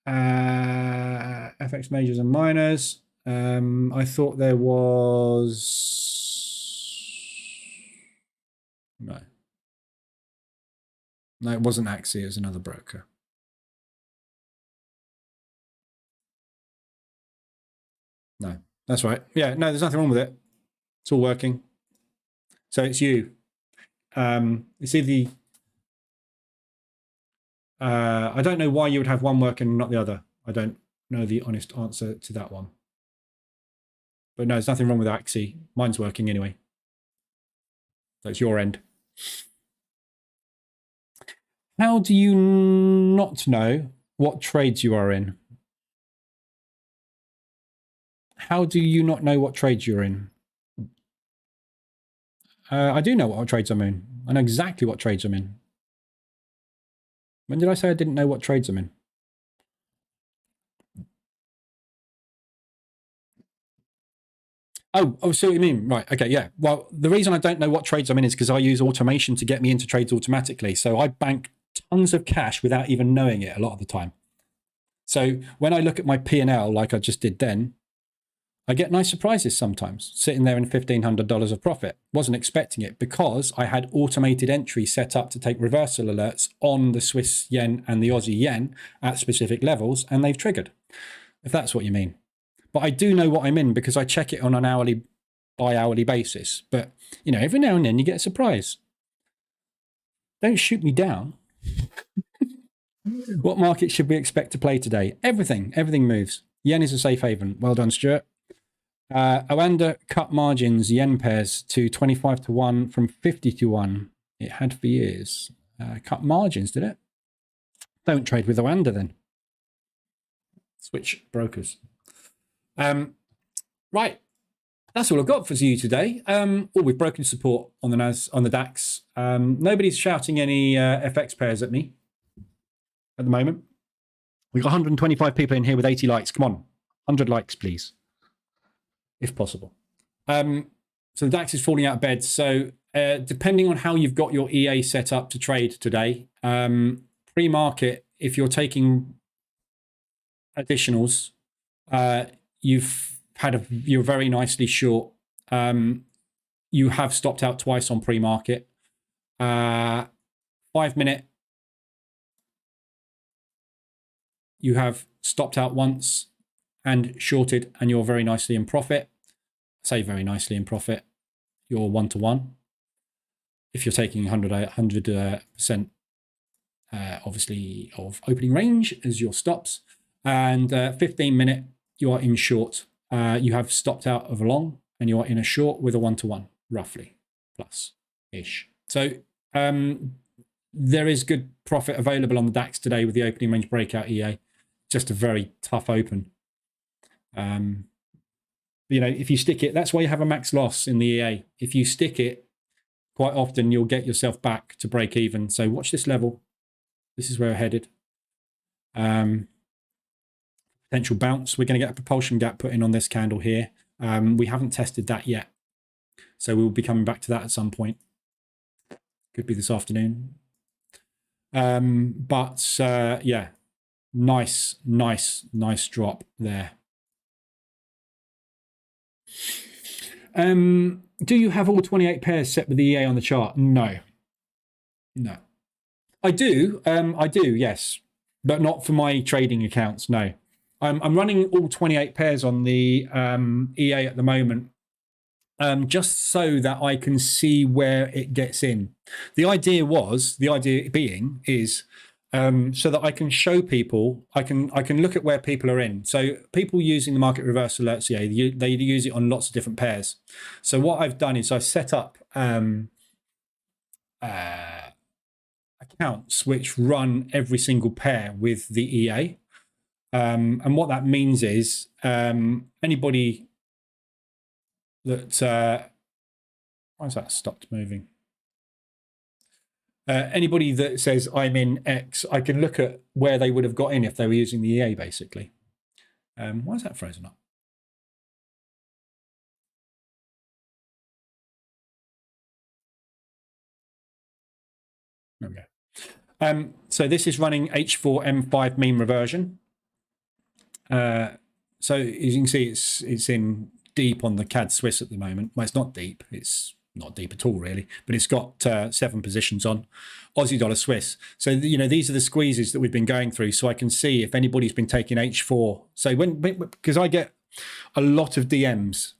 FX majors and minors. I thought there was no, it wasn't Axie. It was another broker. No, that's right. Yeah, no, there's nothing wrong with it. It's all working. So it's you. It's either I don't know why you would have one working and not the other. I don't know the honest answer to that one. But no, there's nothing wrong with Axie. Mine's working anyway. So it's your end. How do you not know what trades you are in? How do you not know what trades you're in? I do know what trades I'm in. I know exactly what trades I'm in. When did I say I didn't know what trades I'm in? Oh, see what you mean. Right. Okay. Yeah. Well, the reason I don't know what trades I'm in is because I use automation to get me into trades automatically. So I bank tons of cash without even knowing it a lot of the time. So when I look at my P&L, like I just did then, I get nice surprises sometimes, sitting there in $1,500 of profit. Wasn't expecting it because I had automated entry set up to take reversal alerts on the Swiss yen and the Aussie yen at specific levels, and they've triggered, if that's what you mean. But I do know what I'm in because I check it on an hourly by hourly basis. But, you know, every now and then you get a surprise. Don't shoot me down. What market should we expect to play today? Everything moves. Yen is a safe haven. Well done, Stuart. Oanda cut margins, yen pairs to 25 to 1 from 50 to 1. It had for years. Cut margins, did it? Don't trade with Oanda then. Switch brokers. Right. That's all I've got for you today. We've broken support on the DAX. Nobody's shouting any FX pairs at me at the moment. We've got 125 people in here with 80 likes. Come on, 100 likes, please, if possible. So the DAX is falling out of bed. So depending on how you've got your EA set up to trade today, pre-market, if you're taking additionals, you're very nicely short. You have stopped out twice on pre-market. 5 minute, you have stopped out once and shorted, and you're very nicely in profit. Say very nicely in profit. You're 1 to 1. If you're taking 100%, obviously, of opening range as your stops, and 15 minute, you are in short. You have stopped out of a long, and you are in a short with a 1 to 1, roughly, plus-ish. So there is good profit available on the DAX today with the opening range breakout EA. Just a very tough open. You know, if you stick it, that's why you have a max loss in the EA. If you stick it, quite often you'll get yourself back to break even. So watch this level. This is where we're headed. Potential bounce. We're going to get a propulsion gap put in on this candle here. We haven't tested that yet. So we'll be coming back to that at some point. Could be this afternoon. Yeah, nice drop there. Do you have all 28 pairs set with the EA on the chart? No. I do, yes, but not for my trading accounts. No, I'm running all 28 pairs on the EA at the moment, just so that I can see where it gets in. The idea being is so that I can show people, I can look at where people are in. So people using the market reverse alerts, they use it on lots of different pairs. So what I've done is I've set up accounts which run every single pair with the EA. And what that means is anybody that why has that stopped moving? Anybody that says I'm in X, I can look at where they would have got in if they were using the EA, basically. Why is that frozen up? There we go. So this is running H4M5 mean reversion. So as you can see, it's in deep on the CAD Swiss at the moment. Well, it's not deep. It's not deep at all, really, but it's got 7 positions on Aussie dollar Swiss. So, you know, these are the squeezes that we've been going through. So I can see if anybody's been taking H4. So because I get a lot of DMs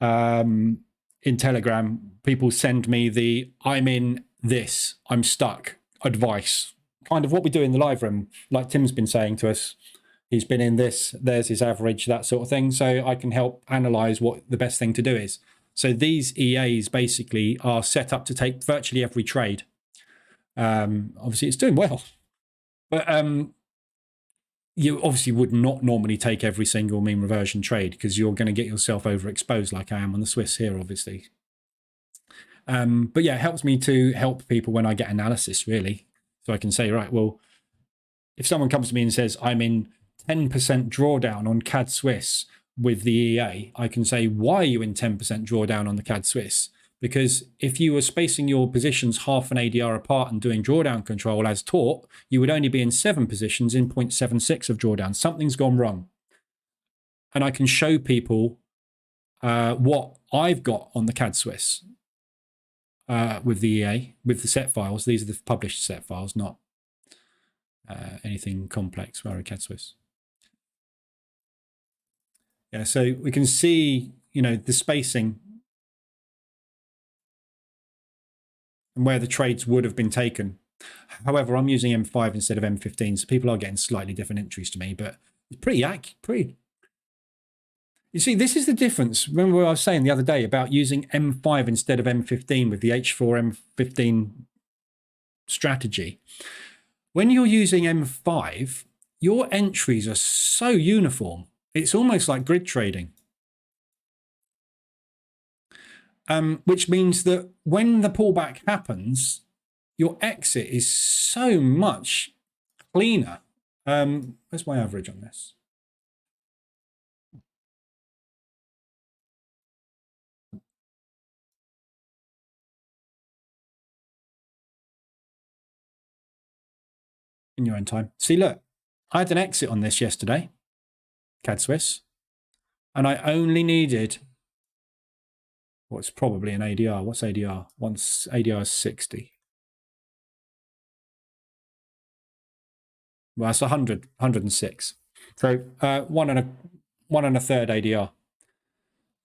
in Telegram, people send me the I'm in this, I'm stuck advice, kind of what we do in the live room, like Tim's been saying to us. He's been in this, there's his average, that sort of thing. So I can help analyze what the best thing to do is. So these EAs basically are set up to take virtually every trade. Obviously, it's doing well. But you obviously would not normally take every single mean reversion trade because you're going to get yourself overexposed like I am on the Swiss here, obviously. But yeah, it helps me to help people when I get analysis, really. So I can say, right, well, if someone comes to me and says, I'm in 10% drawdown on CAD Swiss with the EA, I can say, why are you in 10% drawdown on the CAD Swiss? Because if you were spacing your positions half an ADR apart and doing drawdown control as taught, you would only be in 7 positions in 0.76 of drawdown. Something's gone wrong. And I can show people what I've got on the CAD Swiss with the EA, with the set files. These are the published set files, not anything complex via CAD Swiss. Yeah, so we can see, the spacing and where the trades would have been taken. However, I'm using M5 instead of M15, so people are getting slightly different entries to me, but it's pretty accurate. You see, this is the difference. Remember what I was saying the other day about using M5 instead of M15 with the H4 M15 strategy. When you're using M5, your entries are so uniform. It's almost like grid trading. Which means that when the pullback happens, your exit is so much cleaner. Where's my average on this? In your own time. See, look, I had an exit on this yesterday, CAD Swiss, and I only needed what's probably an ADR. What's ADR? Once ADR is 60. Well, that's 100, 106. So one and a third ADR.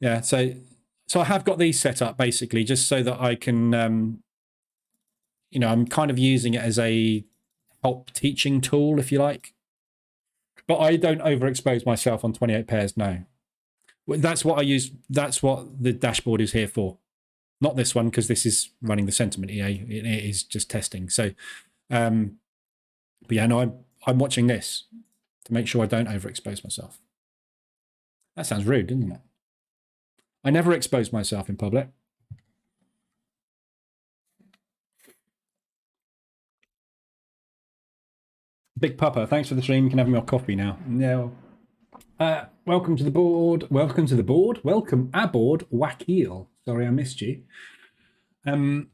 Yeah, so I have got these set up basically just so that I can, I'm kind of using it as a help teaching tool, if you like. But I don't overexpose myself on 28 pairs, no. That's what I use. That's what the dashboard is here for. Not this one, because this is running the sentiment EA. It is just testing. So, but yeah, no, I'm watching this to make sure I don't overexpose myself. That sounds rude, doesn't it? I never expose myself in public. Big Papa, thanks for the stream. You can have more coffee now. No. Welcome to the board. Welcome to the board. Welcome aboard, Wakil. Sorry, I missed you. So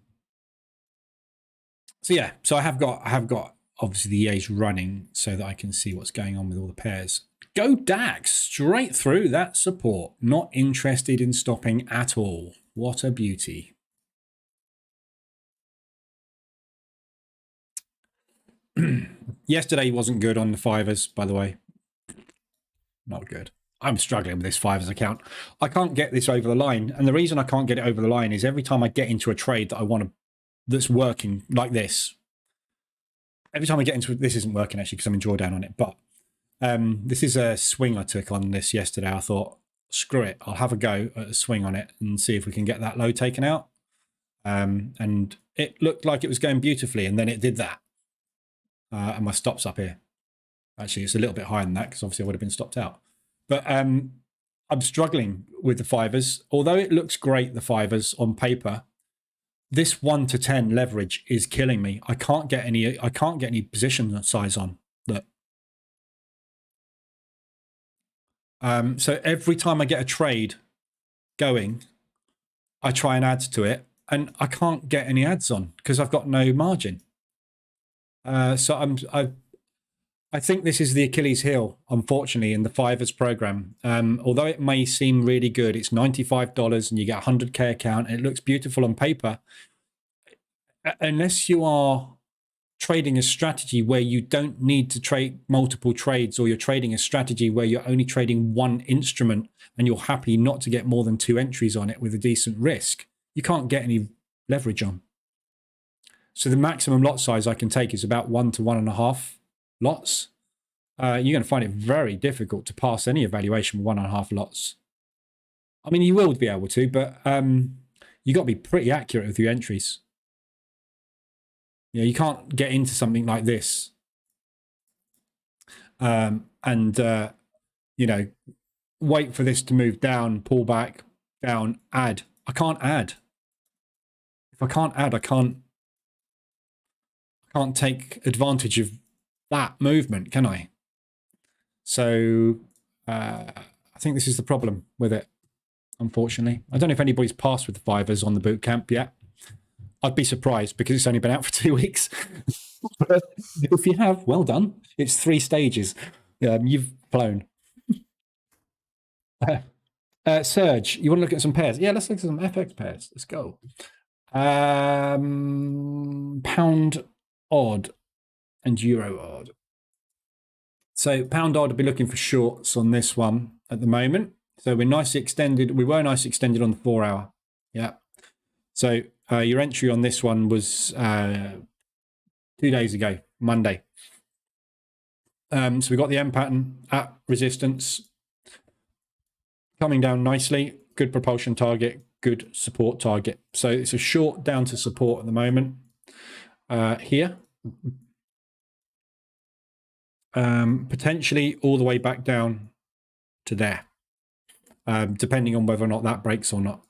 yeah, so I have got obviously the EAs running so that I can see what's going on with all the pairs. Go DAX straight through that support. Not interested in stopping at all. What a beauty. Yesterday wasn't good on the fivers, by the way. Not good. I'm struggling with this fivers account. I can't get this over the line. And the reason I can't get it over the line is every time I get into a trade that I want to, that's working like this, every time I get into it, this isn't working actually because I'm in drawdown on it, but this is a swing I took on this yesterday. I thought, screw it, I'll have a go at a swing on it and see if we can get that low taken out. And it looked like it was going beautifully, and then it did that. And my stop's up here. Actually, it's a little bit higher than that because obviously I would have been stopped out. But I'm struggling with the fivers. Although it looks great, the fivers on paper, this 1 to 10 leverage is killing me. I can't get any position size on. Look. So every time I get a trade going, I try and add to it, and I can't get any ads on because I've got no margin. So I think this is the Achilles heel, unfortunately, in the fivers program. Although it may seem really good, it's $95 and you get a 100K account and it looks beautiful on paper. Unless you are trading a strategy where you don't need to trade multiple trades, or you're trading a strategy where you're only trading one instrument and you're happy not to get more than 2 entries on it with a decent risk, you can't get any leverage on. So the maximum lot size I can take is about 1 to 1.5 lots. You're going to find it very difficult to pass any evaluation with 1.5 lots. I mean, you will be able to, but you've got to be pretty accurate with your entries. You can't get into something like this and wait for this to move down, pull back, down, add. I can't add. If I can't add, I can't take advantage of that movement, can I? So I think this is the problem with it, unfortunately. I don't know if anybody's passed with the fivers on the bootcamp yet. I'd be surprised because it's only been out for 2 weeks. But if you have, well done. It's 3 stages. You've flown. Serge, you want to look at some pairs? Yeah, let's look at some FX pairs. Let's go. Pound odd and euro odd. So pound odd, I'd be looking for shorts on this one at the moment. So we're nicely extended. We were nicely extended on the 4 hour. Yeah. So your entry on this one was 2 days ago, Monday. So we got the M pattern at resistance coming down nicely. Good propulsion target, good support target. So it's a short down to support at the moment here. Potentially all the way back down to there, depending on whether or not that breaks or not.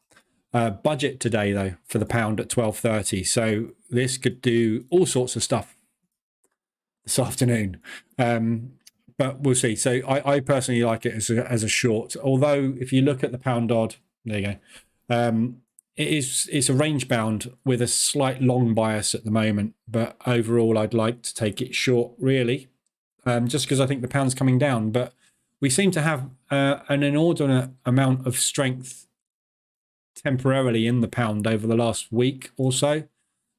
Budget today though for the pound at 12.30, so this could do all sorts of stuff this afternoon, but we'll see. So I personally like it as a short, although if you look at the pound odd, there you go, it's a range bound with a slight long bias at the moment, but overall I'd like to take it short really, just because I think the pound's coming down, but we seem to have an inordinate amount of strength temporarily in the pound over the last week or so.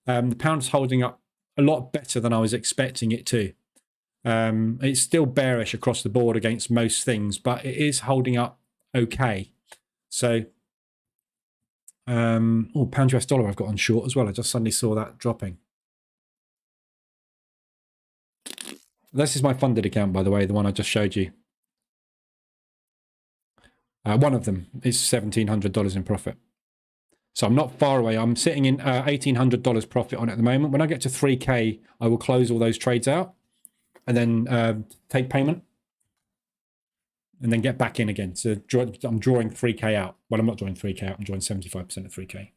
The pound's holding up a lot better than I was expecting it to. It's still bearish across the board against most things, but it is holding up okay. So, pound US dollar I've got on short as well. I just suddenly saw that dropping. This is my funded account, by the way, the one I just showed you. One of them is $1,700 in profit. So I'm not far away. I'm sitting in $1,800 profit on it at the moment. When I get to 3K, I will close all those trades out and then take payment and then get back in again. So I'm drawing 3K out. Well, I'm not drawing 3K out. I'm drawing 75% of 3K.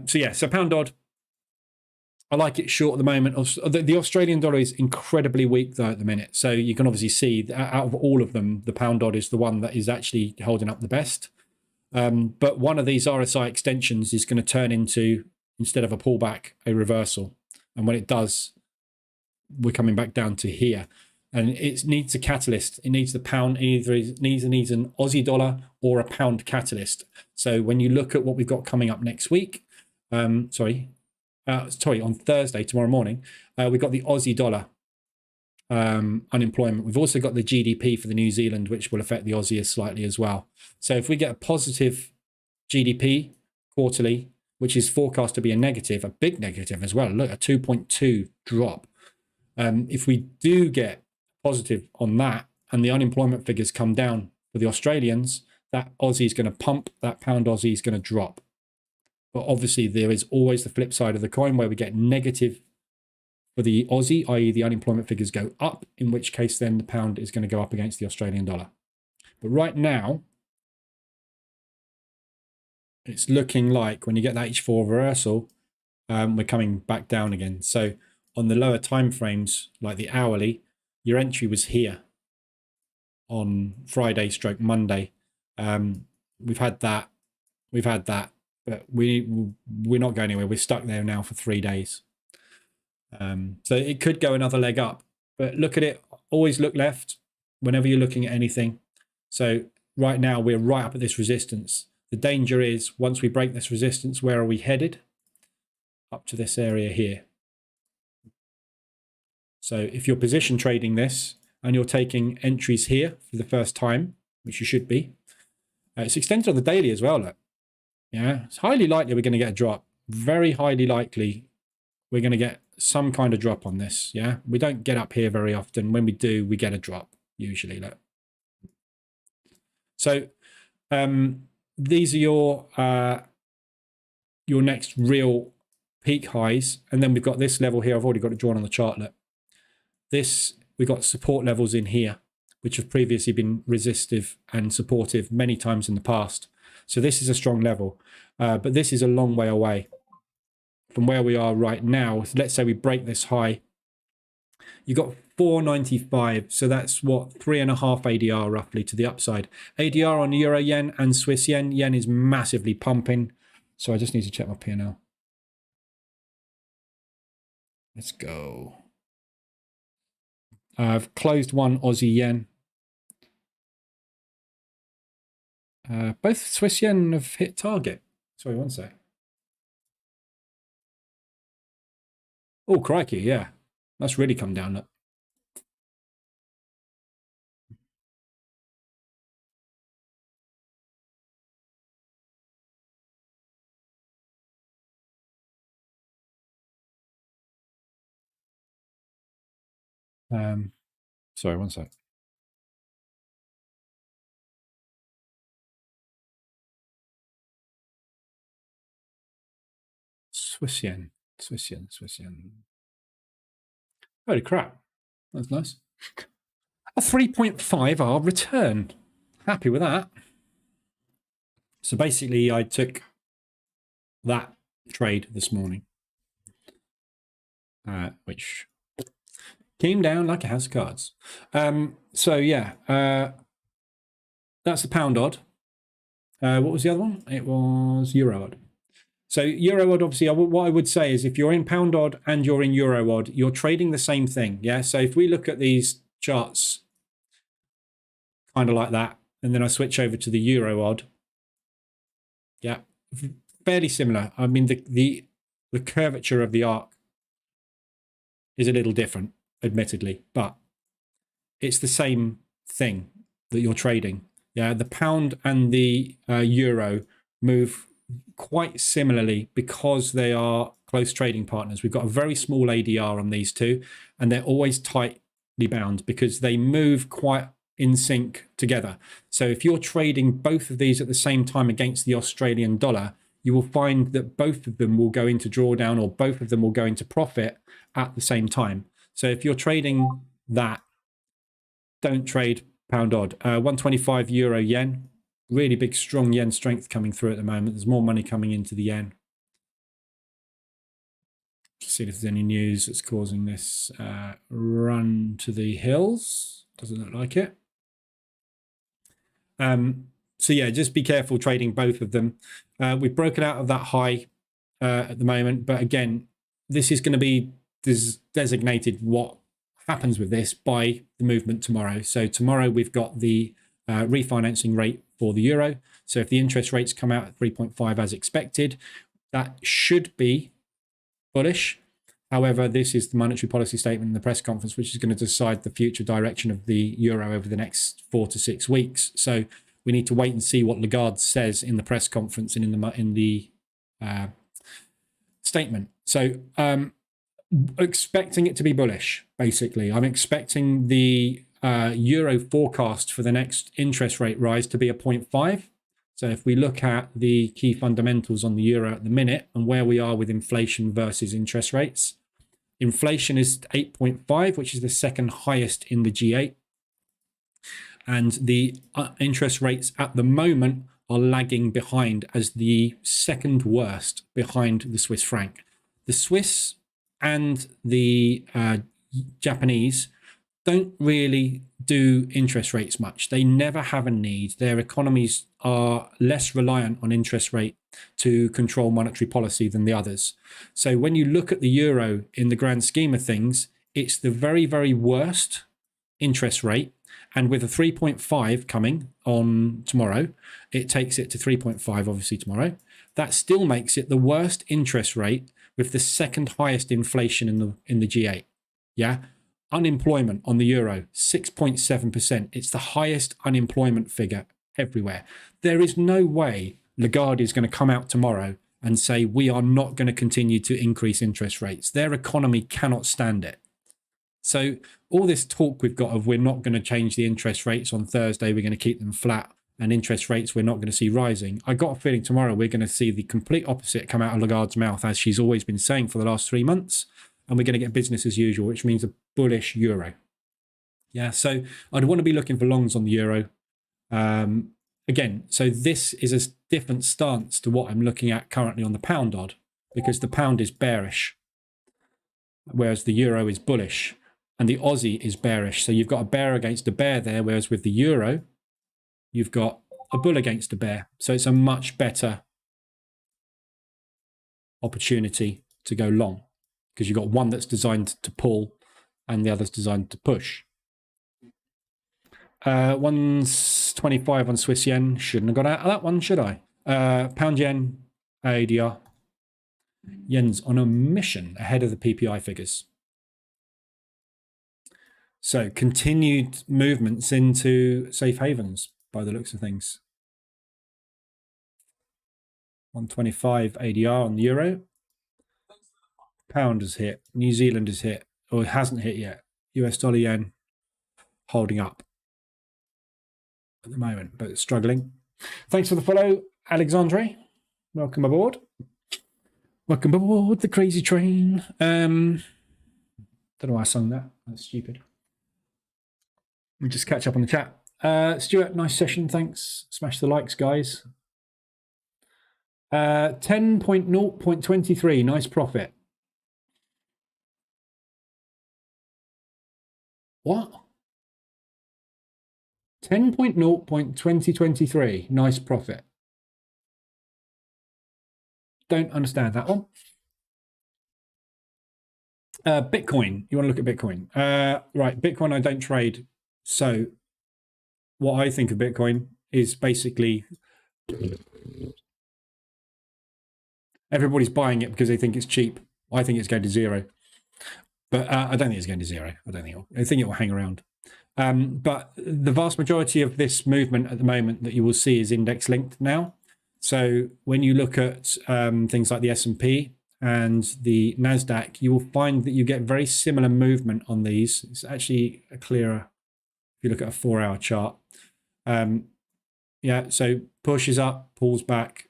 So yeah, so pound odd. I like it short at the moment. The Australian dollar is incredibly weak though at the minute. So you can obviously see that out of all of them, the pound odd is the one that is actually holding up the best. But one of these RSI extensions is going to turn into, instead of a pullback, a reversal. And when it does, we're coming back down to here. And it needs a catalyst. It needs the pound, needs an Aussie dollar or a pound catalyst. So when you look at what we've got coming up next week, on Thursday, tomorrow morning, we've got the Aussie dollar unemployment. We've also got the GDP for the New Zealand, which will affect the Aussie slightly as well. So if we get a positive GDP quarterly, which is forecast to be a negative, a big negative as well, look, a 2.2 drop. If we do get positive on that and the unemployment figures come down for the Australians, that Aussie is going to pump, that pound Aussie is going to drop. But obviously there is always the flip side of the coin where we get negative for the Aussie, i.e. the unemployment figures go up, in which case then the pound is going to go up against the Australian dollar. But right now, it's looking like when you get that H4 reversal, we're coming back down again. So on the lower time frames, like the hourly, your entry was here on Friday stroke Monday. We've had that, but we're not going anywhere. We're stuck there now for 3 days. So it could go another leg up, but look at it, always look left whenever you're looking at anything. So right now we're right up at this resistance. The danger is once we break this resistance, where are we headed? Up to this area here. So if you're position trading this and you're taking entries here for the first time, which you should be, it's extended on the daily as well. Look. Yeah, it's highly likely we're going to get a drop. Very highly likely we're going to get some kind of drop on this. Yeah, we don't get up here very often. When we do, we get a drop usually. Look. So these are your next real peak highs, and then we've got this level here. I've already got it drawn on the chart. Look, this we've got support levels in here, which have previously been resistive and supportive many times in the past. So this is a strong level, but this is a long way away from where we are right now. Let's say we break this high. You've got 495. So that's what, 3.5 ADR roughly to the upside. ADR on euro yen and Swiss yen. Yen is massively pumping. So I just need to check my P&L. Let's go. I've closed one Aussie yen. Both Swiss yen have hit target. Sorry, one sec. Oh, crikey, yeah. That's really come down. Sorry, one sec. Swiss yen. Holy crap. That's nice. A 3.5R return. Happy with that. So basically, I took that trade this morning, which came down like a house of cards. So yeah, that's the pound odd. What was the other one? It was euro odd. So euro odd, obviously, what I would say is if you're in pound odd and you're in euro odd, you're trading the same thing. Yeah. So if we look at these charts, kind of like that, and then I switch over to the euro odd. Yeah, fairly similar. I mean, the curvature of the arc is a little different, admittedly, but it's the same thing that you're trading. Yeah, the pound and the euro move quite similarly because they are close trading partners. We've got a very small ADR on these two, and they're always tightly bound because they move quite in sync together. So if you're trading both of these at the same time against the Australian dollar, you will find that both of them will go into drawdown or both of them will go into profit at the same time. So if you're trading that, don't trade pound odd. 125 euro yen. Really big, strong yen strength coming through at the moment. There's more money coming into the yen. See if there's any news that's causing this run to the hills. Doesn't look like it. So yeah, just be careful trading both of them. We've broken out of that high at the moment, but again, this is going to be designated what happens with this by the movement tomorrow. So tomorrow we've got the refinancing rate for the euro. So if the interest rates come out at 3.5 as expected, that should be bullish. However, this is the monetary policy statement in the press conference, which is going to decide the future direction of the euro over the next 4 to 6 weeks. So we need to wait and see what Lagarde says in the press conference and in the statement. So expecting it to be bullish, basically. I'm expecting the euro forecast for the next interest rate rise to be a 0.5. So if we look at the key fundamentals on the euro at the minute and where we are with inflation versus interest rates, inflation is 8.5, which is the second highest in the G8. And the interest rates at the moment are lagging behind as the second worst behind the Swiss franc. The Swiss and the Japanese don't really do interest rates much. They never have a need. Their economies are less reliant on interest rate to control monetary policy than the others. So when you look at the euro in the grand scheme of things, it's the very, very worst interest rate. And with a 3.5 coming on tomorrow, it takes it to 3.5, obviously, tomorrow. That still makes it the worst interest rate with the second highest inflation in the G8. Yeah. Unemployment on the euro, 6.7%. It's the highest unemployment figure everywhere. There is no way Lagarde is going to come out tomorrow and say, we are not going to continue to increase interest rates. Their economy cannot stand it. So all this talk we've got of we're not going to change the interest rates on Thursday, we're going to keep them flat, and interest rates we're not going to see rising. I got a feeling tomorrow we're going to see the complete opposite come out of Lagarde's mouth, as she's always been saying for the last 3 months. And we're going to get business as usual, which means a bullish euro. Yeah, so I'd want to be looking for longs on the euro. Again, so this is a different stance to what I'm looking at currently on the pound odd, because the pound is bearish, whereas the euro is bullish. and the Aussie is bearish. So you've got a bear against a bear there, whereas with the euro, you've got a bull against a bear. So it's a much better opportunity to go long because you've got one that's designed to pull and the other's designed to push. 125 on Swiss yen. Shouldn't have got out of that one, should I? Pound yen, ADR. Yen's on a mission ahead of the PPI figures. So continued movements into safe havens by the looks of things. 125 ADR on the euro. Pound has hit. New Zealand has hit, or it hasn't hit yet. US dollar yen holding up at the moment, but struggling. Thanks for the follow, Alexandre. Welcome aboard. Welcome aboard the crazy train. Don't know why I sung that. That's stupid. We'll just catch up on the chat. Stuart, nice session. Thanks. Smash the likes, guys. 10.0.23. Nice profit. What? 10.0.2023. Nice profit. Don't understand that one. Bitcoin. You want to look at Bitcoin? Right. Bitcoin I don't trade. So what I think of Bitcoin is basically everybody's buying it because they think it's cheap. I think it's going to zero. But I don't think it's going to zero. I think it will hang around. But the vast majority of this movement at the moment that you will see is index linked now. So when you look at things like the S&P and the NASDAQ, you will find that you get very similar movement on these. It's actually clearer if you look at a 4-hour chart. Yeah, so pushes up, pulls back,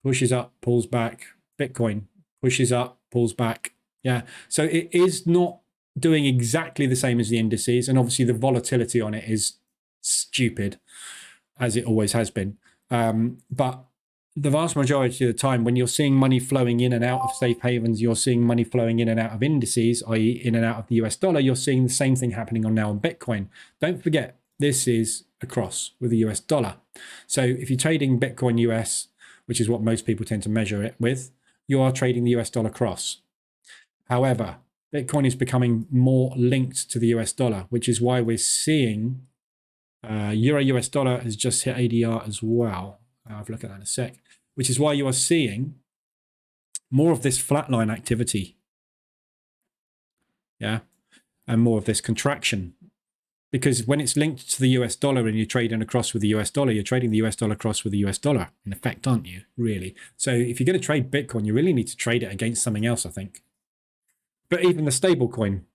pushes up, pulls back. Bitcoin pushes up, pulls back. Yeah, so it is not doing exactly the same as the indices, and obviously the volatility on it is stupid, as it always has been. But the vast majority of the time, when you're seeing money flowing in and out of safe havens, you're seeing money flowing in and out of indices, i.e. in and out of the US dollar, you're seeing the same thing happening on now on Bitcoin. Don't forget, this is a cross with the US dollar. So if you're trading Bitcoin US, which is what most people tend to measure it with, you are trading the US dollar cross. However, Bitcoin is becoming more linked to the US dollar, which is why we're seeing Euro US dollar has just hit ADR as well. I'll have a look at that in a sec, which is why you are seeing more of this flatline activity. Yeah, and more of this contraction. Because when it's linked to the US dollar and you're trading across with the US dollar, you're trading the US dollar across with the US dollar, in effect, aren't you, really? So if you're going to trade Bitcoin, you really need to trade it against something else, I think. But even the stable coin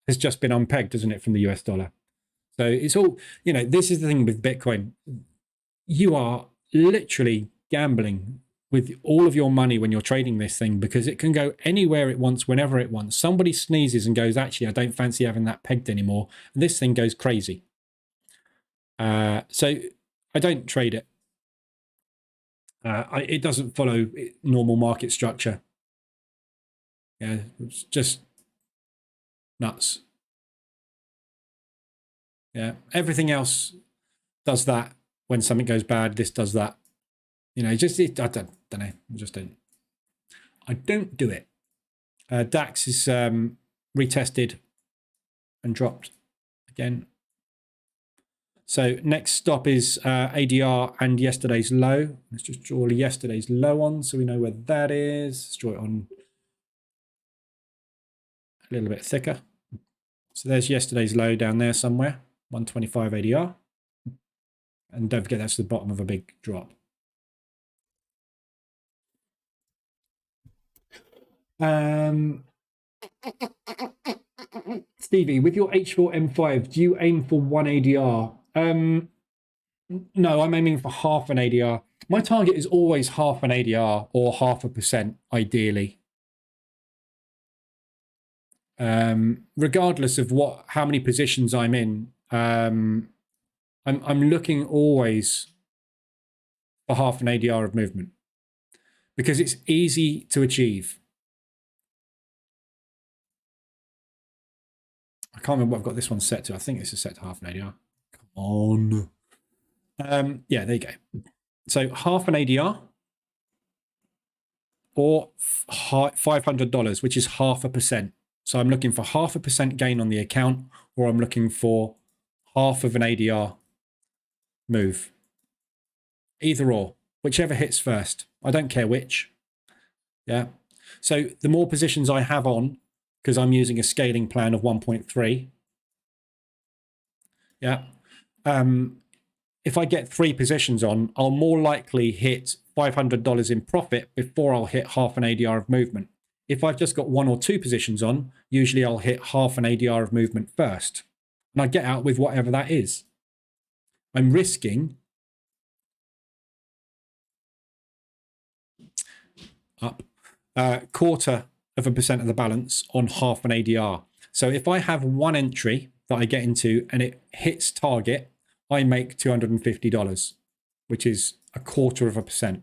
has just been unpegged, isn't it, from the US dollar? So it's all, you know, this is the thing with Bitcoin. You are literally gambling with all of your money when you're trading this thing, because it can go anywhere it wants, whenever it wants. Somebody sneezes and goes, actually, I don't fancy having that pegged anymore. And this thing goes crazy. So I don't trade it. It doesn't follow normal market structure. Yeah, it's just nuts. Yeah, everything else does that when something goes bad. This does that. You know, I don't know. I just don't. I don't do it. DAX is retested and dropped again. So next stop is ADR and yesterday's low. Let's just draw yesterday's low on so we know where that is. Let's draw it on a little bit thicker. So there's yesterday's low down there somewhere, 125 ADR. And don't forget, that's the bottom of a big drop. Stevie, with your H4M5, do you aim for 1 ADR? No, I'm aiming for half an ADR. My target is always half an ADR or 0.5%, ideally. Regardless of how many positions I'm in, I'm looking always for half an ADR of movement because it's easy to achieve. I can't remember what I've got this one set to. I think this is set to half an ADR. Come on. Yeah, there you go. So half an ADR or $500, which is 0.5%. So I'm looking for 0.5% gain on the account, or I'm looking for half of an ADR move. Either or, whichever hits first. I don't care which. Yeah. So the more positions I have on, because I'm using a scaling plan of 1.3. Yeah. If I get 3 positions on, I'll more likely hit $500 in profit before I'll hit half an ADR of movement. If I've just got 1 or 2 positions on, usually I'll hit half an ADR of movement first. And I get out with whatever that is. I'm risking up 0.25% of the balance on half an ADR. So if I have one entry that I get into and it hits target, I make $250, which is 0.25%.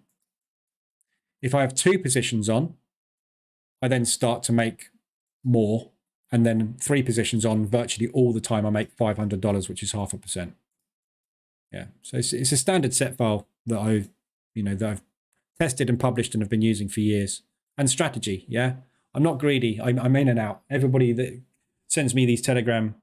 If I have 2 positions on, I then start to make more, and then 3 positions on, virtually all the time I make $500, which is 0.5%. Yeah, so it's a standard set file that I've tested and published and have been using for years. And strategy, yeah. I'm not greedy. I'm in and out. Everybody that sends me these Telegram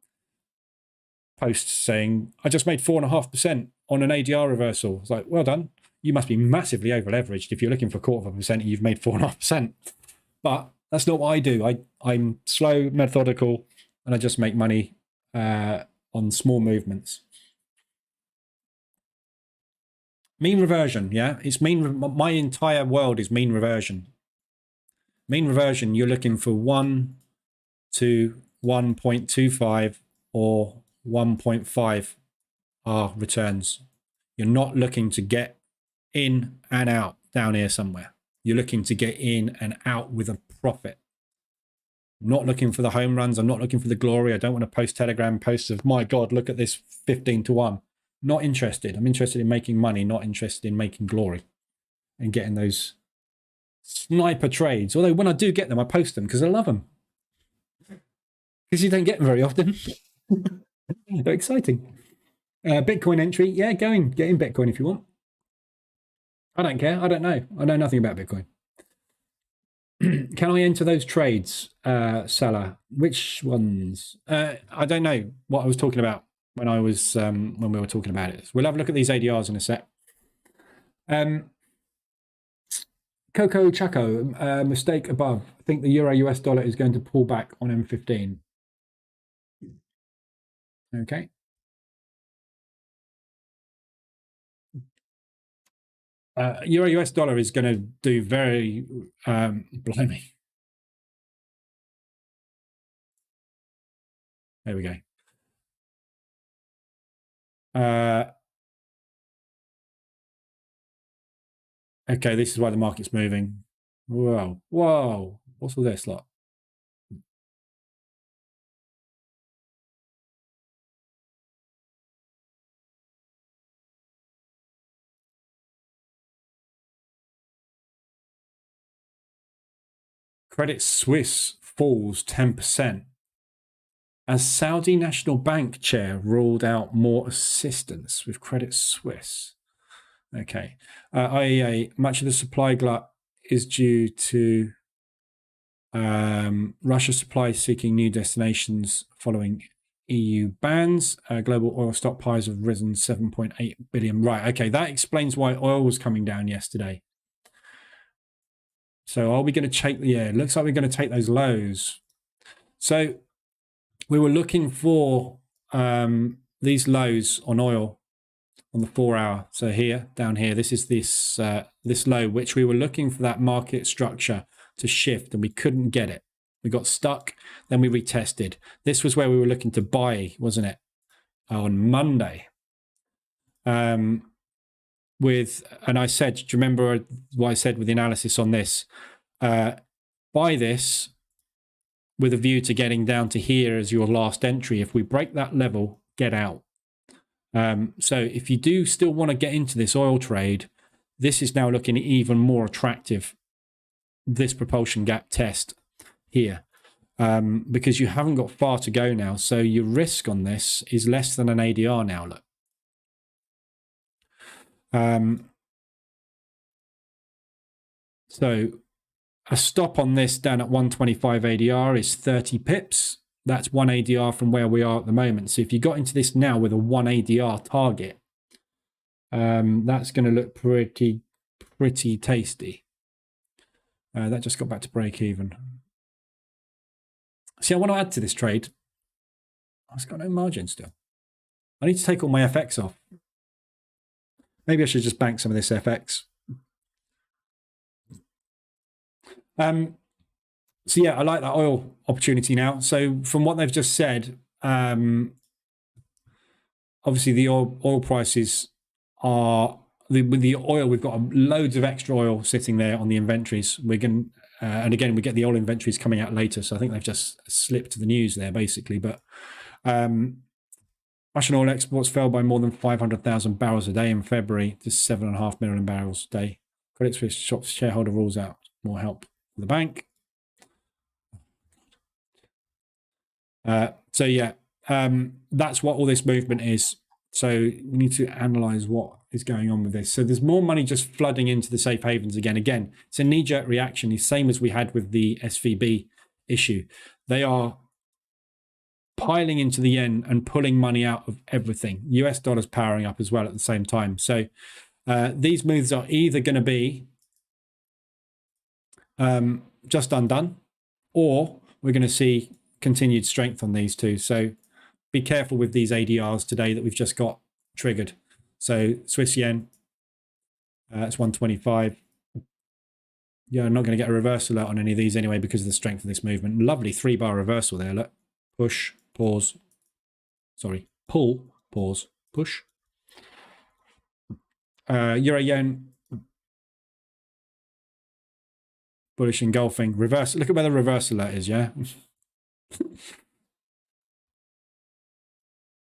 posts saying, I just made 4.5% on an ADR reversal. It's like, well done. You must be massively over leveraged if you're looking for 0.25% and you've made 4.5%. But that's not what I do. I'm slow, methodical, and I just make money on small movements. Mean reversion, yeah. It's my entire world is mean reversion. Mean reversion, you're looking for 1 to 1.25 or 1.5 are returns. You're not looking to get in and out down here somewhere. You're looking to get in and out with a profit. I'm not looking for the home runs. I'm not looking for the glory. I don't want to post Telegram posts of, my God, look at this 15 to 1. Not interested. I'm interested in making money, not interested in making glory and getting those sniper trades. Although when I do get them, I post them because I love them. Because you don't get them very often. They're exciting. Bitcoin entry. Yeah, get in Bitcoin if you want. I don't care. I don't know. I know nothing about Bitcoin. Can I enter those trades, seller? Which ones? I don't know what I was talking about when I was when we were talking about it. We'll have a look at these ADRs in a sec. Coco Chaco, mistake above. I think the euro US dollar is going to pull back on M15. Okay. Euro US dollar is going to do very blimey. There we go. Okay, this is why the market's moving. Whoa, what's all this lot? Credit Suisse falls 10%. As Saudi National Bank chair ruled out more assistance with Credit Suisse. Okay. IEA, much of the supply glut is due to Russia supply seeking new destinations following EU bans. Global oil stockpiles have risen 7.8 billion. Right. Okay. That explains why oil was coming down yesterday. So are we going to take, yeah, it looks like we're going to take those lows. So we were looking for these lows on oil on the 4 hour. So here, down here, this is this low, which we were looking for that market structure to shift, and we couldn't get it. We got stuck, then we retested. This was where we were looking to buy, wasn't it? On Monday. And I said, do you remember what I said with the analysis on this? Buy this with a view to getting down to here as your last entry. If we break that level, get out. So if you do still want to get into this oil trade, this is now looking even more attractive, this propulsion gap test here. because you haven't got far to go now. So your risk on this is less than an ADR now, look. So a stop on this down at 125 ADR is 30 pips. That's one ADR from where we are at the moment. So if you got into this now with a 1 ADR target, that's going to look pretty tasty. That just got back to break even. See, I want to add to this trade. It's got no margin still. I need to take all my FX off. Maybe I should just bank some of this FX. So yeah, I like that oil opportunity now. So from what they've just said, obviously the oil prices are with the oil. We've got loads of extra oil sitting there on the inventories. We're going, and again, we get the oil inventories coming out later. So I think they've just slipped the news there, basically. But Russian oil exports fell by more than 500,000 barrels a day in February to 7.5 million barrels a day. Credit Suisse shareholder rules out more help for the bank. So yeah, that's what all this movement is. So we need to analyze what is going on with this. So there's more money just flooding into the safe havens again. Again, it's a knee-jerk reaction, the same as we had with the SVB issue. They are piling into the yen and pulling money out of everything. US dollars powering up as well at the same time. So these moves are either going to be just undone, or we're going to see continued strength on these two. So be careful with these ADRs today that we've just got triggered. So Swiss yen, it's 125. Yeah, I'm not going to get a reversal out on any of these anyway because of the strength of this movement. Lovely 3-bar reversal there. Look, push, pause. Sorry, pull, pause, push. Euro yen, bullish engulfing, reverse. Look at where the reversal that is, yeah?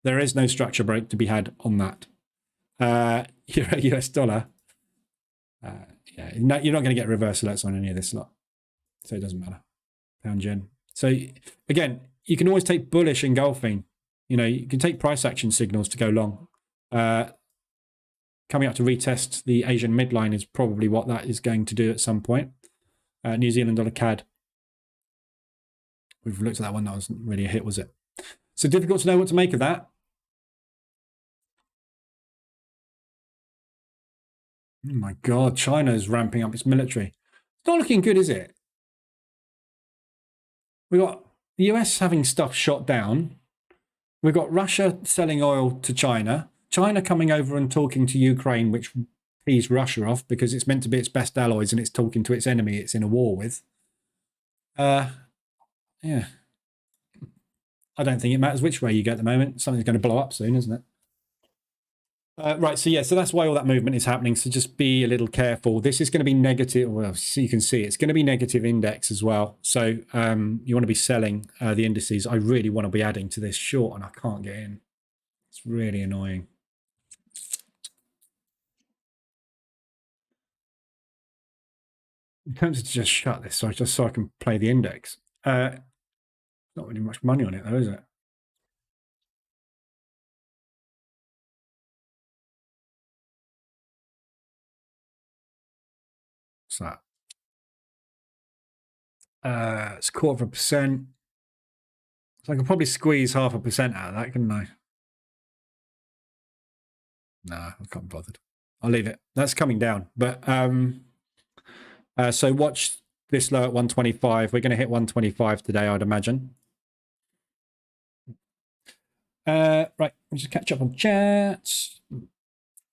There is no structure break to be had on that. Euro US dollar. Yeah, no, you're not going to get reversal alerts on any of this lot. So it doesn't matter. Pound yen. So again, you can always take bullish engulfing. You know, you can take price action signals to go long. Coming up to retest the Asian midline is probably what that is going to do at some point. New Zealand dollar CAD. We've looked at that one. That wasn't really a hit, was it? So difficult to know what to make of that. Oh my God, China is ramping up its military. It's not looking good, is it? We've got the US having stuff shot down. We've got Russia selling oil to China. China coming over and talking to Ukraine, which pees Russia off because it's meant to be its best allies and it's talking to its enemy it's in a war with. Yeah. I don't think it matters which way you go at the moment. Something's going to blow up soon, isn't it? Right, so yeah, so that's why all that movement is happening. So just be a little careful. This is going to be negative. Well, so you can see it's going to be negative index as well. So you want to be selling the indices. I really want to be adding to this short and I can't get in. It's really annoying. I'm tempted to just shut this just so I can play the index. Not really much money on it though, is it? What's that? It's 0.25%. So I can probably squeeze 0.5% out of that, couldn't I? No, I can't be bothered. I'll leave it. That's coming down. But so watch this low at 125. We're going to hit 125 today, I'd imagine. Right, let me just catch up on chat.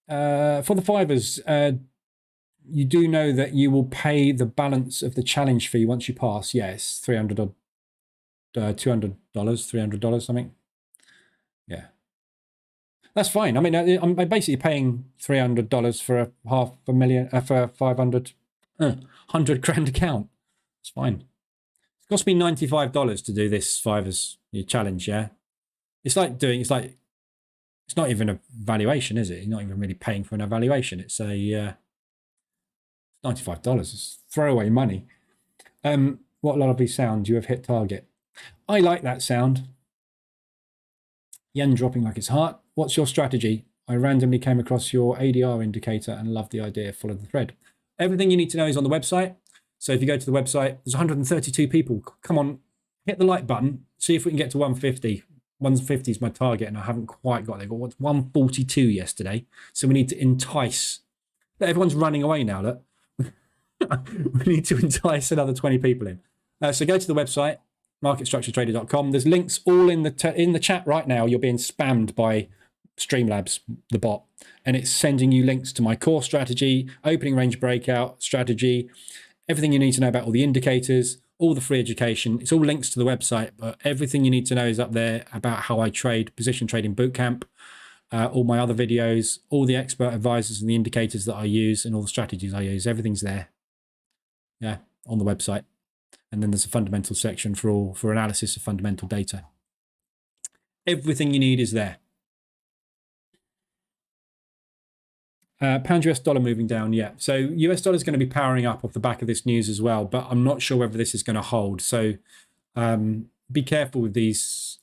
For the fivers, you do know that you will pay the balance of the challenge fee once you pass. Yes, $300 or $200, $300, something. Yeah, that's fine. I mean, I'm basically paying $300 for a $500,000, for 500, 100 grand account. It's fine. It cost me $95 to do this fivers challenge. Yeah, it's like it's not even a valuation, is it? You're not even really paying for an evaluation. It's a $95. It's throwaway money. What lullaby sound? You have hit target. I like that sound. Yen dropping like it's hot. What's your strategy? I randomly came across your ADR indicator and loved the idea. Follow the thread. Everything you need to know is on the website. So if you go to the website, there's 132 people. Come on, hit the like button. See if we can get to 150. 150 is my target, and I haven't quite got there. I got 142 yesterday. So we need to entice. Everyone's running away now. Look, we need to entice another 20 people in. So go to the website, marketstructuretrader.com. There's links all in the chat right now. You're being spammed by Streamlabs, the bot, and it's sending you links to my core strategy, opening range breakout strategy, everything you need to know about all the indicators, all the free education. It's all links to the website, but everything you need to know is up there about how I trade, position trading bootcamp, all my other videos, all the expert advisors and the indicators that I use and all the strategies I use. Everything's there. Yeah, on the website. And then there's a fundamental section for analysis of fundamental data. Everything you need is there. Pound US dollar moving down, yeah. So US dollar is going to be powering up off the back of this news as well, but I'm not sure whether this is going to hold. So be careful with these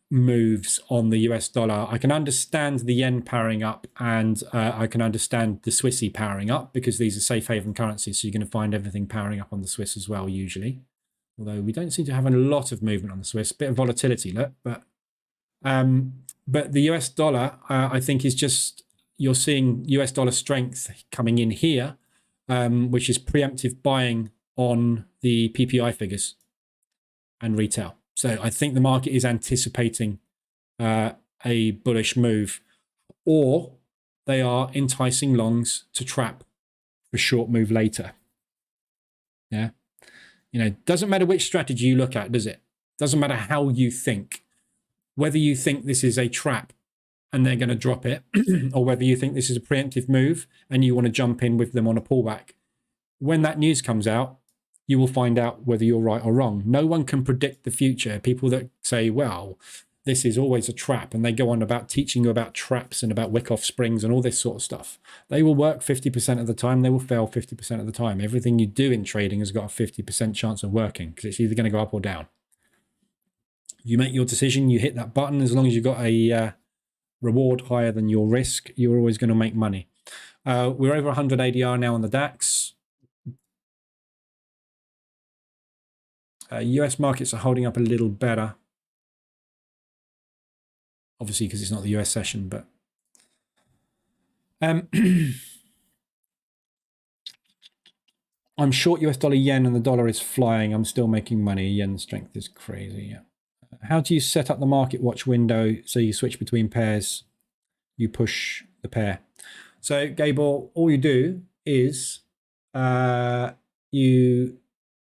moves on the US dollar. I can understand the yen powering up, and I can understand the Swissy powering up because these are safe haven currencies. So you're going to find everything powering up on the Swiss as well, usually. Although we don't seem to have a lot of movement on the Swiss, bit of volatility, look. But the US dollar, I think, is just, you're seeing US dollar strength coming in here, which is preemptive buying on the PPI figures and retail. So I think the market is anticipating a bullish move, or they are enticing longs to trap for short move later. Yeah. You know, doesn't matter which strategy you look at, does it? Doesn't matter how you think. Whether you think this is a trap and they're going to drop it, or whether you think this is a preemptive move and you want to jump in with them on a pullback. When that news comes out, you will find out whether you're right or wrong. No one can predict the future. People that say, well, this is always a trap, and they go on about teaching you about traps and about Wyckoff springs and all this sort of stuff. They will work 50% of the time. They will fail 50% of the time. Everything you do in trading has got a 50% chance of working because it's either going to go up or down. You make your decision, you hit that button. As long as you've got a reward higher than your risk, you're always going to make money. We're over 100 ADR now on the DAX. US markets are holding up a little better. Obviously, because it's not the US session, but I'm short US dollar yen and the dollar is flying. I'm still making money. Yen strength is crazy. Yeah. How do you set up the market watch window so you switch between pairs? You push the pair. So, Gabor, all you do is you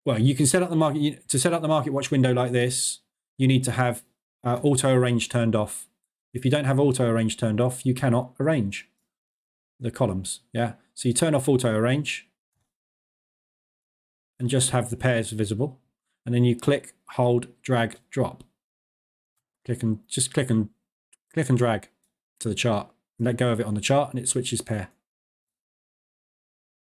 can set up the market. To set up the market watch window like this, you need to have auto arrange turned off. If you don't have auto arrange turned off, you cannot arrange the columns. Yeah. So you turn off auto arrange and just have the pairs visible. And then you click, hold, drag, drop. Click and drag to the chart. And let go of it on the chart, and it switches pair.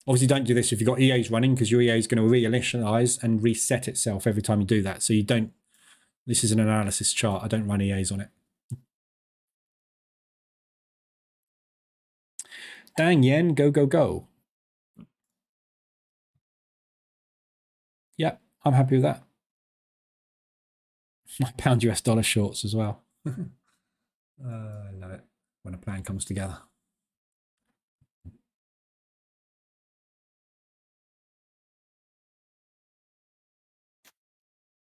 Obviously, don't do this if you've got EAs running, because your EA is going to reinitialize and reset itself every time you do that. So you don't. This is an analysis chart. I don't run EAs on it. Dang yen, go, go, go. Yeah, I'm happy with that. My pound US dollar shorts as well. I love it when a plan comes together.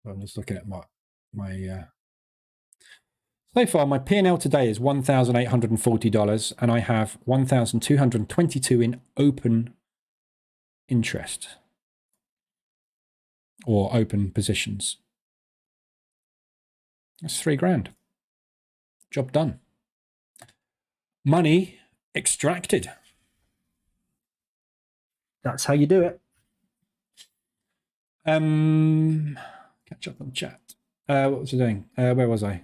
I'm just looking at my so far, my P&L today is $1,840, and I have $1,222 in open interest or open positions. That's $3,000. Job done. Money extracted. That's how you do it. Catch up on chat. What was I doing? Where was I?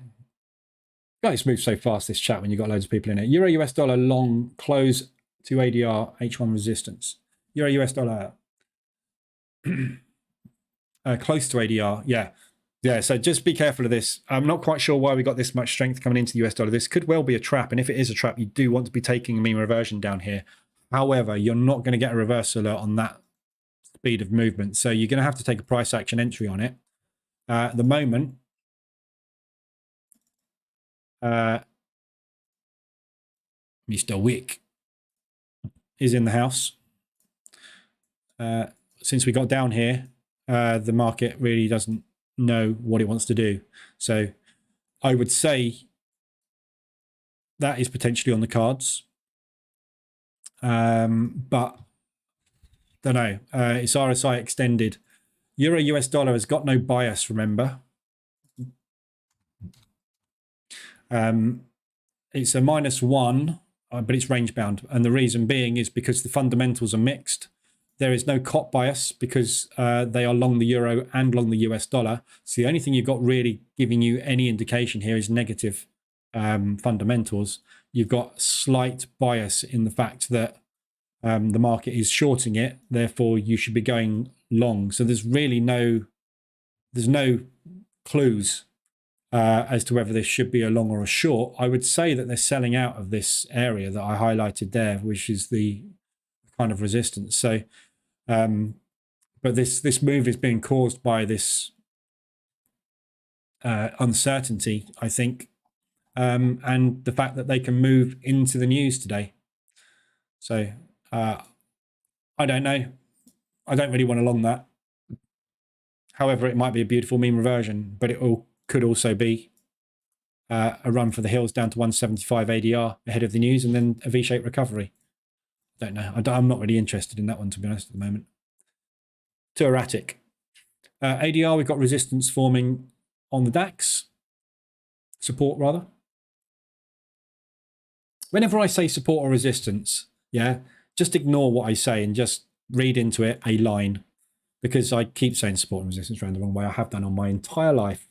Guys, move so fast, this chat, when you've got loads of people in it. Euro US dollar long close to ADR H1 resistance. Euro US dollar. Close to ADR, yeah. Yeah, so just be careful of this. I'm not quite sure why we got this much strength coming into the US dollar. This could well be a trap, and if it is a trap, you do want to be taking a mean reversion down here. However, you're not going to get a reverse alert on that speed of movement, so you're going to have to take a price action entry on it. At the moment, Mr. Wick is in the house. Since we got down here, the market really doesn't know what it wants to do. So I would say that is potentially on the cards. But don't know. It's RSI extended. Euro US dollar has got no bias, remember. It's a -1, but it's range bound. And the reason being is because the fundamentals are mixed. There is no COT bias because they are long the euro and long the US dollar. So the only thing you've got really giving you any indication here is negative fundamentals. You've got slight bias in the fact that the market is shorting it. Therefore, you should be going long. So there's really no clues as to whether this should be a long or a short. I would say that they're selling out of this area that I highlighted there, which is the kind of resistance. So, but this move is being caused by this uncertainty, I think, and the fact that they can move into the news today. So I don't know. I don't really want to long that. However, it might be a beautiful mean reversion, but it could also be a run for the hills down to 175 ADR ahead of the news and then a V-shaped recovery. Don't know. I'm not really interested in that one, to be honest, at the moment. Too erratic. ADR, we've got resistance forming on the DAX. Support, rather. Whenever I say support or resistance, yeah, just ignore what I say and just read into it a line, because I keep saying support and resistance around the wrong way. I have done on my entire life.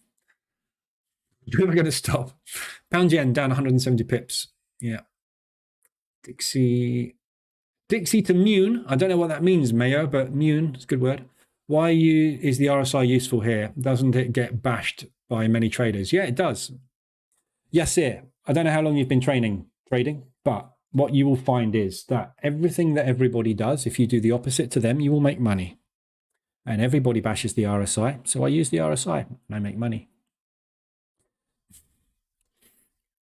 We're going to stop. Pound yen down 170 pips. Yeah. Dixie to Mune. I don't know what that means, Mayo, but Mune is a good word. Why is the RSI useful here? Doesn't it get bashed by many traders? Yeah, it does. Yes, sir. I don't know how long you've been trading, but what you will find is that everything that everybody does, if you do the opposite to them, you will make money. And everybody bashes the RSI. So I use the RSI and I make money.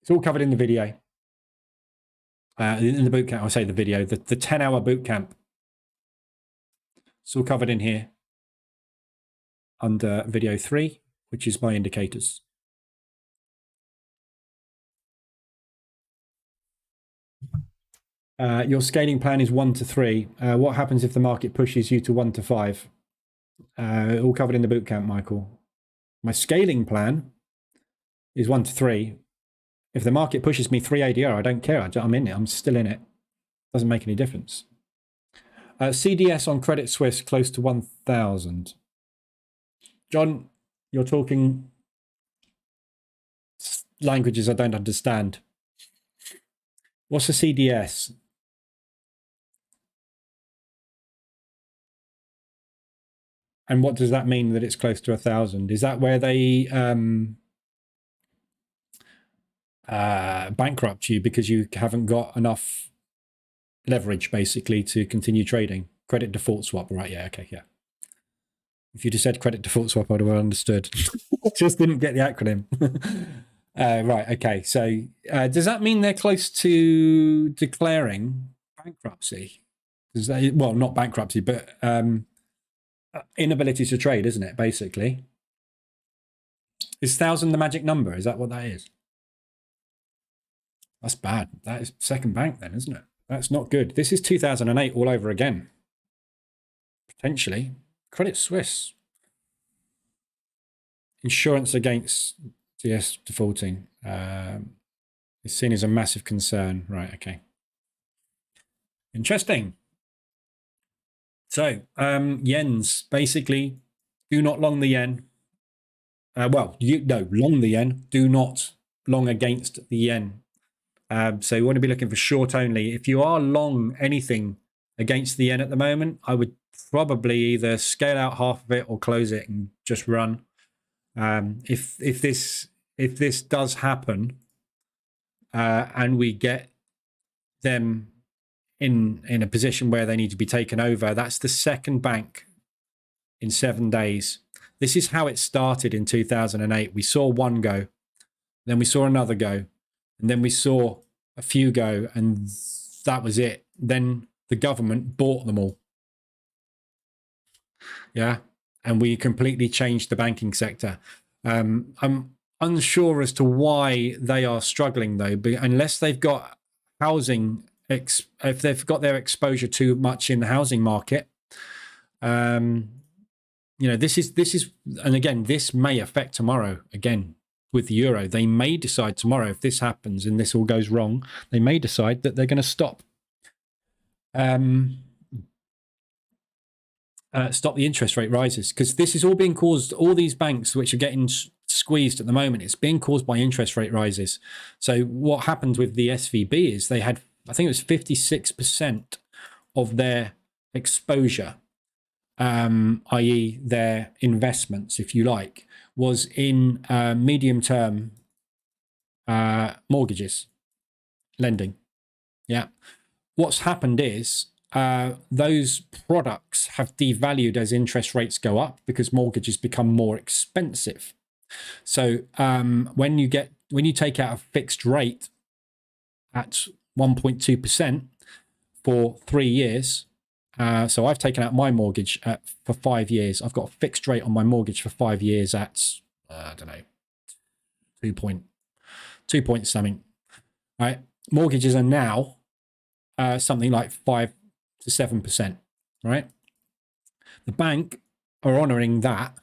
It's all covered in the video. In the bootcamp, I'll say the video, the 10-hour bootcamp. It's all covered in here under video 3, which is my indicators. Your scaling plan is 1 to 3. What happens if the market pushes you to 1 to 5? All covered in the bootcamp, Michael. My scaling plan is 1 to 3. If the market pushes me 3 ADR, I don't care. I'm in it. I'm still in it. Doesn't make any difference. CDS on Credit Suisse close to 1,000. John, you're talking languages I don't understand. What's a CDS? And what does that mean that it's close to 1,000? Is that where they bankrupt you because you haven't got enough leverage, basically, to continue trading? Credit default swap, right? Yeah, okay, yeah. If you just said credit default swap, I would have understood. Just didn't get the acronym. Right, okay. So does that mean they're close to declaring bankruptcy? Well, not bankruptcy, but inability to trade, isn't it, basically? Is 1,000 the magic number? Is that what that is? That's bad. That is second bank then, isn't it? That's not good. This is 2008 all over again. Potentially. Credit Suisse. Insurance against CS defaulting. Is seen as a massive concern. Right, okay. Interesting. So, yens, basically, do not long the yen. Long the yen. Do not long against the yen. So you want to be looking for short only. If you are long anything against the yen at the moment, I would probably either scale out half of it or close it and just run. If this does happen, and we get them in a position where they need to be taken over, that's the second bank in 7 days. This is how it started in 2008. We saw one go, then we saw another go, and then we saw a few go, and that was it. Then the government bought them all. Yeah, and we completely changed the banking sector. I'm unsure as to why they are struggling, though, but unless they've got housing, if they've got their exposure too much in the housing market, this is, and again, this may affect tomorrow again with the euro. They may decide tomorrow, if this happens and this all goes wrong, they may decide that they're going to stop the interest rate rises, because this is all being caused, all these banks which are getting squeezed at the moment, it's being caused by interest rate rises. So what happened with the SVB is they had, I think it was 56% of their exposure, i.e. their investments, if you like, was in medium-term mortgages, lending. Yeah. What's happened is those products have devalued as interest rates go up because mortgages become more expensive. So when you take out a fixed rate at 1.2% for 3 years, so I've taken out my mortgage for 5 years. I've got a fixed rate on my mortgage for 5 years at, I don't know, 2 point something. Right? Mortgages are now something like 5 to 7%, right? The bank are honouring that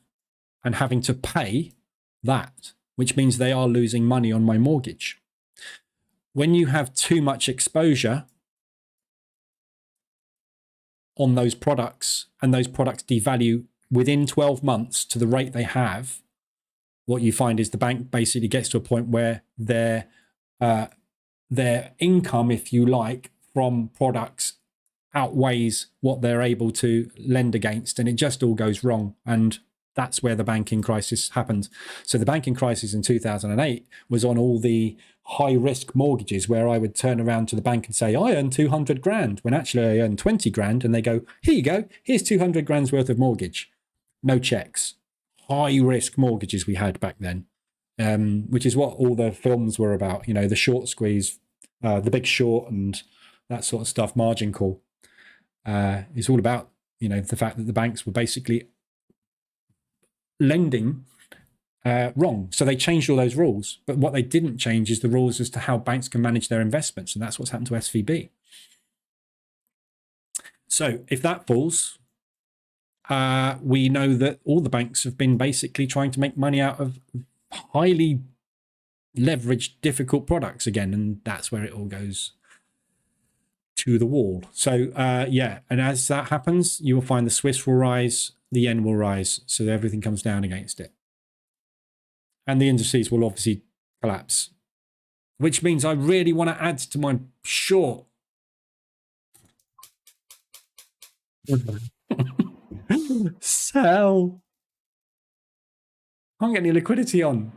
and having to pay that, which means they are losing money on my mortgage. When you have too much exposure on those products and those products devalue within 12 months to the rate they have, what you find is the bank basically gets to a point where their income, if you like, from products outweighs what they're able to lend against, and it just all goes wrong. And that's where the banking crisis happened. So the banking crisis in 2008 was on all the high risk mortgages, where I would turn around to the bank and say, I earn 200 grand, when actually I earn 20 grand. And they go, here you go, here's 200 grand's worth of mortgage. No checks. High risk mortgages we had back then, which is what all the films were about, the short squeeze, the Big Short and that sort of stuff, margin call. It's all about, the fact that the banks were basically lending wrong. So they changed all those rules. But what they didn't change is the rules as to how banks can manage their investments. And that's what's happened to SVB. So if that falls, we know that all the banks have been basically trying to make money out of highly leveraged, difficult products again. And that's where it all goes to the wall. So and as that happens, you will find the Swiss will rise, the yen will rise, so everything comes down against it, and the indices will obviously collapse, which means I really want to add to my short. Sell. Can't get any liquidity on.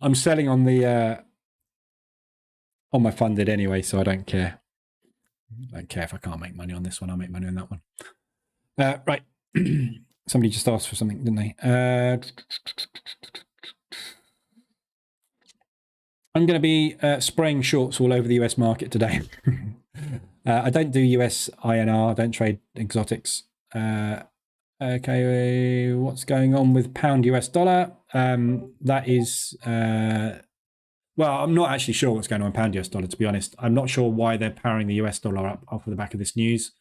I'm selling on the on my funded anyway, so I don't care. I don't care if I can't make money on this one. I'll make money on that one. Right. Somebody just asked for something, didn't they? I'm going to be spraying shorts all over the US market today. I don't do US INR. I don't trade exotics. Okay, what's going on with pound US dollar? That is... well, I'm not actually sure what's going on with pound US dollar, to be honest. I'm not sure why they're powering the US dollar up off of the back of this news.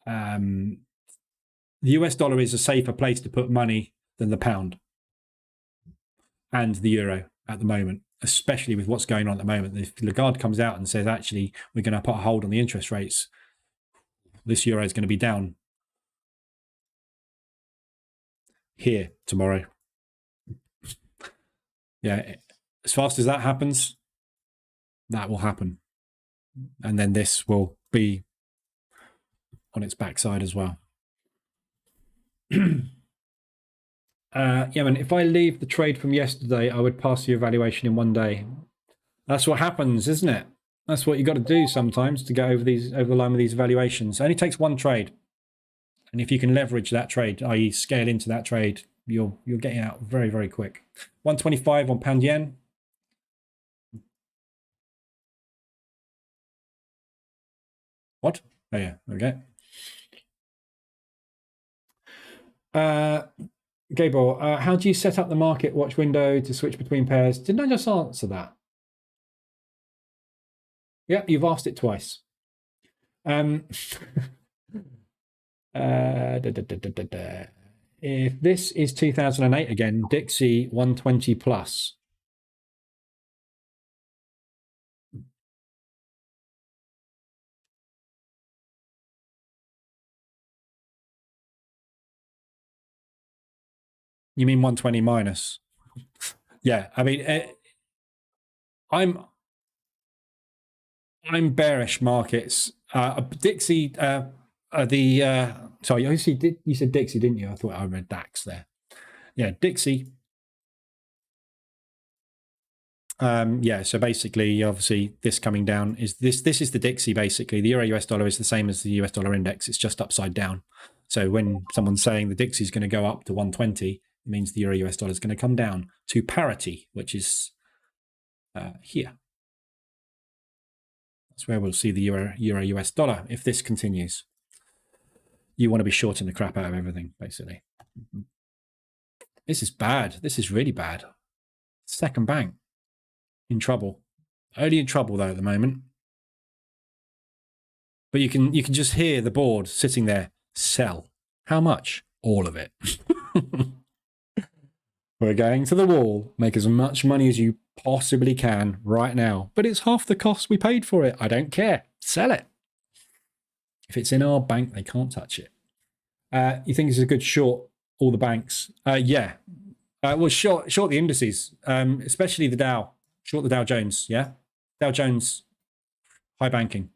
The US dollar is a safer place to put money than the pound and the euro at the moment, especially with what's going on at the moment. If Lagarde comes out and says, actually, we're going to put a hold on the interest rates, this euro is going to be down here tomorrow. Yeah, as fast as that happens, that will happen. And then this will be on its backside as well. Yeah, man, if I leave the trade from yesterday, I would pass the evaluation in 1 day. That's what happens, isn't it? That's what you got to do sometimes to get over the line with these evaluations. It only takes one trade. And if you can leverage that trade, i.e. scale into that trade, you're getting out very, very quick. 125 on pound yen. What? Oh yeah, okay. Gabriel, how do you set up the market watch window to switch between pairs? Didn't I just answer that? Yep, you've asked it twice. If this is 2008 again, Dixie 120 plus. You mean 120 minus? Yeah, I mean, I'm bearish markets. Dixie, sorry, you said Dixie, didn't you? I thought I read DAX there. Yeah, Dixie. Yeah, so basically, obviously, this coming down is this is the Dixie, basically. The Euro US dollar is the same as the US dollar index. It's just upside down. So when someone's saying the Dixie is going to go up to 120, it means the Euro US dollar is going to come down to parity, which is here. That's where we'll see the Euro US dollar if this continues. You want to be shorting the crap out of everything, basically. This is bad. This is really bad. Second bank in trouble. Only in trouble though at the moment. But you can just hear the board sitting there. Sell. How much? All of it. We're going to the wall. Make as much money as you possibly can right now. But it's half the cost we paid for it. I don't care. Sell it. If it's in our bank, they can't touch it. You think this is a good short all the banks? Yeah. Well, short the indices, especially the Dow. Short the Dow Jones, yeah? Dow Jones, high banking.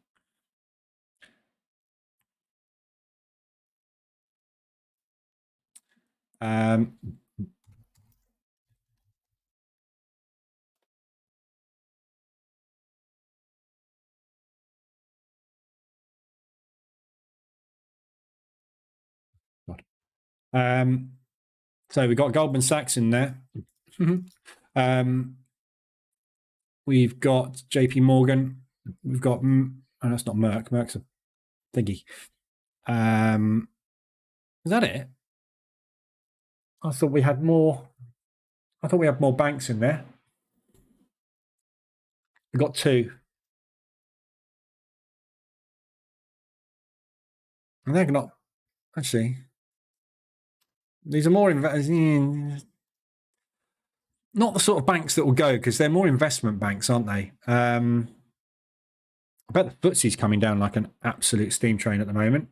So we've got Goldman Sachs in there. We've got JP Morgan. We've got, oh, that's not Merck. Merck's a thingy. Is that it? I thought we had more. I thought we had more banks in there. We've got two. And they're not, actually, these are more, not the sort of banks that will go, because they're more investment banks, aren't they? I bet the FTSE's coming down like an absolute steam train at the moment.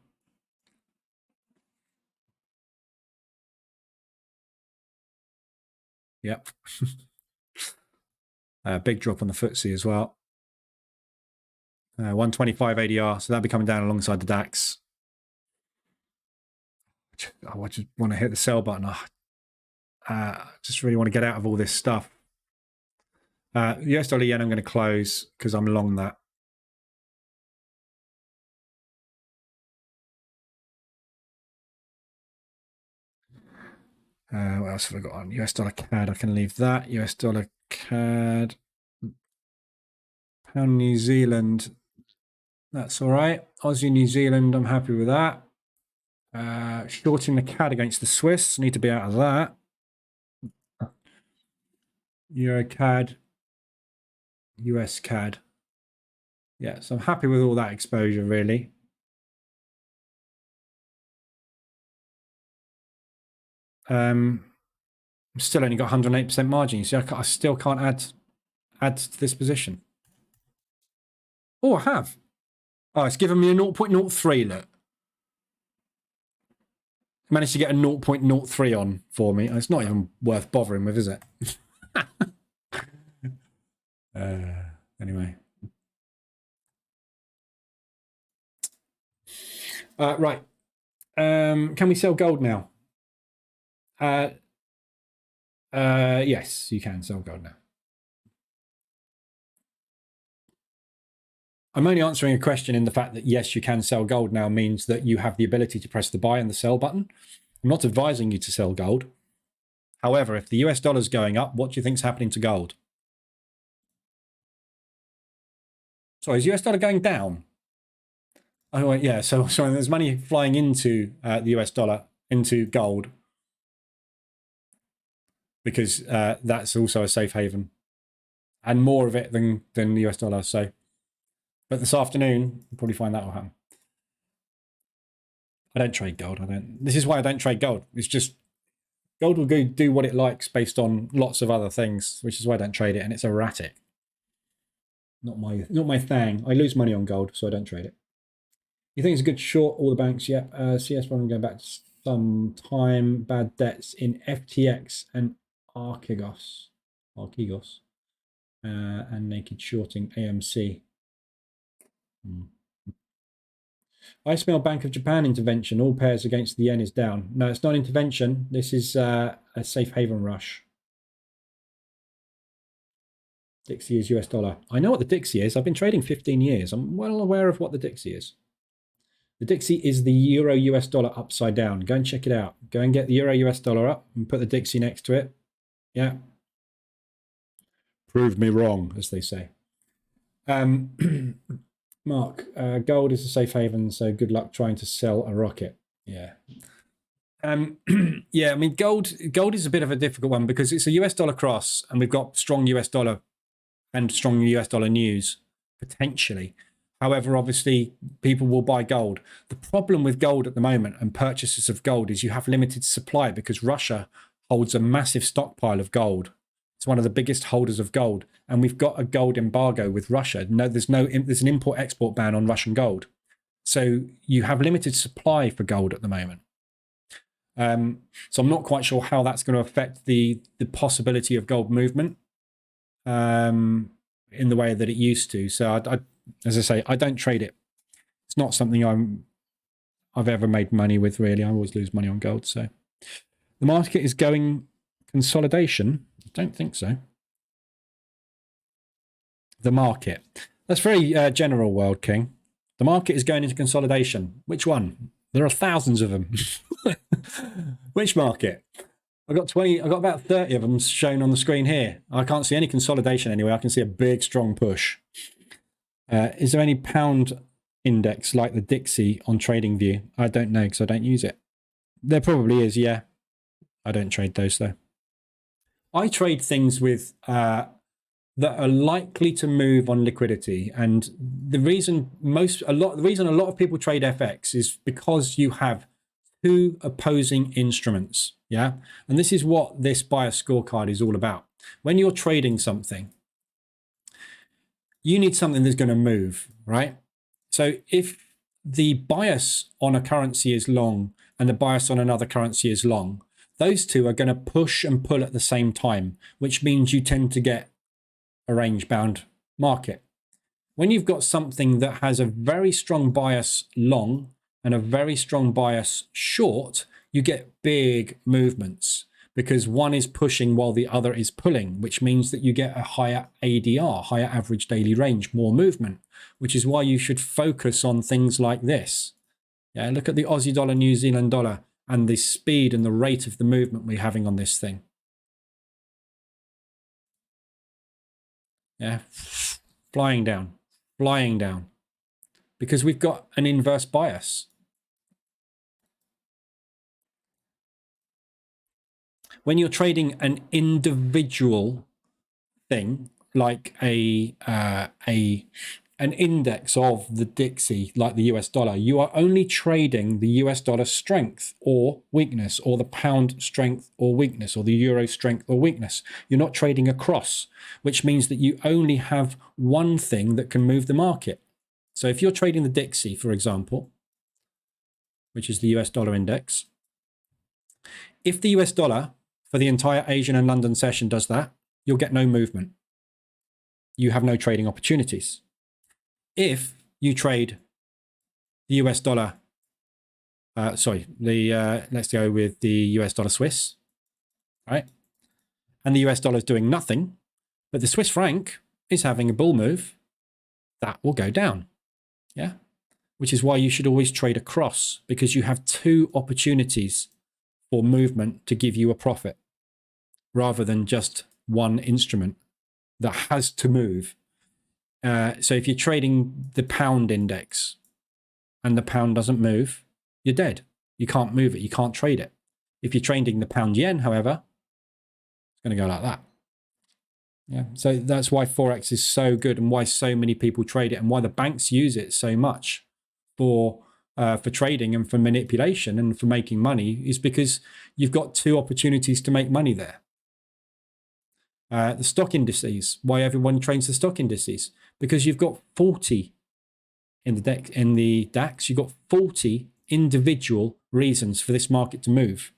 Yep. Big drop on the FTSE as well. 125 ADR, so that'll be coming down alongside the DAX. I just want to hit the sell button. Just really want to get out of all this stuff. US dollar yen, I'm going to close because I'm long that. What else have I got on? US dollar CAD, I can leave that. US dollar CAD. Pound New Zealand, that's all right. Aussie New Zealand, I'm happy with that. Shorting the CAD against the Swiss, need to be out of that. Euro CAD, US CAD. Yeah, so I'm happy with all that exposure, really. Still only got 108% margin. You see, I still can't add to this position. Oh, I have. Oh, it's given me a 0.03, look. Managed to get a 0.03 on for me. It's not even worth bothering with, is it? Anyway. Right. Can we sell gold now? Yes, you can sell gold now. I'm only answering a question in the fact that yes, you can sell gold now means that you have the ability to press the buy and the sell button. I'm not advising you to sell gold. However, if the US dollar is going up, what do you think is happening to gold? Sorry, is US dollar going down? Oh, yeah. So there's money flying into the US dollar, into gold, because that's also a safe haven, and more of it than the US dollar. So, but this afternoon, you'll probably find that will happen. I don't trade gold. This is why I don't trade gold. It's just gold will go do what it likes based on lots of other things, which is why I don't trade it, and it's erratic. Not my thing. I lose money on gold, so I don't trade it. You think it's a good short all the banks? Yep. CS one going back to some time. Bad debts in FTX and Archegos, and naked shorting AMC. I smell Bank of Japan intervention. All pairs against the yen is down. No, it's not intervention. This is a safe haven rush. Dixie is US dollar. I know what the Dixie is. I've been trading 15 years. I'm well aware of what the Dixie is. The Dixie is the Euro US dollar upside down. Go and check it out. Go and get the Euro US dollar up and put the Dixie next to it. Yeah. Prove me wrong, as they say. Mark, gold is a safe haven, so good luck trying to sell a rocket. Yeah. Yeah, I mean, gold is a bit of a difficult one because it's a US dollar cross, and we've got strong US dollar and strong US dollar news, potentially. However, obviously, people will buy gold. The problem with gold at the moment and purchases of gold is you have limited supply because Russia holds a massive stockpile of gold. It's one of the biggest holders of gold, and we've got a gold embargo with Russia. No, there's an import-export ban on Russian gold. So you have limited supply for gold at the moment. So I'm not quite sure how that's going to affect the possibility of gold movement in the way that it used to. So as I say, I don't trade it. It's not something I've ever made money with, really. I always lose money on gold. So the market is going consolidation. I don't think so. The market. That's very general, World King. The market is going into consolidation. Which one? There are thousands of them. Which market? I've got about 30 of them shown on the screen here. I can't see any consolidation anyway. I can see a big, strong push. Is there any pound index like the Dixie on TradingView? I don't know because I don't use it. There probably is, yeah. I don't trade those though. I trade things with that are likely to move on liquidity, and the reason a lot of people trade FX is because you have two opposing instruments. Yeah, and this is what this bias scorecard is all about. When you're trading something, you need something that's going to move, right? So if the bias on a currency is long and the bias on another currency is long, those two are going to push and pull at the same time, which means you tend to get a range-bound market. When you've got something that has a very strong bias long and a very strong bias short, you get big movements because one is pushing while the other is pulling, which means that you get a higher ADR, higher average daily range, more movement, which is why you should focus on things like this. Yeah, look at the Aussie dollar, New Zealand dollar, and the speed and the rate of the movement we're having on this thing. Yeah, flying down, because we've got an inverse bias. When you're trading an individual thing, like an index of the Dixie, like the US dollar, you are only trading the US dollar strength or weakness, or the pound strength or weakness, or the euro strength or weakness. You're not trading across, which means that you only have one thing that can move the market. So if you're trading the Dixie, for example, which is the US dollar index, if the US dollar for the entire Asian and London session does that, you'll get no movement. You have no trading opportunities. If you trade the US dollar sorry, let's go with the US dollar Swiss, right? And the US dollar is doing nothing, but the Swiss franc is having a bull move. That will go down, yeah? Which is why you should always trade across, because you have two opportunities for movement to give you a profit rather than just one instrument that has to move. So if you're trading the pound index and the pound doesn't move, you're dead. You can't move it. You can't trade it. If you're trading the pound yen, however, it's going to go like that. Yeah. So that's why Forex is so good and why so many people trade it and why the banks use it so much for trading and for manipulation and for making money, is because you've got two opportunities to make money there. The stock indices, why everyone trades the stock indices, because you've got 40 in the DAX, you've got 40 individual reasons for this market to move.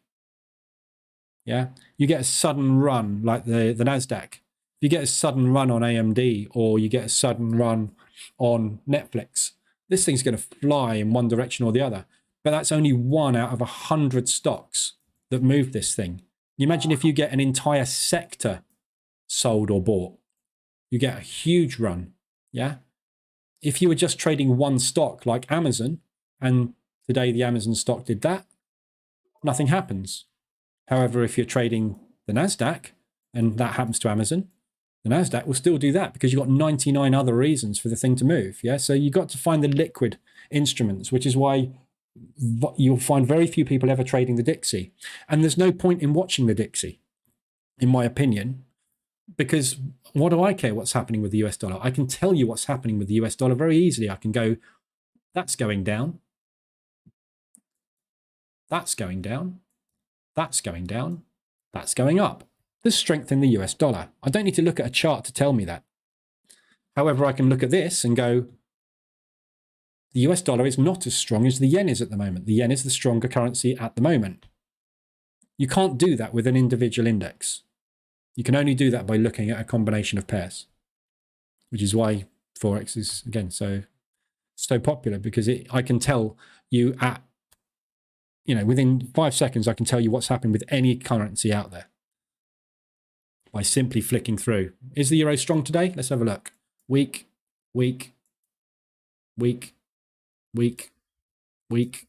Yeah, you get a sudden run like the NASDAQ. You get a sudden run on AMD or you get a sudden run on Netflix, this thing's going to fly in one direction or the other. But that's only one out of 100 stocks that move this thing. You imagine if you get an entire sector sold or bought, you get a huge run. Yeah. If you were just trading one stock like Amazon, and today the Amazon stock did that, nothing happens. However, if you're trading the NASDAQ and that happens to Amazon, the NASDAQ will still do that because you've got 99 other reasons for the thing to move. Yeah. So you've got to find the liquid instruments, which is why you'll find very few people ever trading the Dixie. And there's no point in watching the Dixie, in my opinion, because what do I care what's happening with the US dollar? I can tell you what's happening with the US dollar very easily. I can go, that's going down. That's going down. That's going down. That's going up. There's strength in the US dollar. I don't need to look at a chart to tell me that. However, I can look at this and go, the US dollar is not as strong as the yen is at the moment. The yen is the stronger currency at the moment. You can't do that with an individual index. You can only do that by looking at a combination of pairs, which is why Forex is, again, so popular, because I can tell you at, within 5 seconds, I can tell you what's happened with any currency out there by simply flicking through. Is the euro strong today? Let's have a look. Weak, weak, weak, weak, weak,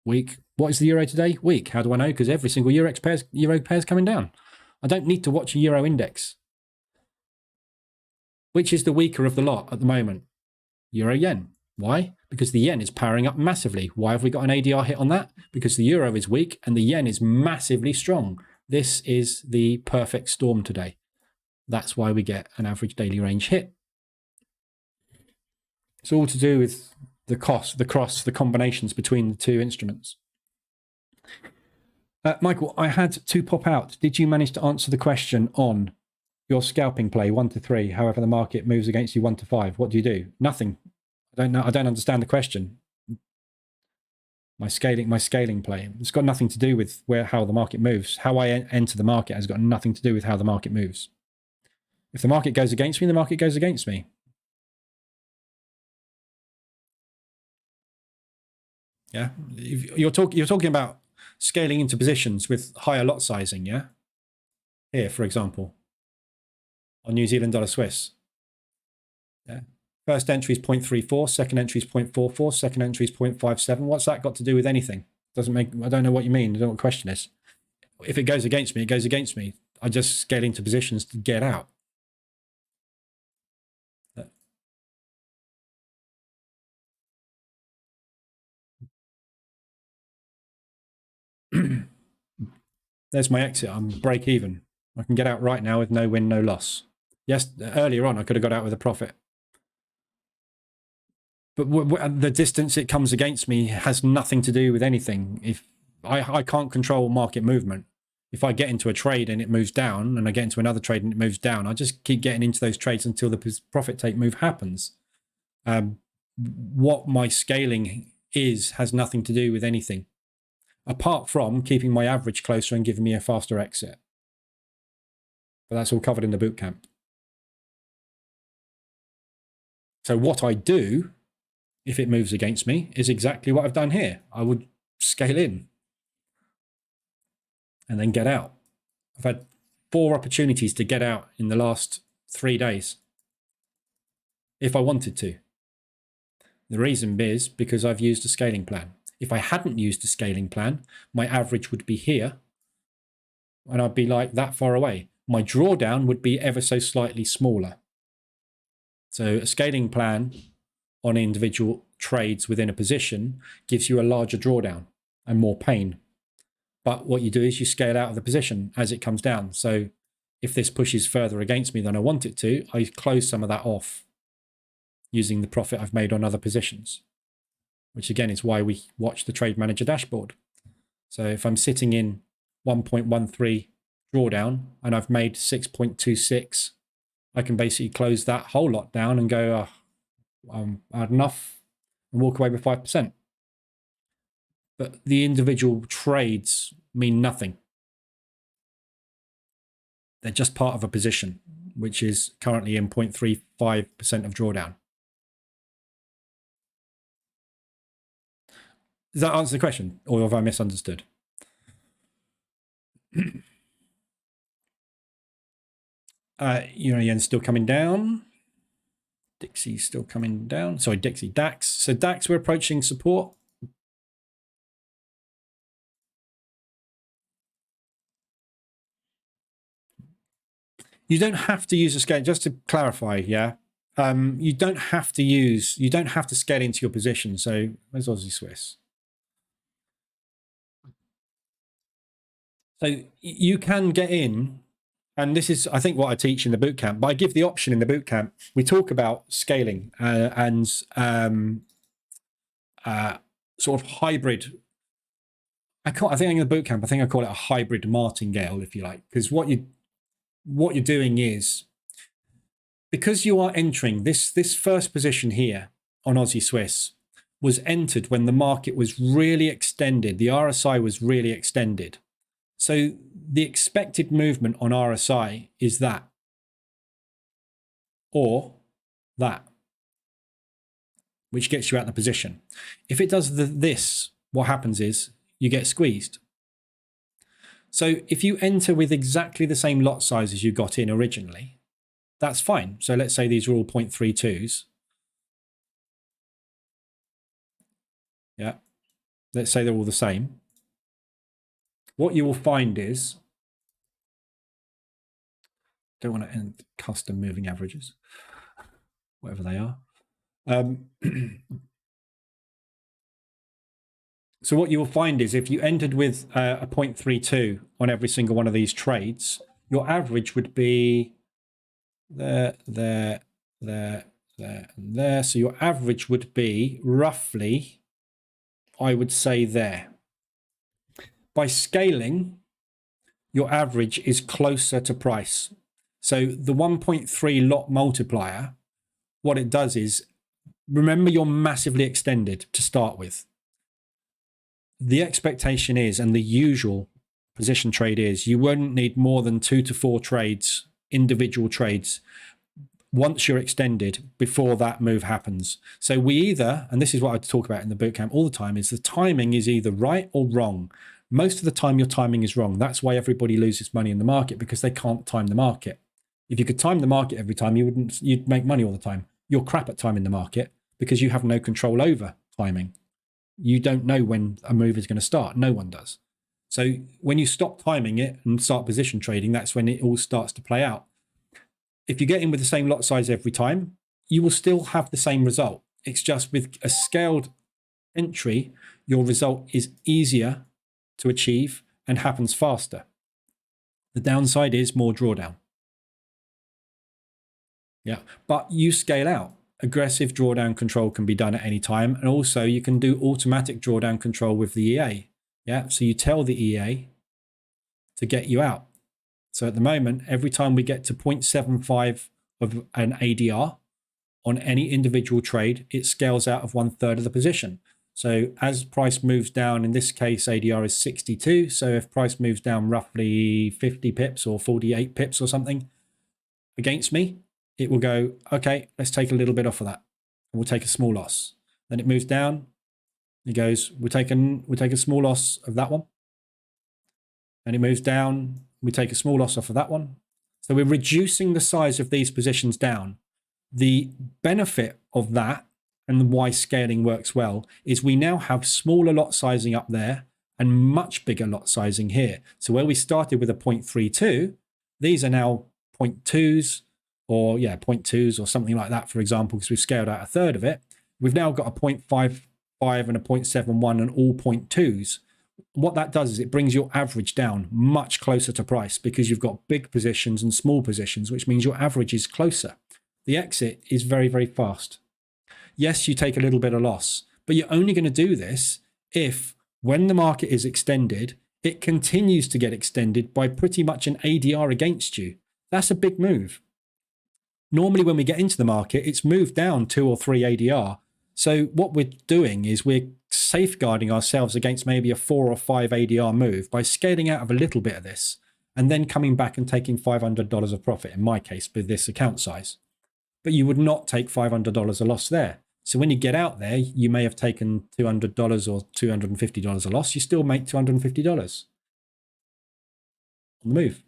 weak. What is the euro today? Weak. How do I know? Because every single euro pair is coming down. I don't need to watch a euro index. Which is the weaker of the lot at the moment? Euro yen. Why? Because the yen is powering up massively. Why have we got an ADR hit on that? Because the euro is weak and the yen is massively strong. This is the perfect storm today. That's why we get an average daily range hit. It's all to do with the the combinations between the two instruments. Michael, I had to pop out. Did you manage to answer the question on your scalping play 1 to 3? However, the market moves against you 1 to 5. What do you do? Nothing. I don't know. I don't understand the question. My scaling play. It's got nothing to do with how the market moves. How I enter the market has got nothing to do with how the market moves. If the market goes against me, the market goes against me. Yeah, you're talking about scaling into positions with higher lot sizing, yeah? Here, for example, on New Zealand dollar Swiss. Yeah. First entry is 0.34, second entry is 0.44, second entry is 0.57. What's that got to do with anything? I don't know what you mean. I don't know what the question is. If it goes against me, it goes against me. I just scale into positions to get out. There's my exit. I'm break even. I can get out right now with no win, no loss. Yes, earlier on I could have got out with a profit. But the distance it comes against me has nothing to do with anything. If I can't control market movement. If I get into a trade and it moves down, and I get into another trade and it moves down, I just keep getting into those trades until the profit take move happens. What my scaling has nothing to do with anything, apart from keeping my average closer and giving me a faster exit. But that's all covered in the bootcamp. So what I do, if it moves against me, is exactly what I've done here. I would scale in and then get out. I've had 4 opportunities to get out in the last 3 days if I wanted to. The reason is because I've used a scaling plan. If I hadn't used a scaling plan, my average would be here and I'd be like that far away. My drawdown would be ever so slightly smaller. So a scaling plan on individual trades within a position gives you a larger drawdown and more pain. But what you do is you scale out of the position as it comes down. So if this pushes further against me than I want it to, I close some of that off using the profit I've made on other positions, which again is why we watch the Trade Manager dashboard. So if I'm sitting in 1.13 drawdown and I've made 6.26, I can basically close that whole lot down and go, I had enough, and walk away with 5%. But the individual trades mean nothing. They're just part of a position, which is currently in 0.35% of drawdown. Does that answer the question, or have I misunderstood? Yen's still coming down. Dixie's still coming down. Sorry, Dixie. DAX. So DAX, we're approaching support. You don't have to use a scale, just to clarify, yeah. You don't have to scale into your position. So where's Aussie Swiss? So you can get in, and this is, I think, what I teach in the bootcamp, but I give the option in the bootcamp. We talk about scaling and sort of hybrid. I think in the bootcamp, I think I call it a hybrid martingale, if you like, because what you're doing is, because you are entering this first position here on Aussie Swiss was entered when the market was really extended. The RSI was really extended. So the expected movement on RSI is that, or that, which gets you out of the position. If it does this, what happens is you get squeezed. So if you enter with exactly the same lot size as you got in originally, that's fine. So let's say these are all 0.32s. Yeah. Let's say they're all the same. What you will find is, don't want to end custom moving averages, whatever they are. So what you will find is if you entered with a 0.32 on every single one of these trades, your average would be there, there, there, there, and there. So your average would be roughly, I would say, there. By scaling, your average is closer to price. So the 1.3 lot multiplier, what it does is, remember you're massively extended to start with. The expectation is, and the usual position trade is, you won't need more than 2 to 4 trades, individual trades, once you're extended before that move happens. So we either, and this is what I talk about in the bootcamp all the time, is the timing is either right or wrong. Most of the time your timing is wrong. That's why everybody loses money in the market, because they can't time the market. If you could time the market every time, you'd make money all the time. You're crap at timing the market because you have no control over timing. You don't know when a move is going to start. No one does. So when you stop timing it and start position trading, that's when it all starts to play out. If you get in with the same lot size every time, you will still have the same result. It's just with a scaled entry, your result is easier to achieve and happens faster. The downside is more drawdown. Yeah, but you scale out. Aggressive drawdown control can be done at any time. And also you can do automatic drawdown control with the EA. Yeah, so you tell the EA to get you out. So at the moment, every time we get to 0.75 of an ADR on any individual trade, it scales out of 1/3 of the position. So as price moves down, in this case, ADR is 62. So if price moves down roughly 50 pips or 48 pips or something against me, it will go, okay, let's take a little bit off of that. And we'll take a small loss. Then it moves down, It goes, we take a small loss of that one. And it moves down. We take a small loss off of that one. So we're reducing the size of these positions down. The benefit of that, and why scaling works well, is we now have smaller lot sizing up there and much bigger lot sizing here. So where we started with a 0.32, these are now 0.2s or 0.2s or something like that, for example, because we've scaled out a third of it. We've now got a 0.55 and a 0.71 and all 0.2s. What that does is it brings your average down much closer to price because you've got big positions and small positions, which means your average is closer. The exit is very, very fast. Yes, you take a little bit of loss, but you're only going to do this if, when the market is extended, it continues to get extended by pretty much an ADR against you. That's a big move. Normally, when we get into the market, it's moved down 2 or 3 ADR. So what we're doing is we're safeguarding ourselves against maybe a 4 or 5 ADR move by scaling out of a little bit of this and then coming back and taking $500 of profit, in my case, with this account size. But you would not take $500 a loss there. So when you get out there, you may have taken $200 or $250 a loss. You still make $250 on the move.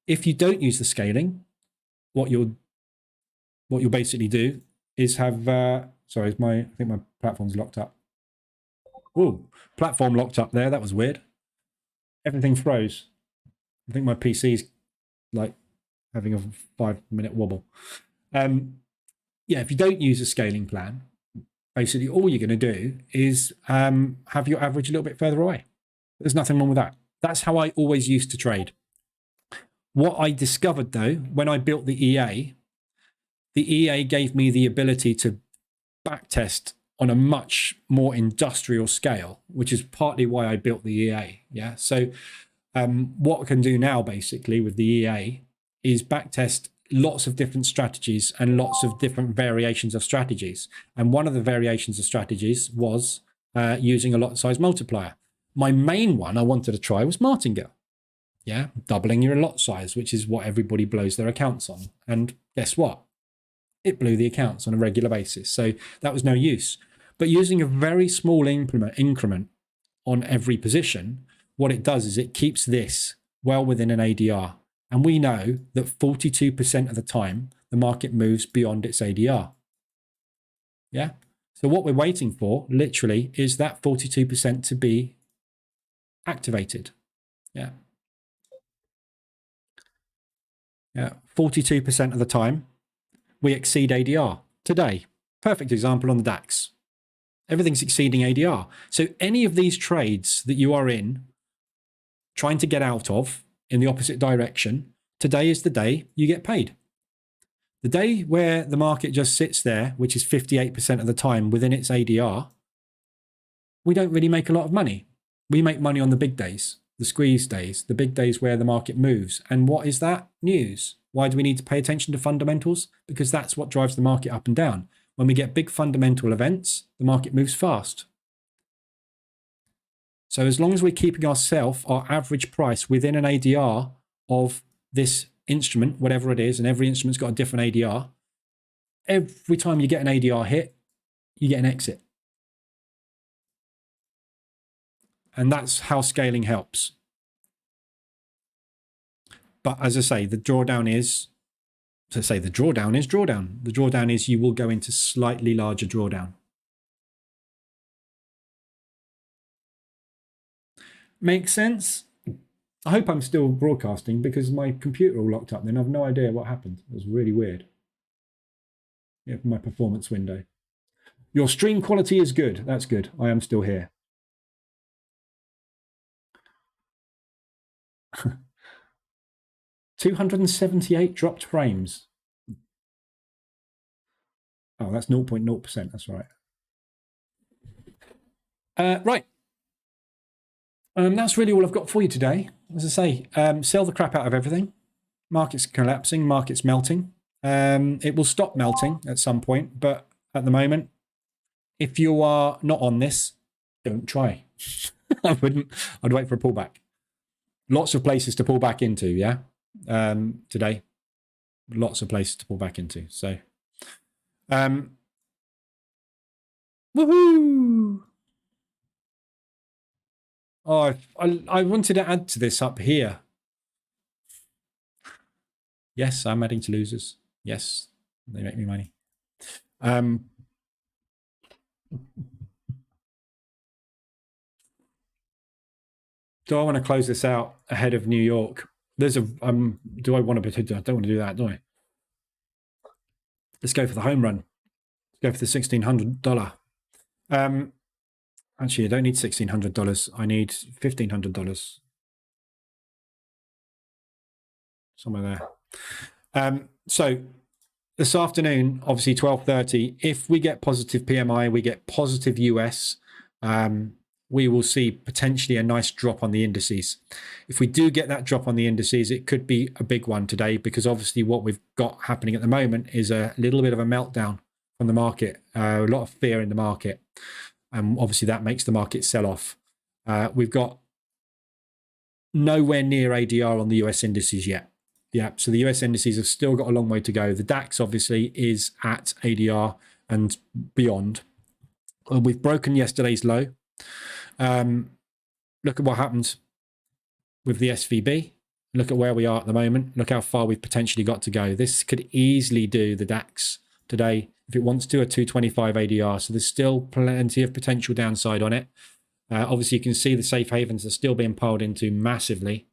If you don't use the scaling, what you'll basically do is have... Sorry, I think my platform's locked up. Oh, platform locked up there. That was weird. Everything froze. I think my PC's like having a 5-minute wobble. If you don't use a scaling plan, basically all you're going to do is have your average a little bit further away. There's nothing wrong with that. That's how I always used to trade. What I discovered, though, when I built the EA gave me the ability to backtest on a much more industrial scale, which is partly why I built the EA. Yeah. So what I can do now basically with the EA is backtest lots of different strategies and lots of different variations of strategies. And one of the variations of strategies was using a lot size multiplier. My main one I wanted to try was martingale. Yeah. Doubling your lot size, which is what everybody blows their accounts on. And guess what? It blew the accounts on a regular basis. So that was no use. But using a very small increment on every position, what it does is it keeps this well within an ADR. And we know that 42% of the time, the market moves beyond its ADR. Yeah. So what we're waiting for, literally, is that 42% to be activated. Yeah. Yeah. 42% of the time, we exceed ADR today. Perfect example on the DAX. Everything's exceeding ADR. So any of these trades that you are in, trying to get out of in the opposite direction, today is the day you get paid. The day where the market just sits there, which is 58% of the time within its ADR, we don't really make a lot of money. We make money on the big days, the squeeze days, the big days where the market moves. And what is that? News. Why do we need to pay attention to fundamentals? Because that's what drives the market up and down. When we get big fundamental events, the market moves fast. So as long as we're keeping our average price within an ADR of this instrument, whatever it is, and every instrument's got a different ADR, every time you get an ADR hit, you get an exit. And that's how scaling helps. But as I say, the drawdown is drawdown. The drawdown is you will go into slightly larger drawdown. Makes sense? I hope I'm still broadcasting because my computer all locked up then. I have no idea what happened. It was really weird. Yeah, my performance window. Your stream quality is good. That's good. I am still here. 278 dropped frames. Oh, that's 0.0%. That's right. Right. That's really all I've got for you today. As I say, sell the crap out of everything. Market's collapsing, market's melting. It will stop melting at some point, but at the moment, if you are not on this, don't try. I wouldn't. I'd wait for a pullback. Lots of places to pull back into, yeah? Today. Lots of places to pull back into. So, woohoo! Oh, I wanted to add to this up here. Yes, I'm adding to losers. Yes, they make me money. Do I want to close this out ahead of New York? There's a do I want to? I don't want to do that, do I? Let's go for the home run. Let's go for the $1,600. Actually, I don't need $1,600. I need $1,500. Somewhere there. So this afternoon, obviously 12:30. If we get positive PMI, we get positive US. We will see potentially a nice drop on the indices. If we do get that drop on the indices, it could be a big one today, because obviously what we've got happening at the moment is a little bit of a meltdown from the market, a lot of fear in the market. And obviously that makes the market sell off. We've got nowhere near ADR on the US indices yet. Yeah, so the US indices have still got a long way to go. The DAX obviously is at ADR and beyond. We've broken yesterday's low. Look at what happened with the SVB. Look at where we are at the moment. Look how far we've potentially got to go. This could easily do the DAX today if it wants to, a 225 ADR. So there's still plenty of potential downside on it. Obviously, you can see the safe havens are still being piled into massively.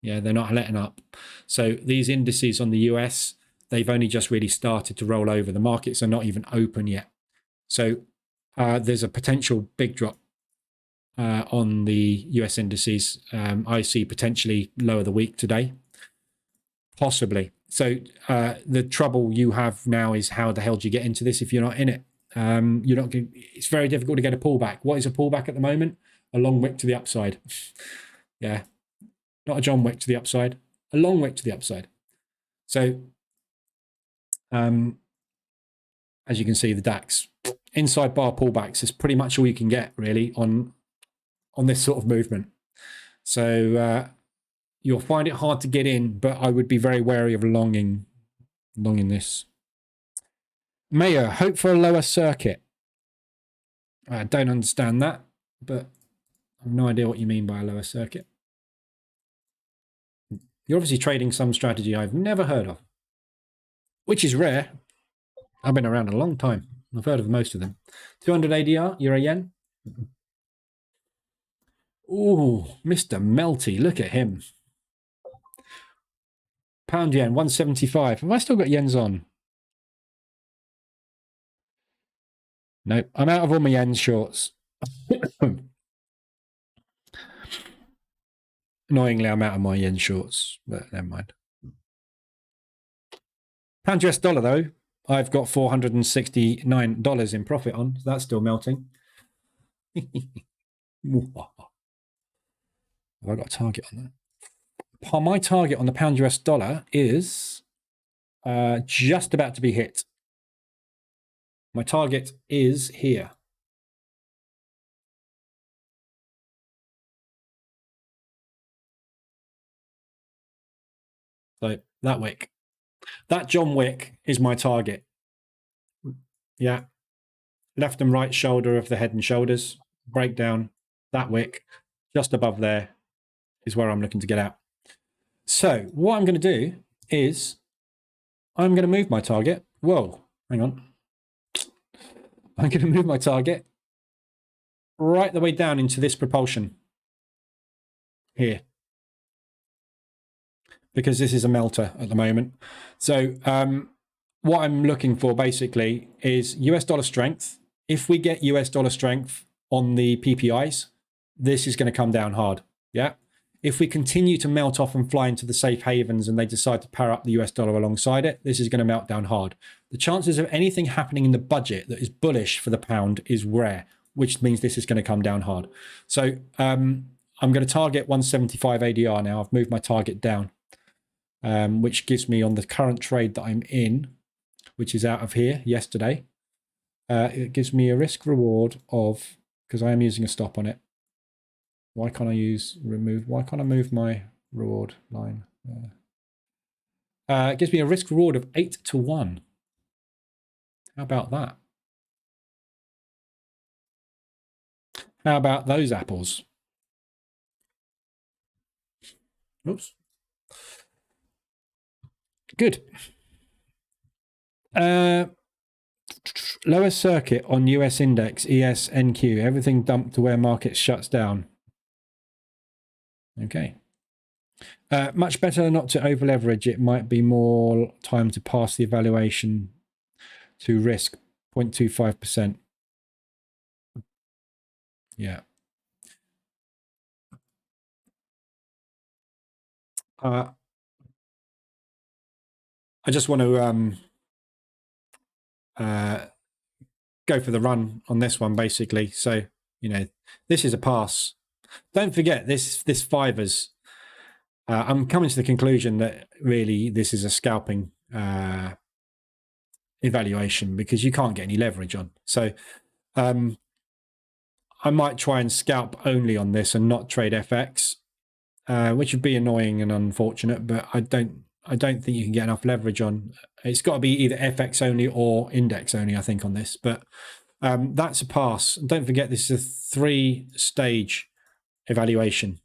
Yeah, they're not letting up. So these indices on the US, they've only just really started to roll over. The markets are not even open yet. So there's a potential big drop on the US indices. I see potentially low of the week today, possibly. So the trouble you have now is, how the hell do you get into this if you're not in it? You're not. It's very difficult to get a pullback. What is a pullback at the moment? A long wick to the upside. Yeah, not a John wick to the upside. A long wick to the upside. So, as you can see, the DAX inside bar pullbacks is pretty much all you can get really on this sort of movement. So you'll find it hard to get in, but I would be very wary of longing this. Mayor, hope for a lower circuit. I don't understand that, but I have no idea what you mean by a lower circuit. You're obviously trading some strategy I've never heard of, which is rare. I've been around a long time. I've heard of most of them. 200 ADR, euro yen. Ooh, Mr. Melty, look at him. Pound yen, 175. Have I still got yens on? Nope, I'm out of all my yen shorts. Annoyingly, I'm out of my yen shorts, but never mind. Pound US dollar, though, I've got $469 in profit on. So that's still melting. Have I got a target on that? My target on the pound US dollar is just about to be hit. My target is here. So that wick. That John Wick is my target. Yeah. Left and right shoulder of the head and shoulders. Breakdown. That wick. Just above there is where I'm looking to get out. So what I'm going to do is I'm going to move my target. Whoa, hang on. I'm going to move my target right the way down into this propulsion here, because this is a melter at the moment. So what I'm looking for basically is US dollar strength. If we get US dollar strength on the PPIs, this is going to come down hard. Yeah. If we continue to melt off and fly into the safe havens and they decide to pair up the US dollar alongside it, this is going to melt down hard. The chances of anything happening in the budget that is bullish for the pound is rare, which means this is going to come down hard. So I'm going to target 175 ADR now. I've moved my target down, which gives me, on the current trade that I'm in, which is out of here yesterday, it gives me a risk reward of, because I am using a stop on it. Why can't I move my reward line? It gives me a risk reward of 8 to 1. How about that? How about those apples? Oops. Good. Lower circuit on US index, ESNQ. Everything dumped to where market shuts down. Okay. Much better not to over leverage. It might be more time to pass the evaluation to risk 0.25%. Yeah. I just want to go for the run on this one, basically. So, you know, this is a pass. Don't forget this fivers. I'm coming to the conclusion that really this is a scalping evaluation because you can't get any leverage on. So I might try and scalp only on this and not trade FX, which would be annoying and unfortunate, but I don't think you can get enough leverage on. It's got to be either FX only or index only, I think, on this. But that's a pass. Don't forget, this is a 3-stage evaluation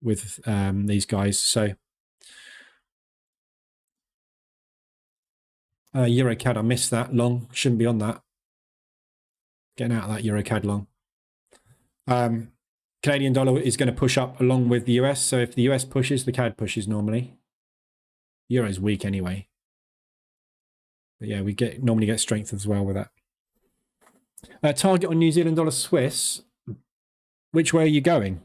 with these guys. So EuroCAD, I missed that long. Shouldn't be on that. Getting out of that EuroCAD long. Canadian dollar is going to push up along with the US. So if the US pushes, the CAD pushes normally. Euro's weak anyway. But yeah, we normally get strength as well with that. Target on New Zealand dollar Swiss. Which way are you going?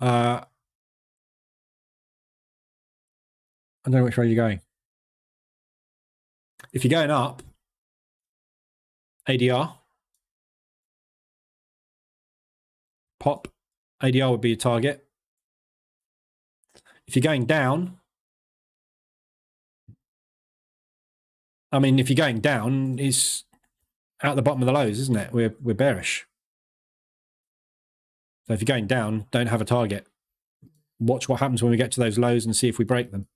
I don't know which way you're going. If you're going up, ADR, pop, ADR would be a target. If you're going down, I mean, if you're going down, it's at the bottom of the lows, isn't it? We're bearish. So if you're going down, don't have a target. Watch what happens when we get to those lows and see if we break them.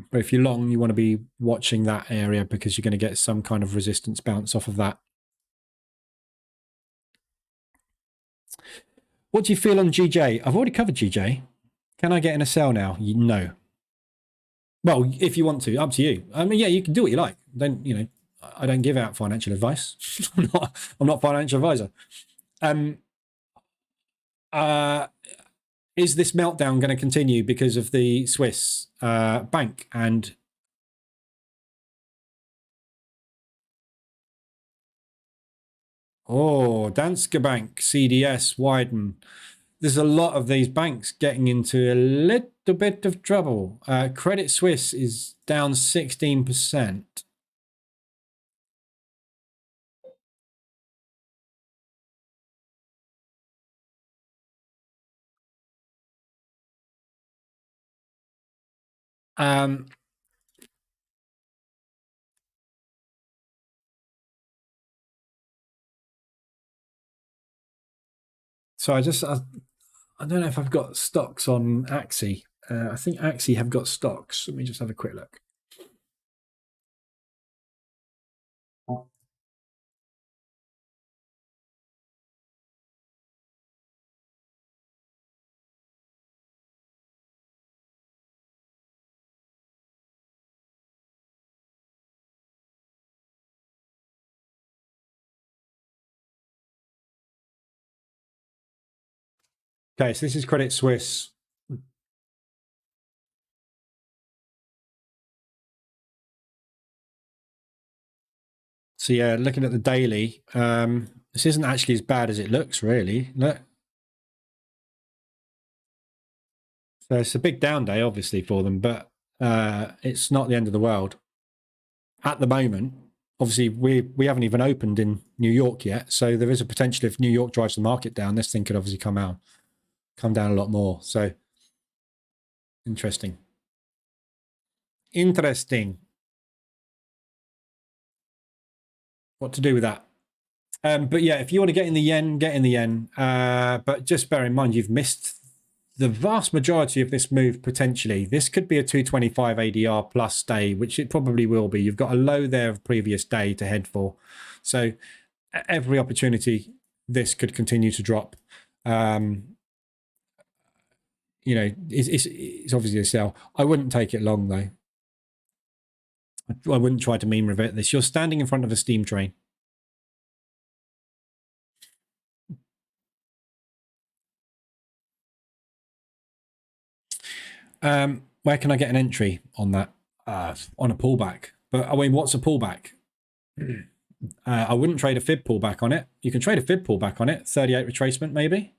But if you're long, you want to be watching that area because you're going to get some kind of resistance bounce off of that. What do you feel on GJ? I've already covered GJ. Can I get in a sell now? No. Well, if you want to, up to you. I mean, yeah, you can do what you like. Don't, you know, I don't give out financial advice. I'm not a financial advisor. Is this meltdown going to continue because of the Swiss bank? And Danske Bank, CDS, widen. There's a lot of these banks getting into a little bit of trouble. Credit Suisse is down 16%. So I don't know if I've got stocks on Axie. I think Axie have got stocks. Let me just have a quick look. Okay, so this is Credit Suisse. So yeah, looking at the daily, this isn't actually as bad as it looks, really. Look. So it's a big down day, obviously, for them, but it's not the end of the world. At the moment, obviously, we haven't even opened in New York yet, so there is a potential if New York drives the market down, this thing could obviously come down a lot more. So interesting. What to do with that? But yeah, if you want to get in the yen, get in the yen. But just bear in mind, you've missed the vast majority of this move, potentially, this could be a 225 ADR plus day, which it probably will be. You've got a low there of previous day to head for. So every opportunity, this could continue to drop. You know, it's obviously a sell. I wouldn't take it long, though. I wouldn't try to mean revert this. You're standing in front of a steam train. Where can I get an entry on that? On a pullback. But I mean, what's a pullback? I wouldn't trade a fib pullback on it. You can trade a fib pullback on it. 38 retracement, maybe.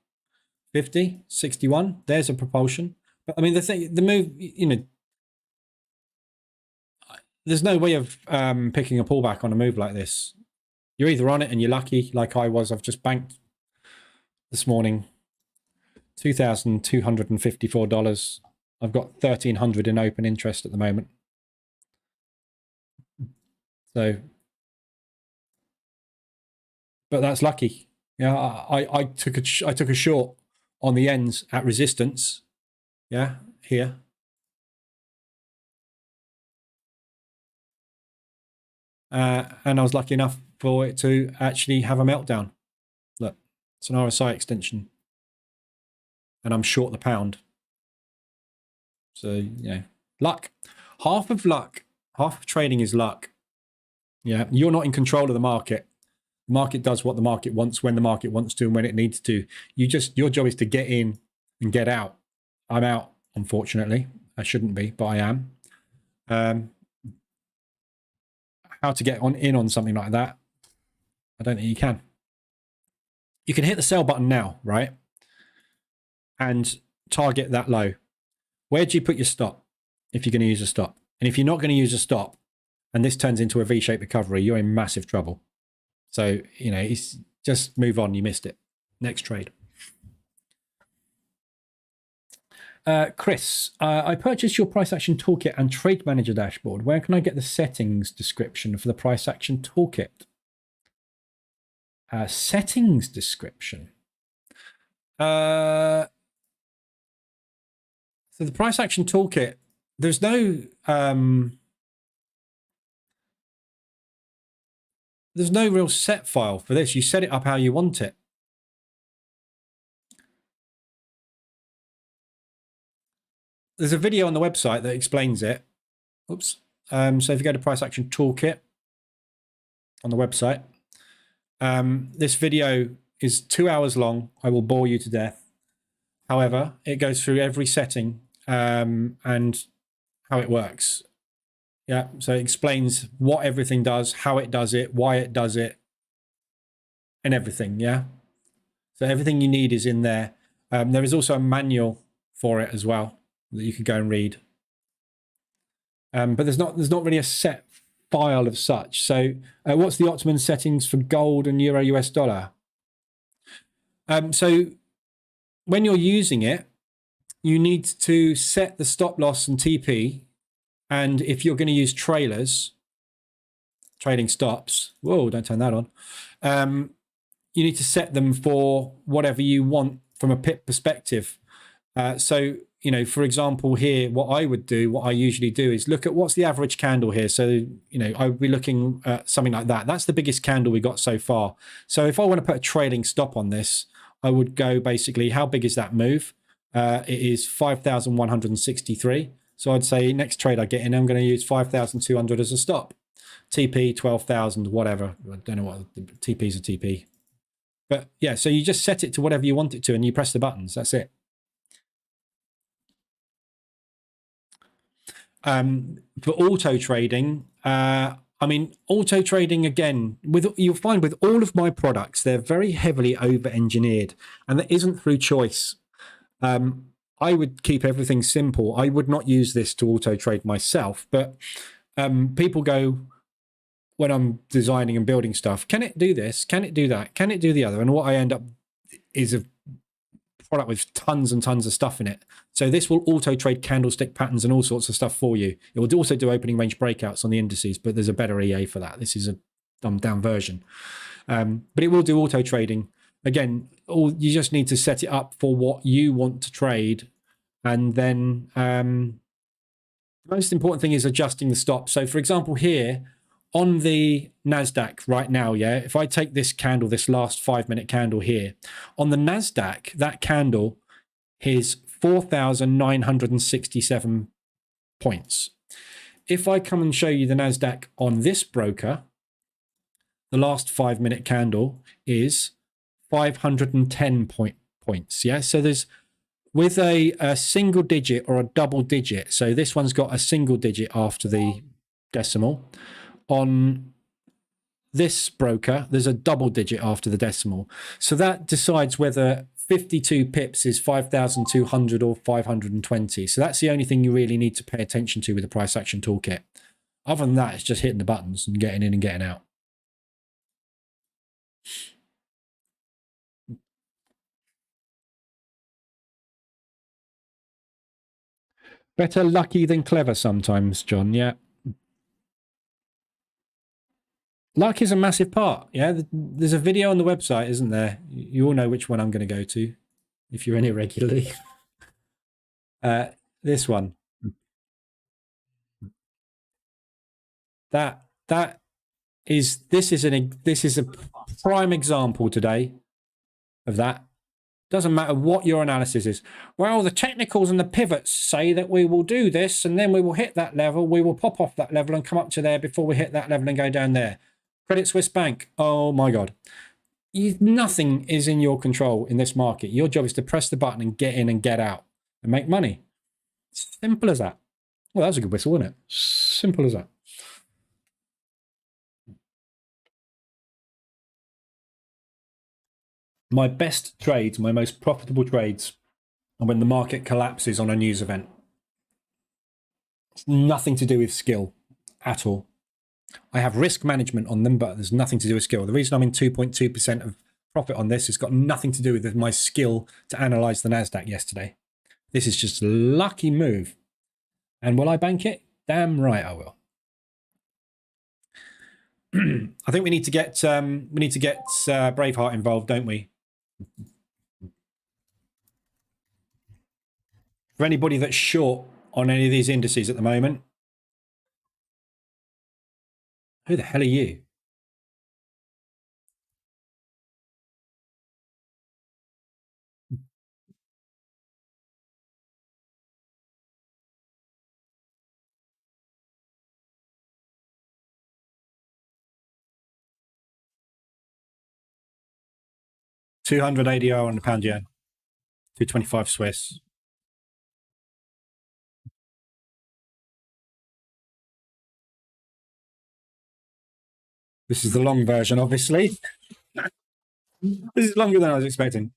50, 61. There's a propulsion. But I mean, the move, you know, there's no way of picking a pullback on a move like this. You're either on it and you're lucky, like I was. I've just banked this morning $2,254. I've got $1,300 in open interest at the moment. So, but that's lucky. Yeah, I took a short on the ends at resistance. Yeah, here. And I was lucky enough for it to actually have a meltdown. Look, it's an RSI extension. And I'm short the pound. So, you know, luck. Half of luck, half of trading is luck. Yeah, you're not in control of the market. The market does what the market wants, when the market wants to, and when it needs to. Your job is to get in and get out. I'm out, unfortunately. I shouldn't be, but I am. How to get in on something like that? I don't think you can. You can hit the sell button now, right? And target that low. Where do you put your stop if you're going to use a stop? And if you're not going to use a stop and this turns into a V-shaped recovery, you're in massive trouble. So, you know, it's just move on. You missed it. Next trade. Chris, I purchased your Price Action Toolkit and Trade Manager dashboard. Where can I get the settings description for the Price Action Toolkit? Settings description. So the Price Action Toolkit, there's no real set file for this. You set it up how you want it. There's a video on the website that explains it. Oops. So if you go to Price Action Toolkit on the website, this video is 2 hours long. I will bore you to death. However, it goes through every setting and how it works. Yeah, so it explains what everything does, how it does it, why it does it, and everything, yeah? So everything you need is in there. There is also a manual for it as well that you could go and read. But there's not really a set file of such. So what's the optimum settings for gold and euro US dollar? So when you're using it, you need to set the stop loss and TP. And if you're going to use trailers, trading stops, whoa, don't turn that on. You need to set them for whatever you want from a pip perspective. So, you know, for example, here, what I usually do is look at what's the average candle here. So, you know, I would be looking at something like that. That's the biggest candle we got so far. So if I want to put a trailing stop on this, I would go basically, how big is that move? It is 5,163. So I'd say next trade I get in, I'm going to use 5,200 as a stop. TP, 12,000, whatever. I don't know what TP's a TP. But yeah, so you just set it to whatever you want it to and you press the buttons. That's it. For auto trading, I mean, auto trading, again, you'll find with all of my products, they're very heavily over-engineered, and that isn't through choice. I would keep everything simple. I would not use this to auto trade myself, but people go, when I'm designing and building stuff, can it do this? Can it do that? Can it do the other? And what I end up is a product with tons and tons of stuff in it. So this will auto trade candlestick patterns and all sorts of stuff for you. It will also do opening range breakouts on the indices, but there's a better EA for that. This is a dumbed down version. But it will do auto trading. again, you just need to set it up for what you want to trade. And then the most important thing is adjusting the stop. So for example, here on the NASDAQ right now, yeah, if I take this candle, this last 5-minute candle here, on the NASDAQ, that candle is 4,967 points. If I come and show you the NASDAQ on this broker, the last 5-minute candle is 510 points. Yeah, so there's with a single digit or a double digit. So this one's got a single digit after the decimal. On this broker, there's a double digit after the decimal. So that decides whether 52 pips is 5,200 or 520. So that's the only thing you really need to pay attention to with the price action toolkit. Other than that, it's just hitting the buttons and getting in and getting out. Better lucky than clever sometimes, John. Yeah. Luck is a massive part. Yeah. There's a video on the website, isn't there? You all know which one I'm going to go to if you're in it regularly. This one. This is a prime example today of that. Doesn't matter what your analysis is. Well, the technicals and the pivots say that we will do this and then we will hit that level. We will pop off that level and come up to there before we hit that level and go down there. Credit Suisse Bank. Oh my God. Nothing is in your control in this market. Your job is to press the button and get in and get out and make money. Simple as that. Well, that was a good whistle, wasn't it? Simple as that. My best trades, my most profitable trades, are when the market collapses on a news event. It's nothing to do with skill at all. I have risk management on them, but there's nothing to do with skill. The reason I'm in 2.2% of profit on this has got nothing to do with my skill to analyze the NASDAQ yesterday. This is just a lucky move. And will I bank it? Damn right I will. I think we need to get Braveheart involved, don't we? For anybody that's short on any of these indices at the moment. Who the hell are you? $200 ADR on the pound yen. 225 Swiss. This is the long version, obviously. This is longer than I was expecting.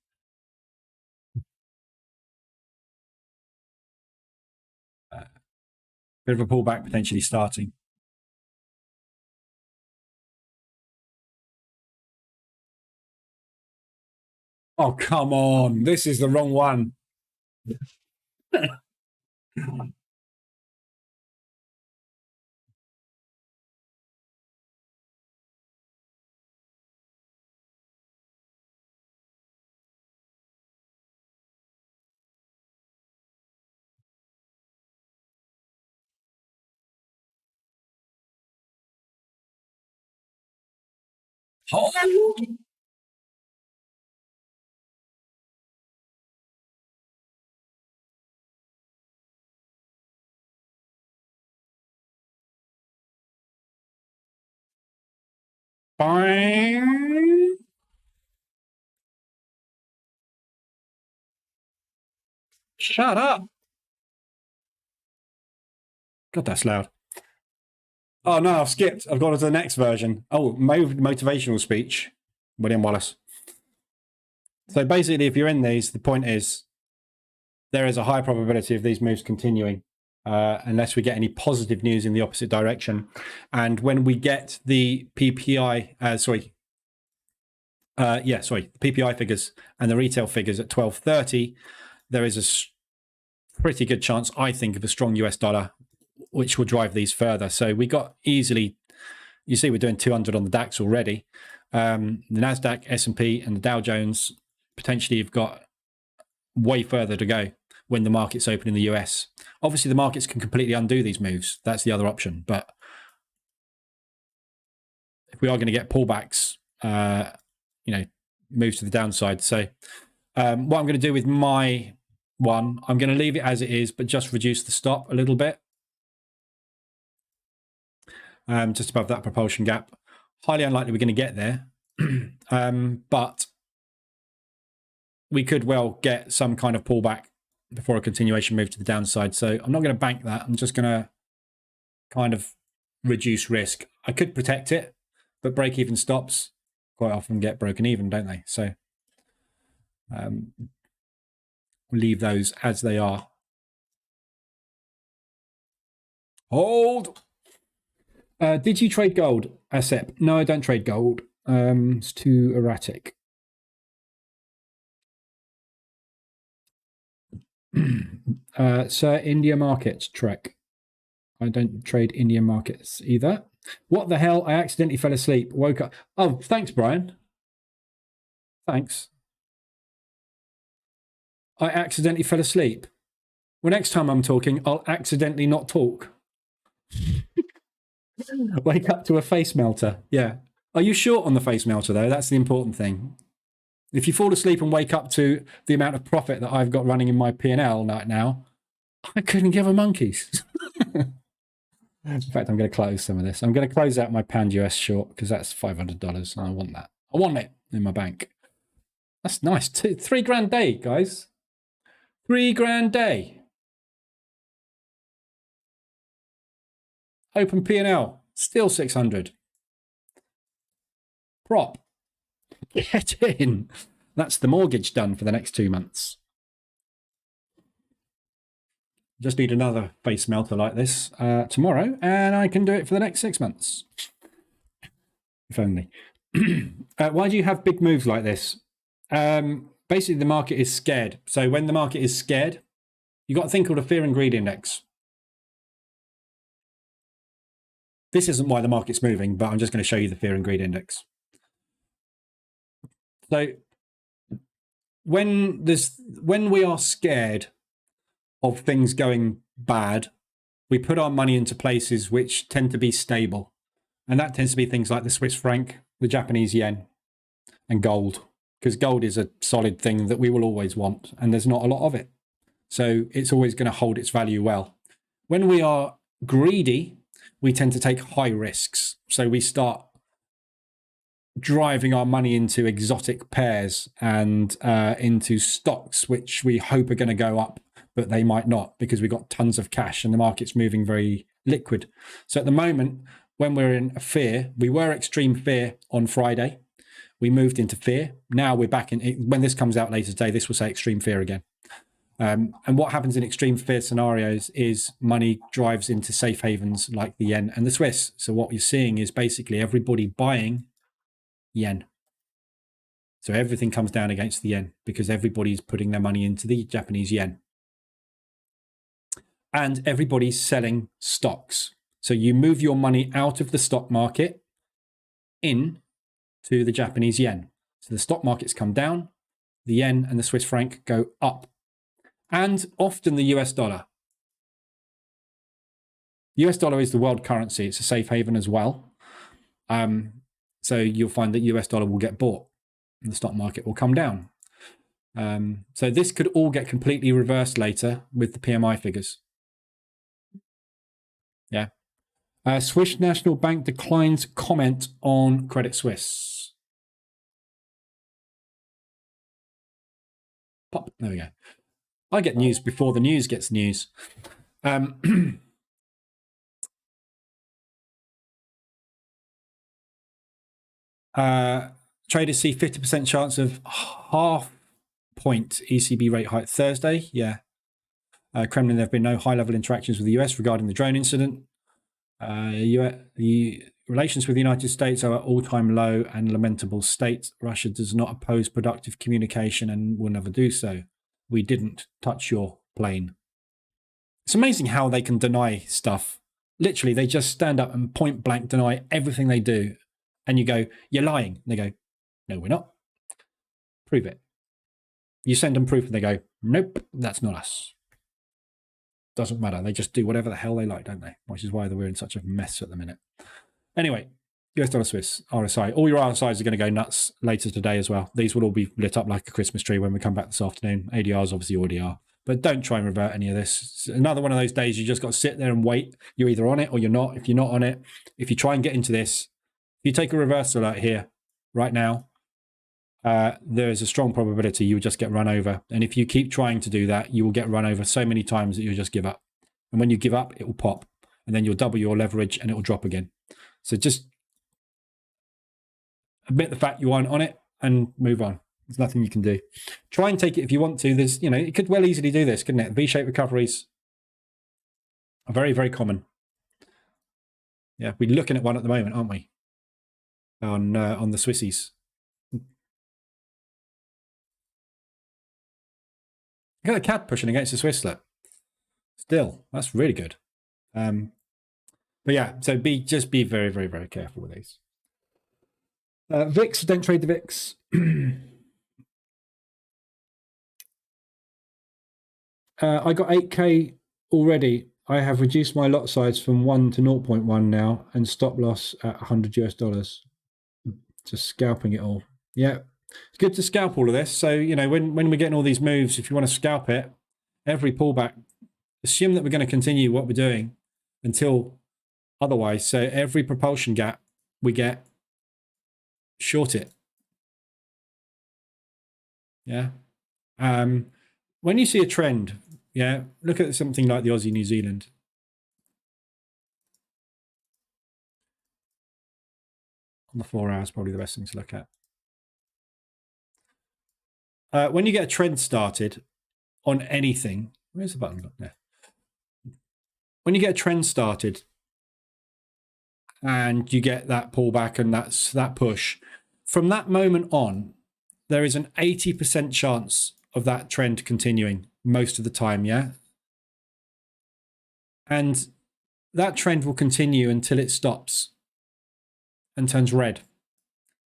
Bit of a pullback potentially starting. Oh, come on. This is the wrong one. Oh. Bang. Shut up. God, that's loud. Oh, no, I've skipped. I've got to the next version. Oh, motivational speech. William Wallace. So basically, if you're in these, the point is there is a high probability of these moves continuing unless we get any positive news in the opposite direction. And when we get the PPI, the PPI figures and the retail figures at 12:30, there is a pretty good chance, I think, of a strong US dollar, which will drive these further. So we got easily You see we're doing 200 on the DAX already. The NASDAQ, S&P, and the Dow Jones, potentially you've got way further to go when the markets open in the US. Obviously, the markets can completely undo these moves. That's the other option. But if we are going to get pullbacks, moves to the downside. So what I'm going to do with my one, I'm going to leave it as it is, but just reduce the stop a little bit. Just above that propulsion gap. Highly unlikely we're going to get there. But we could well get some kind of pullback before a continuation move to the downside. So I'm not going to bank that. I'm just going to kind of reduce risk. I could protect it, but break-even stops quite often get broken even, don't they? So we'll leave those as they are. Hold. Did you trade gold, Asep? No, I don't trade gold. It's too erratic. Sir, India markets, Trek. I don't trade India markets either. What the hell? I accidentally fell asleep. Woke up. Oh, thanks, Brian. Thanks. I accidentally fell asleep. Well, next time I'm talking, I'll accidentally not talk. Wake up to a face melter. Yeah. Are you short on the face melter, though? That's the important thing. If you fall asleep and wake up to the amount of profit that I've got running in my P&L right now, I couldn't give a monkeys. In fact, I'm going to close some of this. I'm going to close out my pound US short because that's $500 and I want that. I want it in my bank. That's nice. $3 grand day, guys. $3 grand day. Open P&L, still 600. Prop. Get in. That's the mortgage done for the next 2 months. Just need another face melter like this tomorrow, and I can do it for the next 6 months. If only. Why do you have big moves like this? Basically, the market is scared. So when the market is scared, you've got a thing called a fear and greed index. This isn't why the market's moving, but I'm just going to show you the fear and greed index. So when we are scared of things going bad, we put our money into places which tend to be stable. And that tends to be things like the Swiss franc, the Japanese yen, and gold. Because gold is a solid thing that we will always want, and there's not a lot of it. So it's always going to hold its value well. When we are greedy, we tend to take high risks. So we start driving our money into exotic pairs and into stocks which we hope are going to go up, but they might not because we've got tons of cash and the market's moving very liquid. So at the moment, when we're in fear, we were extreme fear on Friday. We moved into fear. Now we're back in, when this comes out later today, this will say extreme fear again. And what happens in extreme fear scenarios is money drives into safe havens like the yen and the Swiss. So what you're seeing is basically everybody buying yen. So everything comes down against the yen because everybody's putting their money into the Japanese yen. And everybody's selling stocks. So you move your money out of the stock market in to the Japanese yen. So the stock markets come down, the yen and the Swiss franc go up. And often the US dollar. US dollar is the world currency. It's a safe haven as well. So you'll find that US dollar will get bought and the stock market will come down. So this could all get completely reversed later with the PMI figures. Yeah. Swiss National Bank declines comment on Credit Suisse. Pop. There we go. I get news before the news gets news. Traders see 50% chance of half-point ECB rate hike Thursday. Yeah. Kremlin, there have been no high-level interactions with the US regarding the drone incident. The relations with the United States are at all-time low and lamentable state. Russia does not oppose productive communication and will never do so. We didn't touch your plane. It's amazing how they can deny stuff Literally, they just stand up and point blank deny everything they do. And you go, you're lying. And they go, no, we're not. Prove it. You send them proof and they go, nope, that's not us. Doesn't matter. They just do whatever the hell they like, don't they? Which is why we're in such a mess at the minute. Anyway, US dollar Swiss, RSI. All your RSIs are going to go nuts later today as well. These will all be lit up like a Christmas tree when we come back this afternoon. ADRs obviously already are. But don't try and revert any of this. It's another one of those days you just got to sit there and wait. You're either on it or you're not. If you're not on it, if you try and get into this, if you take a reversal out here right now, there is a strong probability you'll just get run over. And if you keep trying to do that, you will get run over so many times that you'll just give up. And when you give up, it will pop. And then you'll double your leverage and it will drop again. So just admit the fact you aren't on it and move on. There's nothing you can do. Try and take it if you want to. There's, you know, it could well easily do this, couldn't it? V-shaped recoveries are very, very common. Yeah, we're looking at one at the moment, aren't we? On the Swissies. Look at the CAD pushing against the Swiss slip. Still, that's really good. But yeah, so just be very, very, very careful with these. VIX, don't trade the VIX. I got 8K already. I have reduced my lot size from 1 to 0.1 now and stop loss at $100 US. Just scalping it all. Yeah, it's good to scalp all of this. So, you know, when we're getting all these moves, if you want to scalp it, every pullback, assume that we're going to continue what we're doing until otherwise. So every propulsion gap we get, short it. Yeah. When you see a trend, yeah, look at something like the Aussie New Zealand. On the 4 hours, probably the best thing to look at. When you get a trend started on anything, where's the button? There. When you get a trend started and you get that pullback and that push, from that moment on, there is an 80% chance of that trend continuing most of the time, yeah? And that trend will continue until it stops and turns red.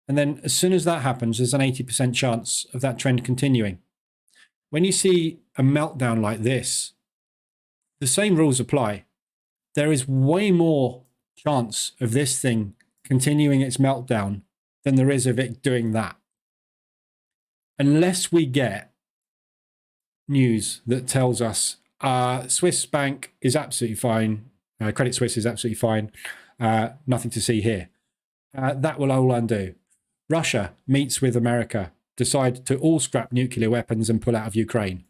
And then as soon as that happens, there's an 80% chance of that trend continuing. When you see a meltdown like this, the same rules apply. There is way more chance of this thing continuing its meltdown than there is of it doing that. Unless we get news that tells us Swiss bank is absolutely fine, Credit Suisse is absolutely fine, nothing to see here. That will all undo. Russia meets with America, decide to all scrap nuclear weapons and pull out of Ukraine.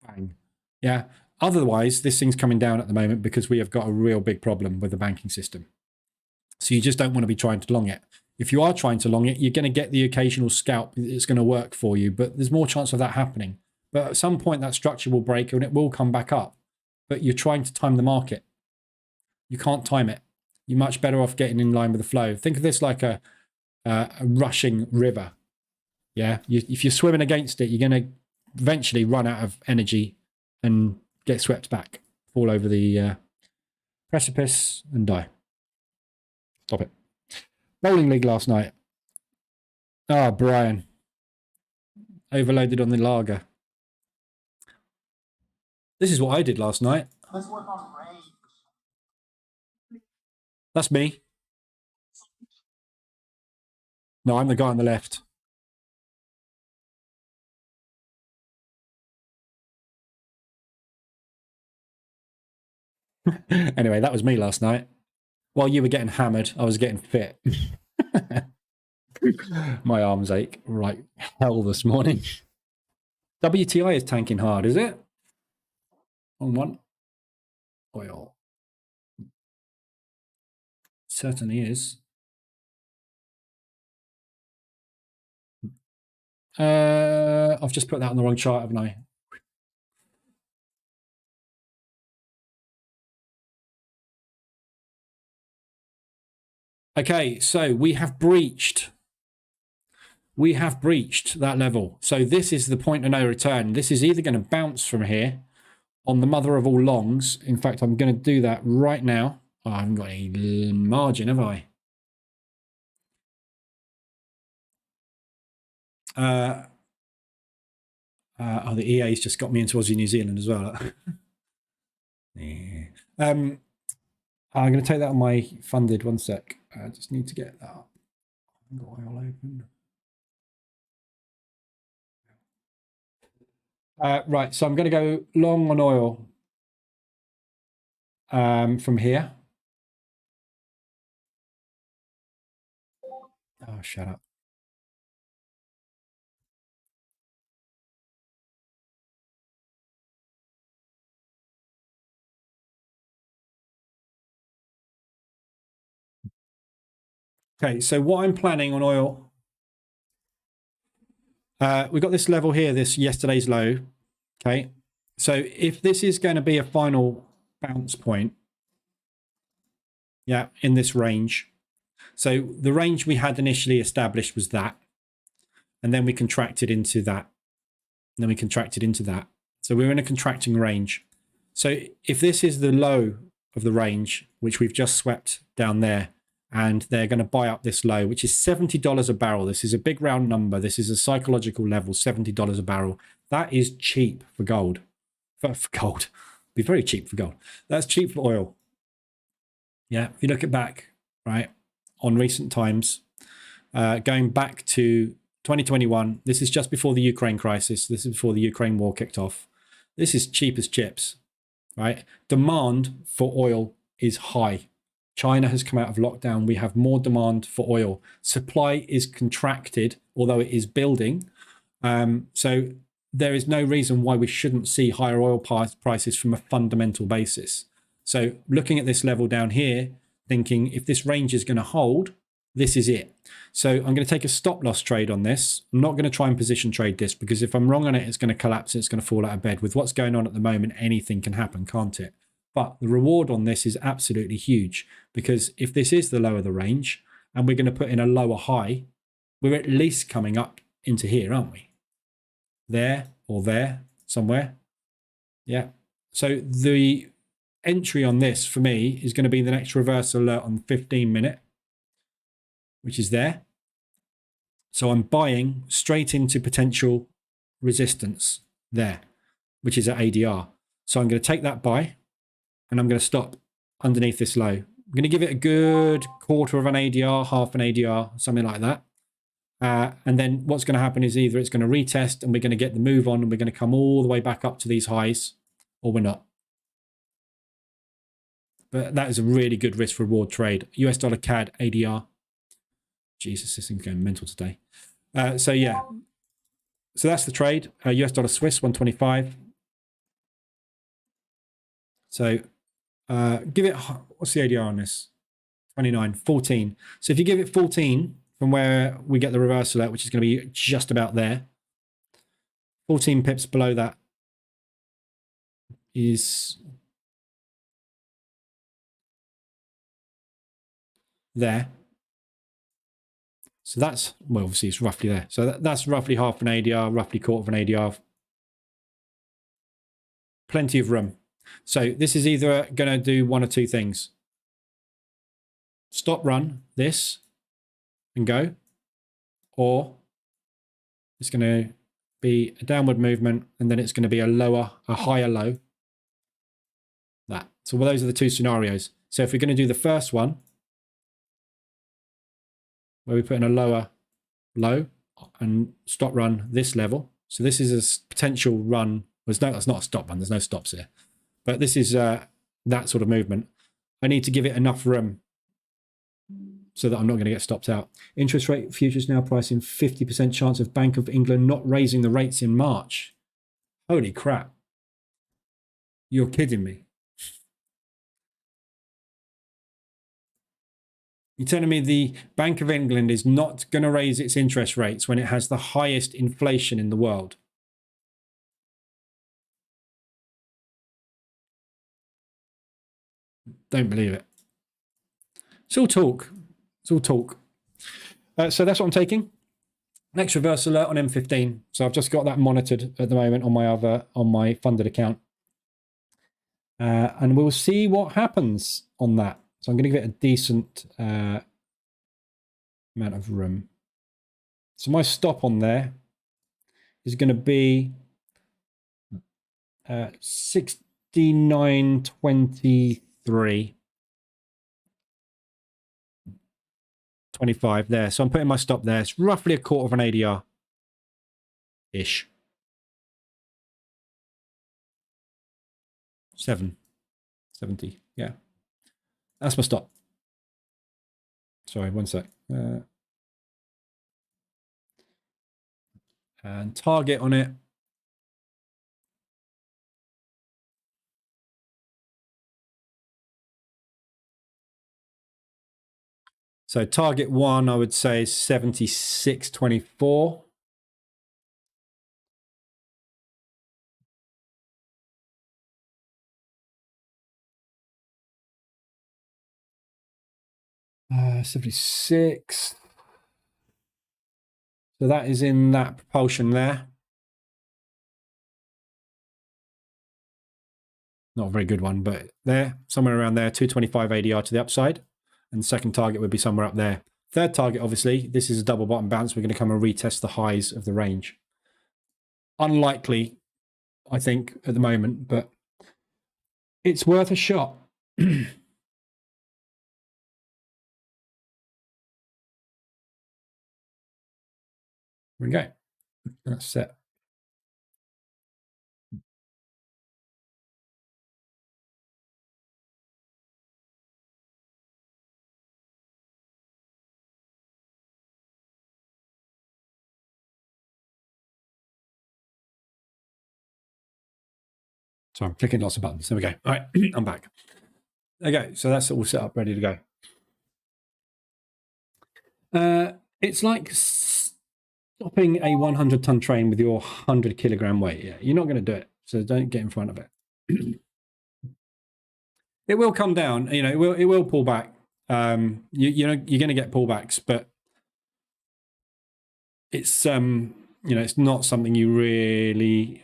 Bang. Yeah. Otherwise, this thing's coming down at the moment because we have got a real big problem with the banking system. So you just don't want to be trying to long it. If you are trying to long it, you're going to get the occasional scalp that's going to work for you, but there's more chance of that happening. But at some point, that structure will break and it will come back up. But you're trying to time the market. You can't time it. You're much better off getting in line with the flow. Think of this like a rushing river. Yeah, if you're swimming against it, you're going to eventually run out of energy and get swept back, fall over the precipice and die. Stop it. Bowling league last night. Ah, Brian. Overloaded on the lager. This is what I did last night. Let's work on range. That's me. No, I'm the guy on the left. Anyway, that was me last night. While you were getting hammered, I was getting fit. My arms ache right hell this morning. WTI is tanking hard, is it? On one. Oil. Certainly is. I've just put that on the wrong chart, haven't I? Okay, so we have breached that level. So this is the point of no return. This is either going to bounce from here on the mother of all longs. In fact, I'm going to do that right now. Oh, I haven't got any margin, have I? Oh, the EA's just got me into Aussie New Zealand as well. Yeah. I'm going to take that on my funded. One sec. I just need to get that up. I've got oil open. Right, so I'm going to go long on oil from here. Oh, shut up. Okay, so what I'm planning on oil, we've got this level here, this yesterday's low. Okay, so if this is going to be a final bounce point, yeah, in this range. So the range we had initially established was that, and then we contracted into that, and then we contracted into that. So we're in a contracting range. So if this is the low of the range, which we've just swept down there, and they're going to buy up this low, which is $70 a barrel. This is a big round number. This is a psychological level, $70 a barrel. That is cheap for gold. For gold. It'd be very cheap for gold. That's cheap for oil. Yeah, if you look at back, right, on recent times, going back to 2021, this is just before the Ukraine crisis. This is before the Ukraine war kicked off. This is cheap as chips, right? Demand for oil is high. China has come out of lockdown. We have more demand for oil. Supply is contracted, although it is building. So there is no reason why we shouldn't see higher oil prices from a fundamental basis. So looking at this level down here, thinking if this range is going to hold, this is it. So I'm going to take a stop loss trade on this. I'm not going to try and position trade this because if I'm wrong on it, it's going to collapse. It's going to fall out of bed. With what's going on at the moment, anything can happen, can't it? But the reward on this is absolutely huge because if this is the lower of the range and we're going to put in a lower high, we're at least coming up into here, aren't we? There or there somewhere. Yeah. So the entry on this for me is going to be the next reverse alert on 15-minute, which is there. So I'm buying straight into potential resistance there, which is at ADR. So I'm going to take that buy and I'm going to stop underneath this low. I'm going to give it a good quarter of an ADR, half an ADR, something like that. And then what's going to happen is either it's going to retest and we're going to get the move on and we're going to come all the way back up to these highs, or we're not. But that is a really good risk reward trade. US dollar CAD ADR. Jesus, this thing's going mental today. So yeah, so that's the trade. US dollar Swiss 125. So give it, what's the ADR on this? 29, 14. So if you give it 14 from where we get the reverse alert, which is going to be just about there, 14 pips below that is there. So that's, well, obviously it's roughly there. So that's roughly half an ADR, roughly quarter of an ADR. Plenty of room. So this is either going to do one or two things. Stop run this and go, or it's going to be a downward movement and then it's going to be a higher low. That. So well, those are the two scenarios. So if we're going to do the first one, where we put in a lower low and stop run this level. So this is a potential run. That's not a stop run. There's no stops here. But this is that sort of movement. I need to give it enough room so that I'm not going to get stopped out. Interest rate futures now pricing 50% chance of Bank of England not raising the rates in March. Holy crap. You're kidding me. You're telling me the Bank of England is not going to raise its interest rates when it has the highest inflation in the world? Don't believe it. It's all talk. It's all talk. So that's what I'm taking. Next reverse alert on M15. So I've just got that monitored at the moment on my funded account. And we'll see what happens on that. So I'm going to give it a decent amount of room. So my stop on there is going to be 69.23. 25 there. So I'm putting my stop there. It's roughly a quarter of an ADR-ish. 770. Yeah. That's my stop. Sorry, one sec. And target on it. So target 1, I would say 76.24. Uh, 76. So that is in that propulsion there. Not a very good one, but there, somewhere around there, 225 ADR to the upside. And the second target would be somewhere up there. Third target, obviously, this is a double bottom bounce. We're going to come and retest the highs of the range. Unlikely, I think, at the moment, but it's worth a shot. There we go. That's set. So I'm clicking lots of buttons. There we go. All right, I'm back. There you go. So that's all set up, ready to go. It's like stopping a 100-ton train with your 100-kilogram weight. Yeah, you're not going to do it. So don't get in front of it. It will come down. You know, it will pull back. You're going to get pullbacks, but it's you know, it's not something you really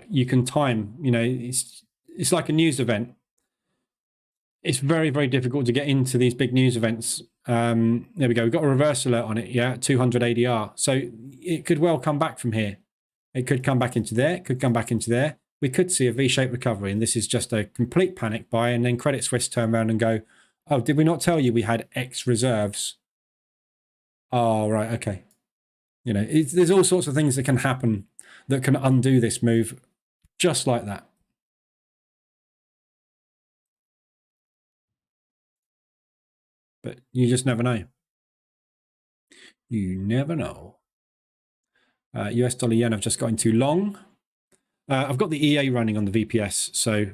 you can time. You know, it's like a news event. It's very, very difficult to get into these big news events. There we go. We've got a reverse alert on it. Yeah, 200 ADR. So it could well come back from here. It could come back into there. It could come back into there. We could see a V-shaped recovery, and this is just a complete panic buy. And then Credit Suisse turn around and go, "Oh, did we not tell you we had X reserves?" Oh, right, okay. You know, there's all sorts of things that can happen that can undo this move, just like that. But you just never know. You never know. US dollar yen, I've just got into long. I've got the EA running on the VPS, so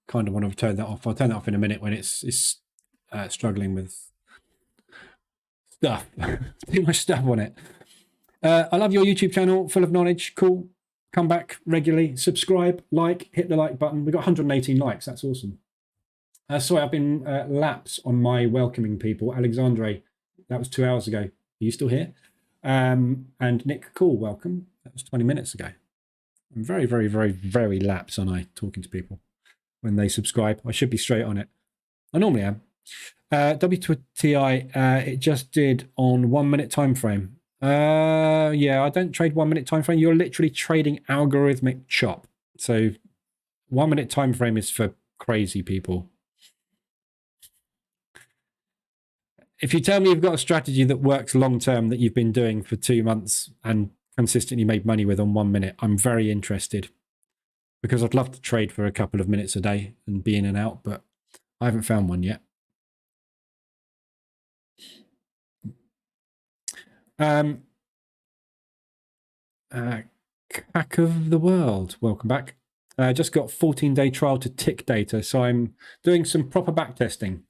kind of want to turn that off. I'll turn that off in a minute when it's struggling with stuff. Too much stuff on it. I love your YouTube channel, full of knowledge. Cool. Come back regularly. Subscribe, like, hit the like button. We've got 118 likes. That's awesome. Sorry, I've been lapse on my welcoming people. Alexandre, that was 2 hours ago. Are you still here? And Nick, cool, welcome. That was 20 minutes ago. I'm very, very, very, very lapse on I talking to people when they subscribe. I should be straight on it. I normally am. WTI, it just did on 1 minute time frame. Yeah, I don't trade 1 minute time frame. You're literally trading algorithmic chop. So 1 minute time frame is for crazy people. If you tell me you've got a strategy that works long term that you've been doing for 2 months and consistently made money with on 1 minute, I'm very interested, because I'd love to trade for a couple of minutes a day and be in and out, but I haven't found one yet. Cack of the world, welcome back. Just got 14-day trial to tick data, so I'm doing some proper back testing.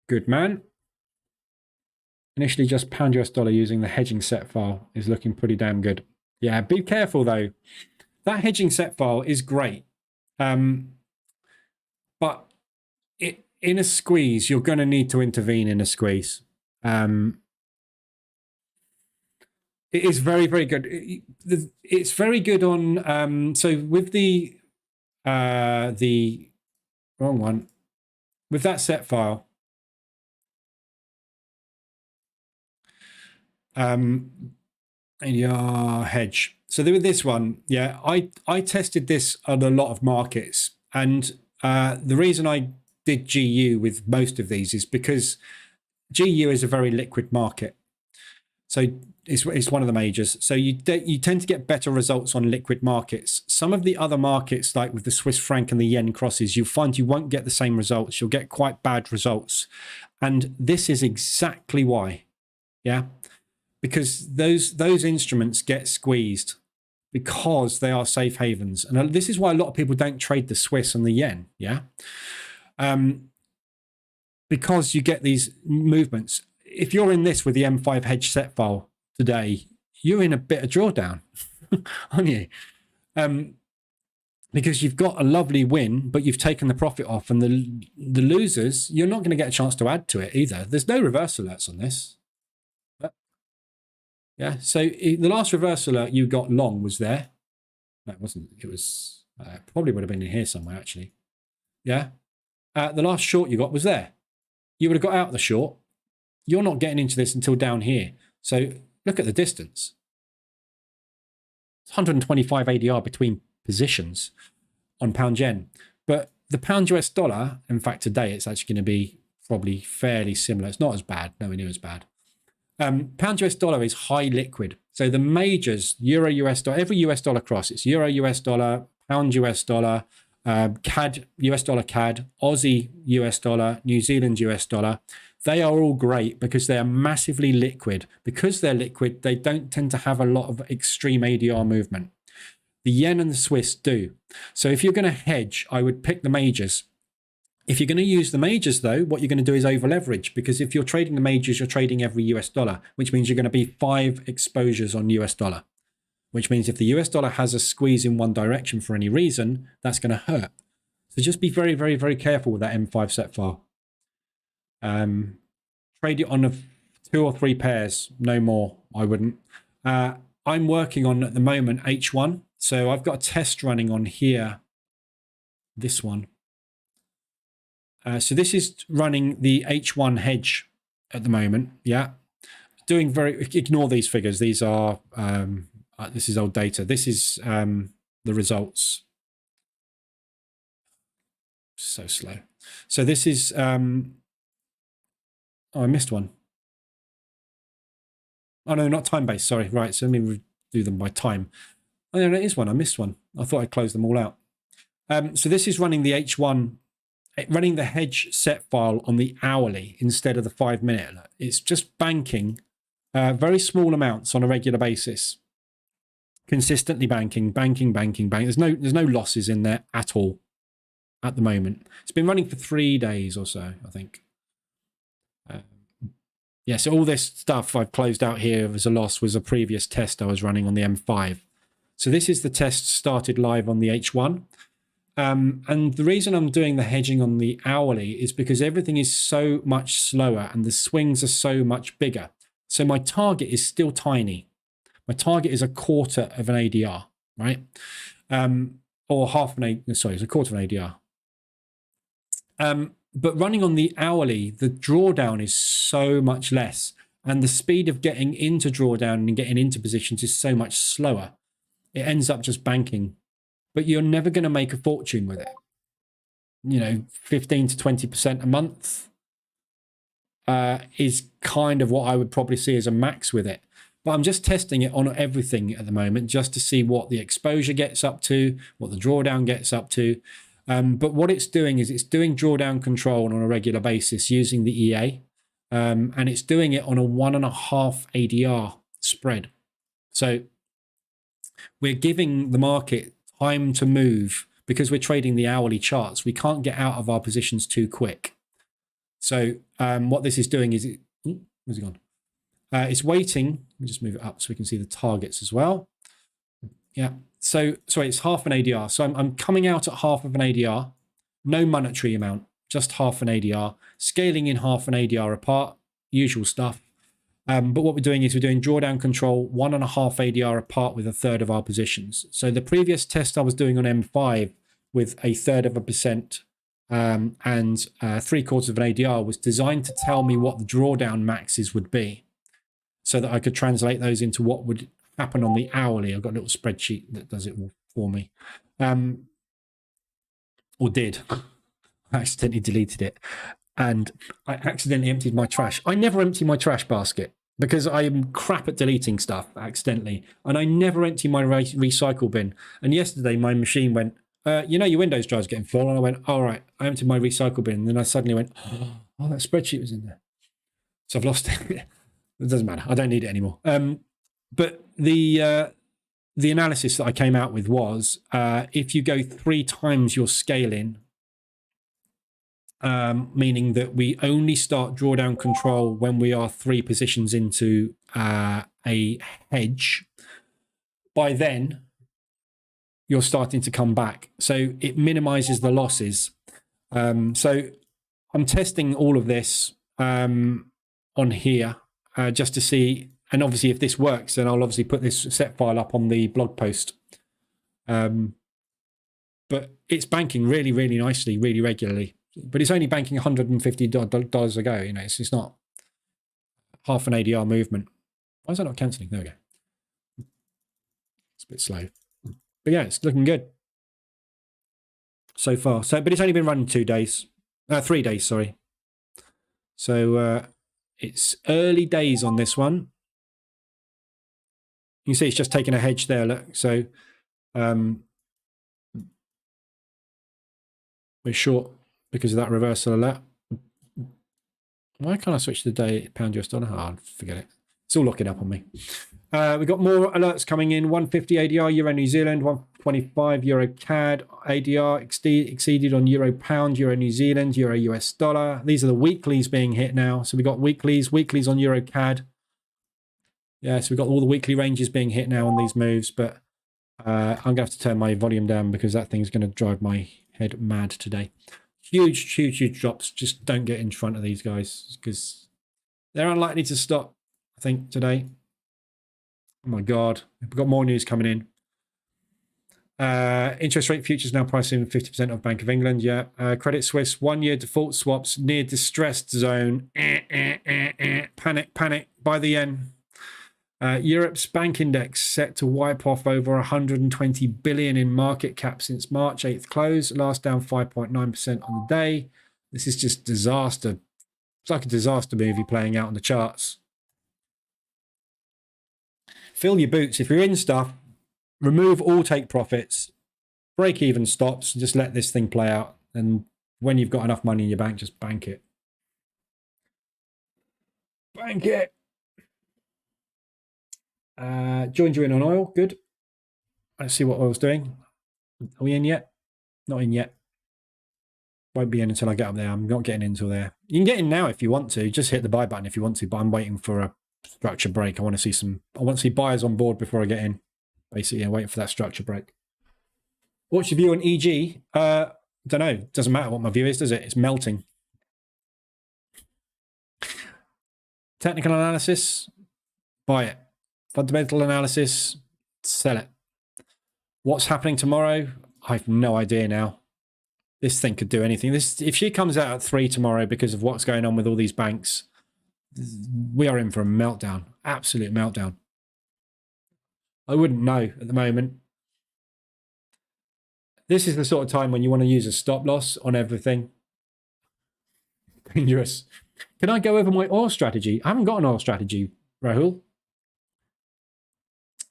Good man. Initially just pound US dollar using the hedging set file is looking pretty damn good. Yeah, be careful though. That hedging set file is great. But in a squeeze, you're going to need to intervene in a squeeze. It is very, very good. It's very good on, so with the wrong one, with that set file, ADR hedge. So with this one, yeah, I tested this on a lot of markets, and the reason I did GU with most of these is because GU is a very liquid market. So it's one of the majors. So you tend to get better results on liquid markets. Some of the other markets, like with the Swiss franc and the yen crosses, you'll find you won't get the same results. You'll get quite bad results. And this is exactly why. Yeah. Because those instruments get squeezed because they are safe havens. And this is why a lot of people don't trade the Swiss and the yen. Yeah. Because you get these movements. If you're in this with the M5 hedge set file today, you're in a bit of drawdown, aren't you? Because you've got a lovely win, but you've taken the profit off, and the losers, you're not going to get a chance to add to it either. There's no reverse alerts on this. Yeah, so the last reverse alert you got long was there. No, it wasn't. It was probably would have been in here somewhere, actually. Yeah. The last short you got was there. You would have got out the short. You're not getting into this until down here. So look at the distance. It's 125 ADR between positions on pound yen. But the pound US dollar, in fact, today it's actually going to be probably fairly similar. It's not as bad, nowhere near as bad. Pound US dollar is high liquid. So the majors, Euro US dollar, every US dollar cross, it's Euro US dollar, pound US dollar, CAD, US dollar CAD, Aussie US dollar, New Zealand US dollar. They are all great because they are massively liquid. Because they're liquid, they don't tend to have a lot of extreme ADR movement. The yen and the Swiss do. So if you're going to hedge, I would pick the majors. If you're going to use the majors, though, what you're going to do is over leverage, because if you're trading the majors, you're trading every US dollar, which means you're going to be 5 exposures on US dollar, which means if the US dollar has a squeeze in one direction for any reason, that's going to hurt. So just be very, very, very careful with that M5 set file. Trade it on 2 or 3 pairs, no more. I wouldn't. I'm working on at the moment H1, so I've got a test running on here. This one. So this is running the H1 hedge at the moment. Yeah, doing very. Ignore these figures. These are this is old data. This is the results. So slow. So this is. Oh, I missed one. Oh no, not time based. Sorry. Right. So let me do them by time. Oh no, there is one. I missed one. I thought I closed them all out. So this is running the H1. Running the hedge set file on the hourly instead of the 5-minute. It's just banking very small amounts on a regular basis, consistently banking. There's no losses in there at all at the moment. It's been running for 3 days or so, I think. Yeah, so all this stuff I've closed out here as a loss was a previous test I was running on the M5. So this is the test started live on the H1. And the reason I'm doing the hedging on the hourly is because everything is so much slower and the swings are so much bigger. So my target is still tiny. My target is a quarter of an ADR, right? Or half an ADR, sorry, it's a quarter of an ADR. But running on the hourly, the drawdown is so much less. And the speed of getting into drawdown and getting into positions is so much slower. It ends up just banking. But you're never going to make a fortune with it. 15 to 20% a month is kind of what I would probably see as a max with it. But I'm just testing it on everything at the moment just to see what the exposure gets up to, what the drawdown gets up to. But what it's doing is it's doing drawdown control on a regular basis using the EA. And it's doing it on a 1.5 ADR spread. So we're giving the market time to move because we're trading the hourly charts. We can't get out of our positions too quick. So what this is doing is where's it gone? It's waiting. Let me just move it up so we can see the targets as well. Yeah. So sorry, it's half an ADR. So I'm coming out at half of an ADR, no monetary amount, just half an ADR, scaling in half an ADR apart, usual stuff. But what we're doing is we're doing drawdown control 1.5 ADR apart with a third of our positions. So the previous test I was doing on M5 with a third of a percent and 3/4 of an ADR was designed to tell me what the drawdown maxes would be so that I could translate those into what would happen on the hourly. I've got a little spreadsheet that does it for me. Or did. I accidentally deleted it. And I accidentally emptied my trash. I never empty my trash basket because I am crap at deleting stuff accidentally. And I never empty my recycle bin. And yesterday my machine went, your Windows drive's getting full. And I went, all right, I emptied my recycle bin. And then I suddenly went, oh, that spreadsheet was in there. So I've lost it. It doesn't matter. I don't need it anymore. But the analysis that I came out with was if you go 3 times your scaling, meaning that we only start drawdown control when we are 3 positions into a hedge, by then you're starting to come back. So it minimizes the losses. So I'm testing all of this on here just to see. And obviously, if this works, then I'll obviously put this set file up on the blog post. But it's banking really, really nicely, really regularly. But it's only banking $150 a go. You know, it's not half an ADR movement. Why is that not cancelling? There we go. It's a bit slow. But yeah, it's looking good so far. So, but it's only been running 3 days, sorry. So it's early days on this one. You can see it's just taking a hedge there. Look, so we're short because of that reversal alert. Why can't I switch the day pound US dollar? Oh, forget it. It's all locking up on me. We've got more alerts coming in. 150 ADR, Euro New Zealand, 125 Euro CAD, ADR exceeded on Euro Pound, Euro New Zealand, Euro US dollar. These are the weeklies being hit now. So we've got weeklies on Euro CAD. Yeah, so we've got all the weekly ranges being hit now on these moves, but I'm going to have to turn my volume down because that thing's going to drive my head mad today. Huge, huge, huge drops. Just don't get in front of these guys because they're unlikely to stop, I think, today. Oh my God. We've got more news coming in. Interest rate futures now pricing 50% of Bank of England. Yeah. Credit Suisse 1-year default swaps near distressed zone. Panic, panic. Buy the yen. Europe's bank index set to wipe off over 120 billion in market cap since March 8th close. Last down 5.9% on the day. This is just disaster. It's like a disaster movie playing out on the charts. Fill your boots. If you're in stuff, remove all take profits, break even stops, just let this thing play out. And when you've got enough money in your bank, just bank it. Bank it. Joined you in on oil. Good. Let's see what oil's doing. Are we in yet? Not in yet. Won't be in until I get up there. I'm not getting in until there. You can get in now if you want to. Just hit the buy button if you want to, but I'm waiting for a structure break. I want to see buyers on board before I get in. Basically, I'm waiting for that structure break. What's your view on EG? Don't know. Doesn't matter what my view is, does it? It's melting. Technical analysis, buy it. Fundamental analysis, sell it. What's happening tomorrow? I have no idea now. This thing could do anything. If she comes out at 3 tomorrow because of what's going on with all these banks, we are in for a meltdown. Absolute meltdown. I wouldn't know at the moment. This is the sort of time when you want to use a stop loss on everything. Dangerous. Can I go over my oil strategy? I haven't got an oil strategy, Rahul.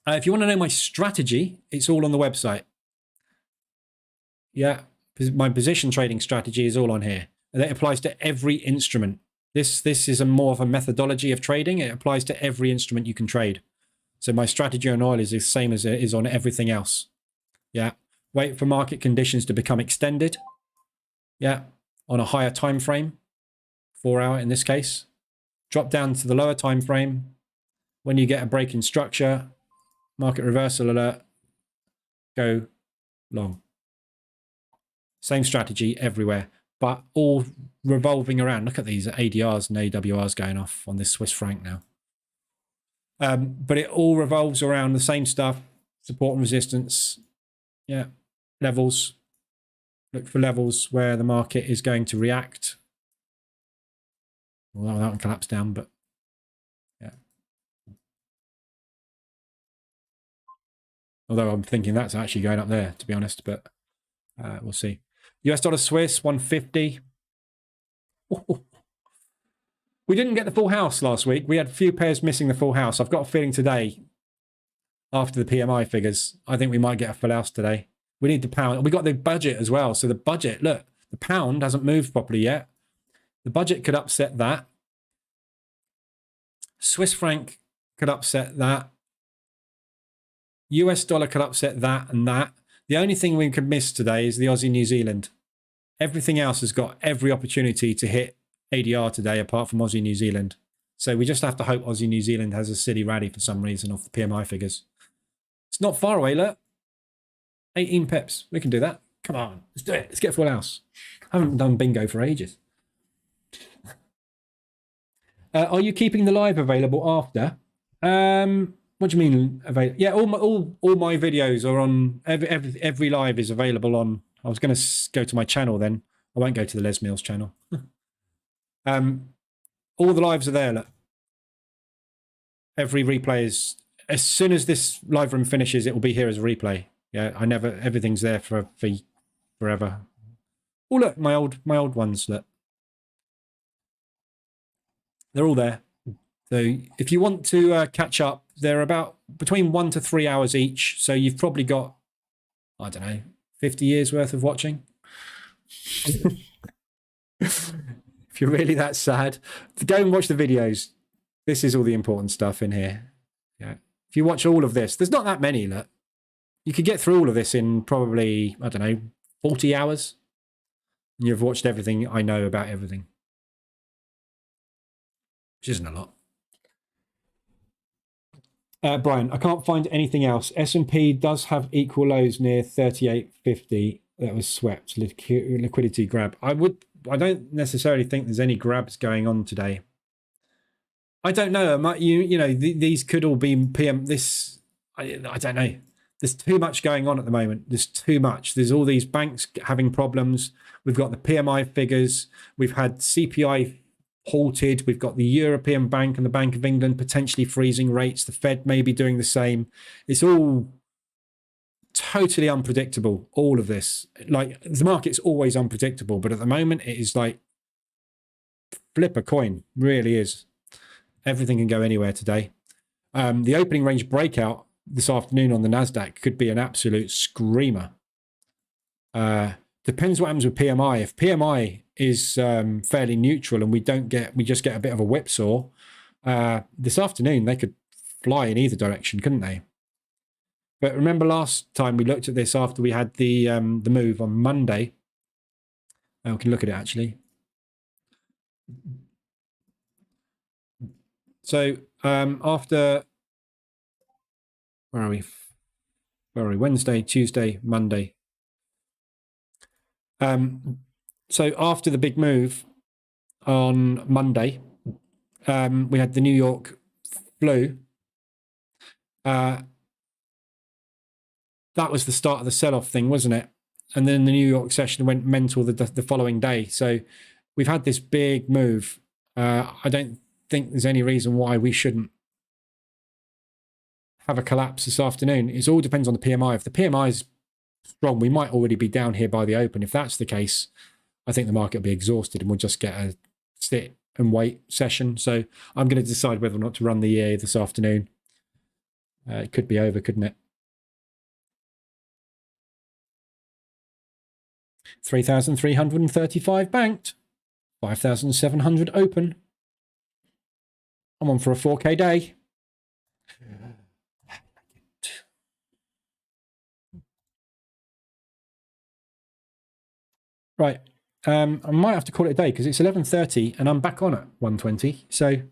If you want to know my strategy, it's all on the website. Yeah, my position trading strategy is all on here. And that applies to every instrument. This is more of a methodology of trading. It applies to every instrument you can trade. So my strategy on oil is the same as it is on everything else. Yeah, wait for market conditions to become extended. Yeah, on a higher time frame, 4 hour in this case. Drop down to the lower time frame. When you get a break in structure, market reversal alert, go long. Same strategy everywhere, but all revolving around. Look at these ADRs and AWRs going off on this Swiss franc now. But it all revolves around the same stuff: support and resistance. Yeah, levels. Look for levels where the market is going to react. Well, that one collapsed down, but yeah. Although I'm thinking that's actually going up there, to be honest, but we'll see. US dollar Swiss 150. We didn't get the full house last week. We had a few pairs missing the full house. I've got a feeling today, after the PMI figures, I think we might get a full house today. We need the pound. We got the budget as well. So the budget, look, the pound hasn't moved properly yet. The budget could upset that. Swiss franc could upset that. US dollar could upset that and that. The only thing we could miss today is the Aussie New Zealand. Everything else has got every opportunity to hit ADR today, apart from Aussie New Zealand. So we just have to hope Aussie New Zealand has a silly rally for some reason off the PMI figures. It's not far away, look. 18 pips. We can do that. Come on, let's do it. Let's get full house. I haven't done bingo for ages. Are you keeping the live available after? What do you mean available? Yeah, all my videos are on. Every live is available on. I was going to go to my channel then. I won't go to the Les Mills channel. All the lives are there. Look. Every replay is. As soon as this live room finishes, it will be here as a replay. Yeah, everything's there for forever. Oh look, my old ones. Look, they're all there. So if you want to catch up, they're about between 1 to 3 hours each. So you've probably got, I don't know, 50 years worth of watching. If you're really that sad, go and watch the videos. This is all the important stuff in here. Yeah. If you watch all of this, there's not that many. Look, you could get through all of this in probably, I don't know, 40 hours. And you've watched everything I know about everything. Which isn't a lot. Brian, I can't find anything else. S&P does have equal lows near 38.50. That was swept. Liquidity grab. I don't necessarily think there's any grabs going on today. I don't know. You know, these could all be PM. I don't know. There's too much going on at the moment. There's too much. There's all these banks having problems. We've got the PMI figures. We've had CPI halted. We've got the European Bank and the Bank of England potentially freezing rates. The Fed may be doing the same. It's all totally unpredictable, all of this. Like, the market's always unpredictable, but at the moment it is like flip a coin, really is. Everything can go anywhere today. The opening range breakout this afternoon on the NASDAQ could be an absolute screamer. Depends what happens with PMI. If PMI is fairly neutral and we just get a bit of a whipsaw, this afternoon they could fly in either direction, couldn't they? But remember last time we looked at this after we had the move on Monday. We can look at it actually. So after, where are we? Wednesday, Tuesday, Monday. So after the big move on Monday, we had the New York flu. That was the start of the sell-off thing, wasn't it? And then the New York session went mental the following day. So we've had this big move. I don't think there's any reason why we shouldn't have a collapse this afternoon. It all depends on the PMI. If the PMI is strong, we might already be down here by the open. If that's the case, I think the market will be exhausted and we'll just get a sit and wait session. So I'm going to decide whether or not to run the EA this afternoon. It could be over, couldn't it? 3,335 banked, 5,700 open. I'm on for a 4K day. Right. I might have to call it a day because it's 11:30 and I'm back on at 1:20. So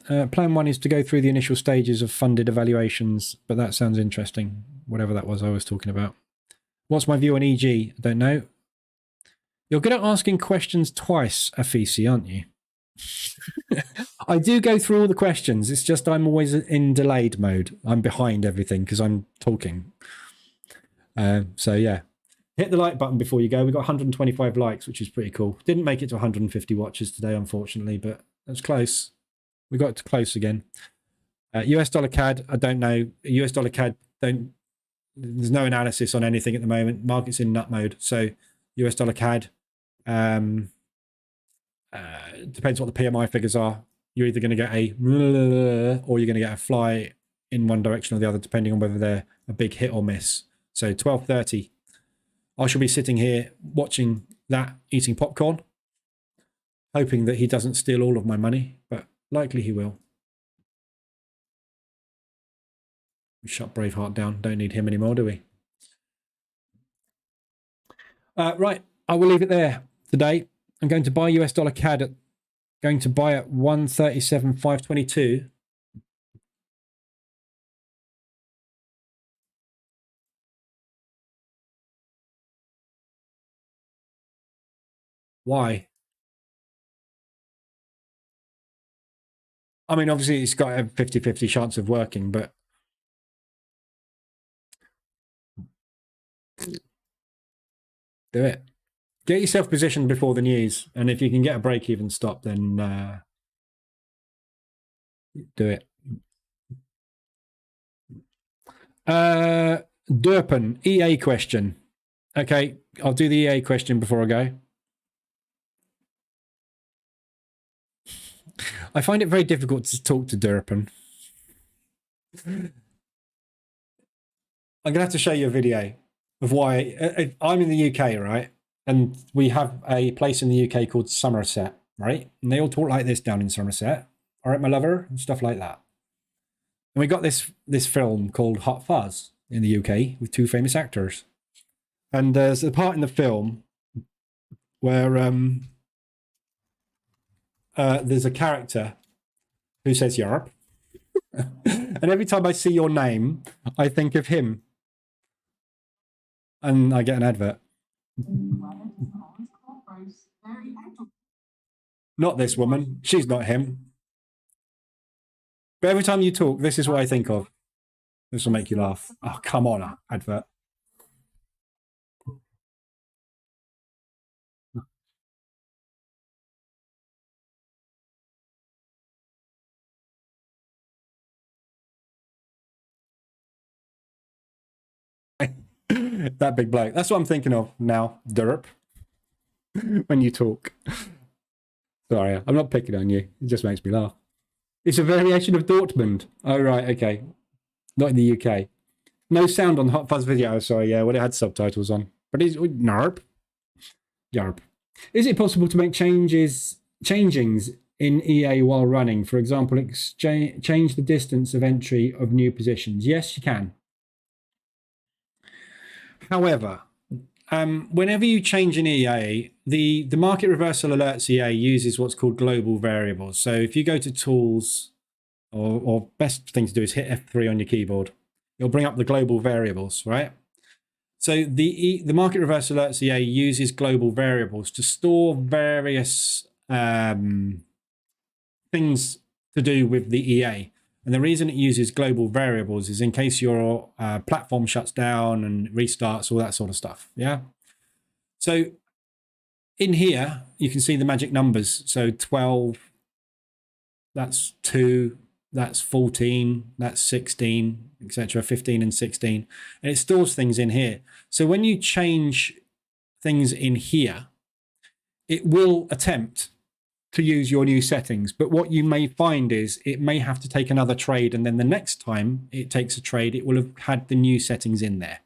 plan one is to go through the initial stages of funded evaluations, but that sounds interesting. Whatever that was I was talking about. What's my view on EG? I don't know. You're good at asking questions twice, Afisi, aren't you? I do go through all the questions. It's just I'm always in delayed mode. I'm behind everything because I'm talking. So yeah, hit the like button before you go. We got 125 likes, which is pretty cool. Didn't make it to 150 watches today, unfortunately, but that's close. We got to close again. US dollar CAD, I don't know. US dollar CAD, there's no analysis on anything at the moment. Market's in nut mode. So US dollar CAD, depends what the PMI figures are. You're either going to get a or you're going to get a fly in one direction or the other, depending on whether they're a big hit or miss. So 12:30, I shall be sitting here watching that, eating popcorn, hoping that he doesn't steal all of my money, but likely he will. We shut Braveheart down. Don't need him anymore, do we? Right, I will leave it there today. I'm going to buy US dollar CAD going to buy at 137,522. Why? I mean, obviously it's got a 50-50 chance of working, but do it. Get yourself positioned before the news, and if you can get a break-even stop, then do it. Durpin, EA question. Okay, I'll do the EA question before I go. I find it very difficult to talk to Durpin. I'm going to have to show you a video of why. I'm in the UK, right? And we have a place in the UK called Somerset, right? And they all talk like this down in Somerset. All right, my lover, and stuff like that. And we got this film called Hot Fuzz in the UK with two famous actors. And there's a part in the film where there's a character who says Yarp. And every time I see your name, I think of him. And I get an advert. Not this woman. She's not him. But every time you talk, this is what I think of. This will make you laugh. Oh, come on, advert. That big bloke. That's what I'm thinking of now, Derp. When you talk. Sorry, I'm not picking on you. It just makes me laugh. It's a variation of Dortmund. Oh, right, okay. Not in the UK. No sound on Hot Fuzz video. Sorry, yeah, well, it had subtitles on. But it's NARP. Yarp. Is it possible to make changings in EA while running? For example, change the distance of entry of new positions. Yes, you can. However, whenever you change an EA, the market reversal alerts EA uses what's called global variables. So if you go to tools, or best thing to do is hit F3 on your keyboard. It'll bring up the global variables, right? So the market reversal alerts EA uses global variables to store various things to do with the EA. And the reason it uses global variables is in case your platform shuts down and restarts, all that sort of stuff. Yeah. So in here, you can see the magic numbers. So 12, that's 2, that's 14, that's 16, etc., 15 and 16. And it stores things in here. So when you change things in here, it will attempt to use your new settings. But what you may find is it may have to take another trade. And then the next time it takes a trade, it will have had the new settings in there.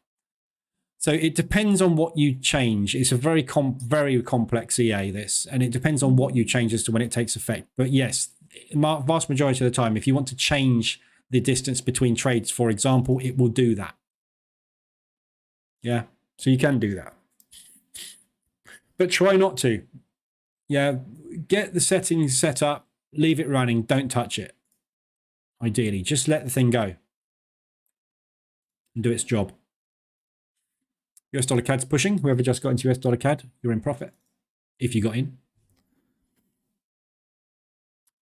So it depends on what you change. It's a very complex EA, this, and it depends on what you change as to when it takes effect. But yes, vast majority of the time, if you want to change the distance between trades, for example, it will do that. Yeah, so you can do that. But try not to. Yeah, get the settings set up, leave it running, don't touch it. Ideally, just let the thing go and do its job. US dollar CAD's pushing. Whoever just got into US dollar CAD, you're in profit if you got in.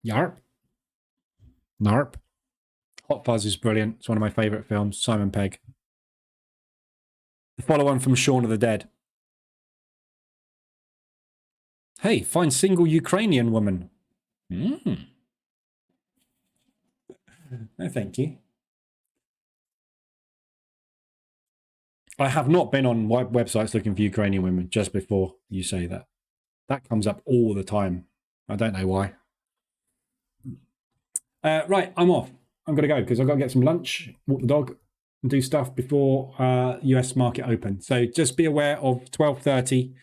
Yarp. Narp. Hot Fuzz is brilliant. It's one of my favourite films. Simon Pegg. The follow-on from Shaun of the Dead. Hey, find single Ukrainian woman. No, thank you. I have not been on websites looking for Ukrainian women just before you say that. That comes up all the time. I don't know why. Right, I'm off. I'm going to go because I've got to get some lunch, walk the dog, and do stuff before US market open. So just be aware of 12:30,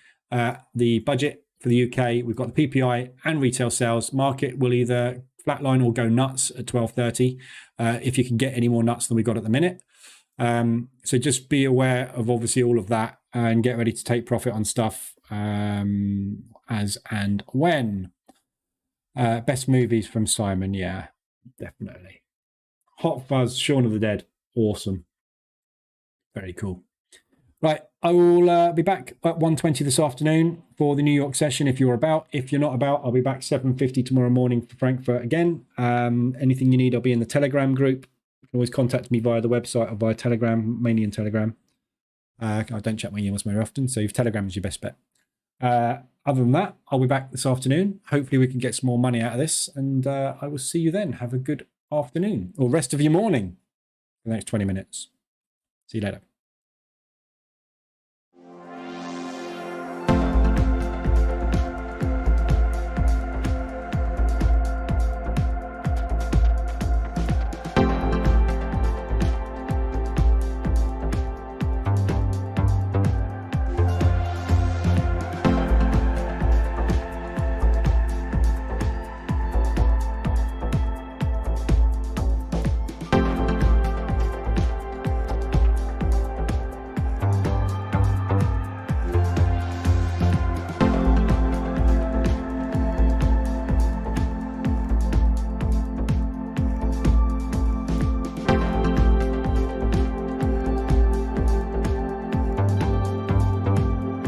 the budget for the UK. We've got the PPI and retail sales. Market will either flatline or go nuts at 12:30 if you can get any more nuts than we got at the minute. So just be aware of obviously all of that and get ready to take profit on stuff as and when. Best movies from Simon, yeah, definitely. Hot Fuzz, Shaun of the Dead, awesome. Very cool. Right, I will be back at 1:20 this afternoon for the New York session if you're about. If you're not about, I'll be back 7:50 tomorrow morning for Frankfurt again. Anything you need, I'll be in the Telegram group. You can always contact me via the website or via Telegram, mainly in Telegram. I don't check my emails very often, so if Telegram is your best bet. Other than that, I'll be back this afternoon. Hopefully we can get some more money out of this, and I will see you then. Have a good afternoon, or rest of your morning for the next 20 minutes. See you later.